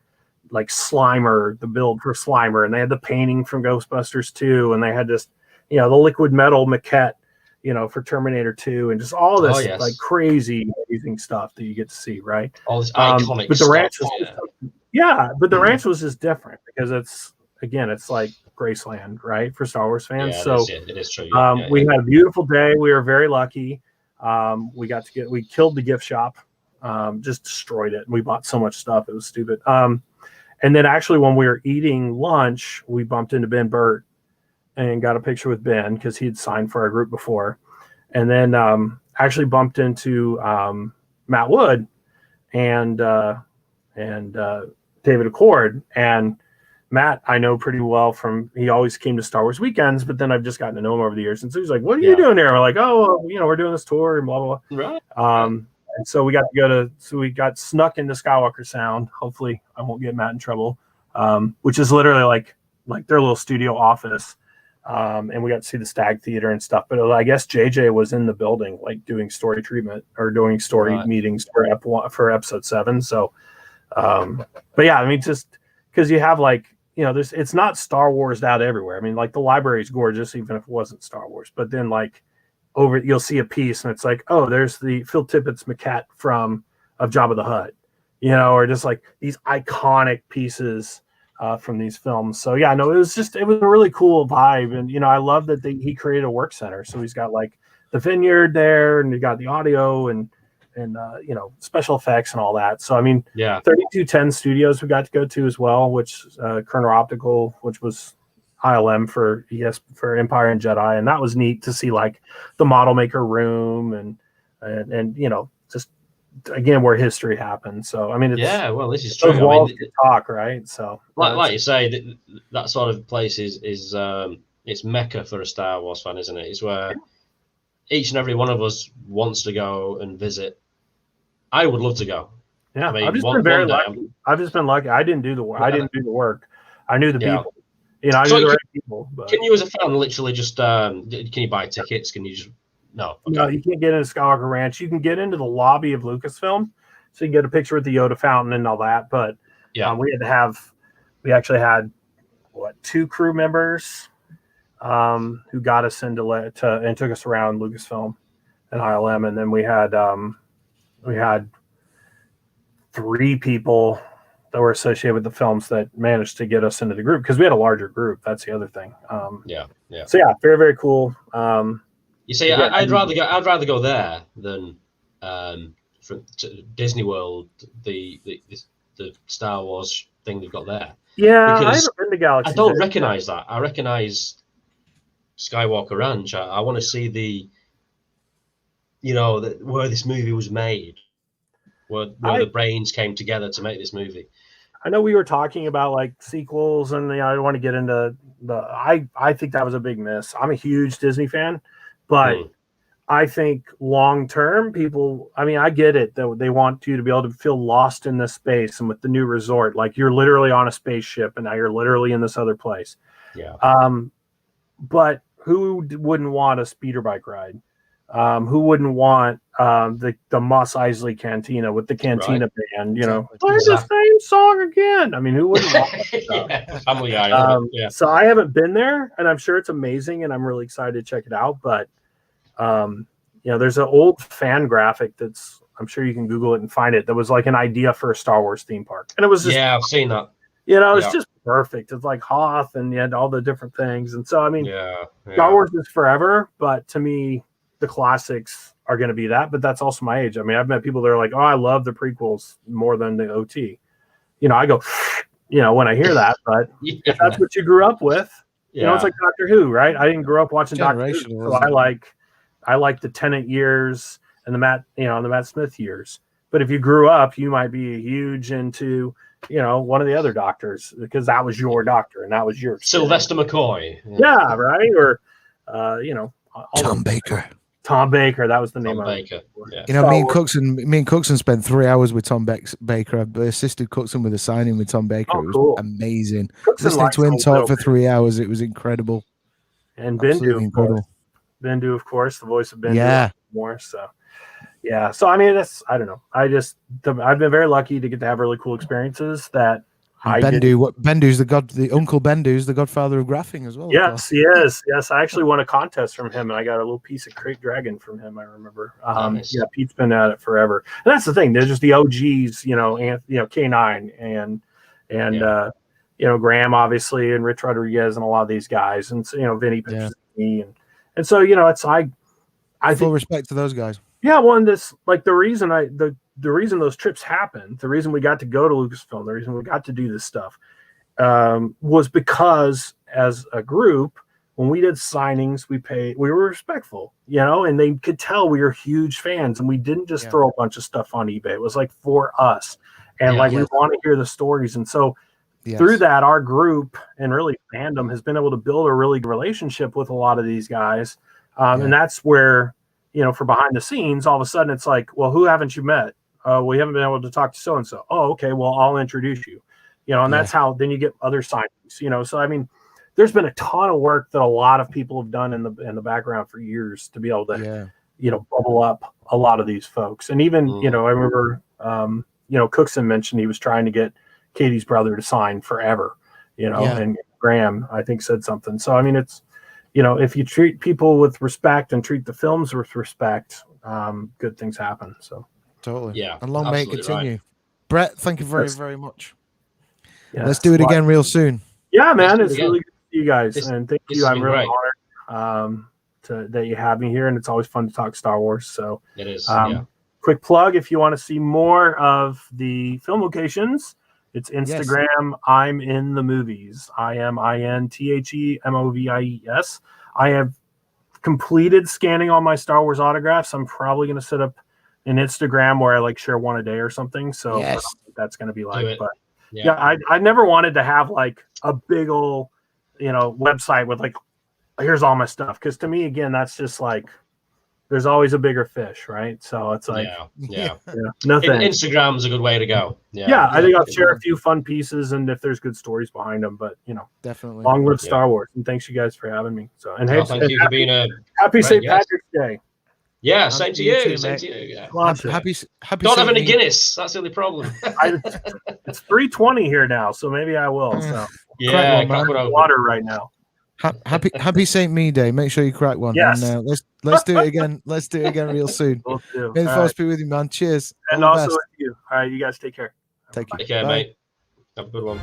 Slimer, the build for Slimer, and they had the painting from Ghostbusters 2, and they had just, the liquid metal maquette, for Terminator 2, and just all this like crazy, amazing stuff that you get to see, right? All this iconic but the ranch but the ranch was just different because it's like Graceland, right, for Star Wars fans. It is true. We had a beautiful day. We were very lucky. We killed the gift shop, just destroyed it. We bought so much stuff. It was stupid. And then actually when we were eating lunch, we bumped into Ben Burt and got a picture with Ben because he'd signed for our group before. And then actually bumped into Matt Wood and David Accord. And Matt, I know pretty well he always came to Star Wars weekends, but then I've just gotten to know him over the years. And so he's like, what are you doing here? We're like, we're doing this tour and blah, blah, blah. Right. And so we got snuck into Skywalker Sound. Hopefully I won't get Matt in trouble, which is literally like their little studio office. And we got to see the Stag Theater and stuff. But I guess JJ was in the building, like doing story treatment or doing story meetings for episode 7. So But yeah, I mean, just because you have like, it's not Star Wars out everywhere. I mean, like the library is gorgeous, even if it wasn't Star Wars. But then like you'll see a piece and it's like, oh, there's the Phil Tippett's maquette of Jabba the Hutt, or just like these iconic pieces from these films. So yeah, no, it was a really cool vibe. And, I love that he created a work center. So he's got like the vineyard there, and you got the audio and special effects and all that. So, I mean, 3210 Studios we got to go to as well, which Kerner Optical, which was ILM for Empire and Jedi. And that was neat to see like the model maker room and just again, where history happened. So, I mean, this is true. Those walls could talk, right? So, like you say, that sort of place is it's Mecca for a Star Wars fan, isn't it? It's where each and every one of us wants to go and visit. I would love to go. Yeah, I've just been very lucky. I've just been lucky. I didn't do the work. I didn't do the work. I knew the people. I knew the right people. But... Can you, as a fan, literally just can you buy tickets? Can you just no? Okay. No, you can't get into Skywalker Ranch. You can get into the lobby of Lucasfilm, so you can get a picture with the Yoda fountain and all that. But we actually had 2 crew members who got us into and took us around Lucasfilm and ILM, and then we had 3 people that were associated with the films that managed to get us into the group, because we had a larger group. That's the other thing. So yeah, very, very cool. You see, I'd rather go there than to Disney World, the Star Wars thing they've got there. Yeah, I haven't been to Galaxy. I don't recognize that. I recognize Skywalker Ranch. I want to see where this movie was made, where the brains came together to make this movie. I know we were talking about like sequels, and I don't want to get into I think that was a big miss. I'm a huge Disney fan, but I think long term, people, I mean, I get it that they want you to be able to feel lost in this space, and with the new resort, like you're literally on a spaceship and now you're literally in this other place. Yeah. But who wouldn't want a speeder bike ride? Who wouldn't want the Mos Eisley Cantina with the Cantina band? Play the same song again. I mean, who wouldn't want that? Family Guy. So I haven't been there, and I'm sure it's amazing, and I'm really excited to check it out. But there's an old fan graphic that's, I'm sure you can Google it and find it, that was like an idea for a Star Wars theme park, and it was just, I've seen that. It's just perfect. It's like Hoth, and you had all the different things, and so I mean, Star Wars is forever, but to me, the classics are going to be that. But that's also my age. I mean, I've met people that are like, "Oh, I love the prequels more than the OT." I go, when I hear that, but if that's what you grew up with, it's like Doctor Who, right? I didn't grow up watching Doctor Who, so I like the Tennant years and the Matt Smith years. But if you grew up, you might be huge into one of the other doctors, because that was your doctor and that was your Sylvester McCoy. Yeah, right. Or Tom Baker, that was the name of it. Me and Cookson spent 3 hours with Tom Baker. I assisted Cookson with a signing with Tom Baker. It was amazing. Listening to him talk for 3 hours, it was incredible. And Bendu, of course, the voice of Bendu. Yeah. More so. Yeah. So I mean, I don't know. I've been very lucky to get to have really cool experiences that Bendu's the Uncle Bendu's the godfather of graphing as well. Yes, he is. Yes, I actually won a contest from him, and I got a little piece of Crate Dragon from him. I remember. Nice. Yeah, Pete's been at it forever, and that's the thing. They're just the OGs, K9 and Graham, obviously, and Rich Rodriguez, and a lot of these guys, and Vinny Pizzini, and so it's I full think respect to those guys. Yeah, the reason the reason those trips happened, the reason we got to go to Lucasfilm, the reason we got to do this stuff, was because as a group, when we did signings, we were respectful, and they could tell we were huge fans, and we didn't just throw a bunch of stuff on eBay. It was like for us, and we want to hear the stories, and so through that, our group and really fandom has been able to build a really good relationship with a lot of these guys, and that's where for behind the scenes, all of a sudden it's like, well, who haven't you met? We haven't been able to talk to so and so. Oh, okay. Well, I'll introduce you. And that's how then you get other signings. So I mean, there's been a ton of work that a lot of people have done in the background for years to be able to bubble up a lot of these folks. And even I remember Cookson mentioned he was trying to get Katie's brother to sign forever, and Graham, I think, said something. So, I mean, it's, if you treat people with respect and treat the films with respect, good things happen. So totally. Yeah. And long may it continue. Right. Brett, thank you very, very much. Yeah, let's do it again real soon. Yeah, man. It's really good to see you guys. And thank you. I'm really great. honored that you have me here. And it's always fun to talk Star Wars. So it is. Quick plug, if you want to see more of the film locations, it's Instagram. Yes. I'm in the movies. I am INTHEMOVIES. I have completed scanning all my Star Wars autographs. I'm probably going to set up an Instagram where I share one a day or something. So that's going to be like, but I never wanted to have a big old, website with here's all my stuff. Cause to me, again, that's just there's always a bigger fish, right? So it's no thanks. Instagram's a good way to go. I think I'll share a few fun pieces and if there's good stories behind them, but definitely long live Star Wars. And thanks you guys for having me. So, and hey, thank you for being happy St. Patrick's Day. Yeah, same to you. Same to you. Yeah. Happy. Don't have any Guinness. That's the only problem. It's 3:20 here now, so maybe I will. So crack water right now. Happy St. Me Day. Make sure you crack one. Yes. And, let's do it again. Let's do it again real soon. We'll do. May the force be with you, man. Cheers. And also with you. All right, you guys take care. Take care. Take care, mate. Have a good one.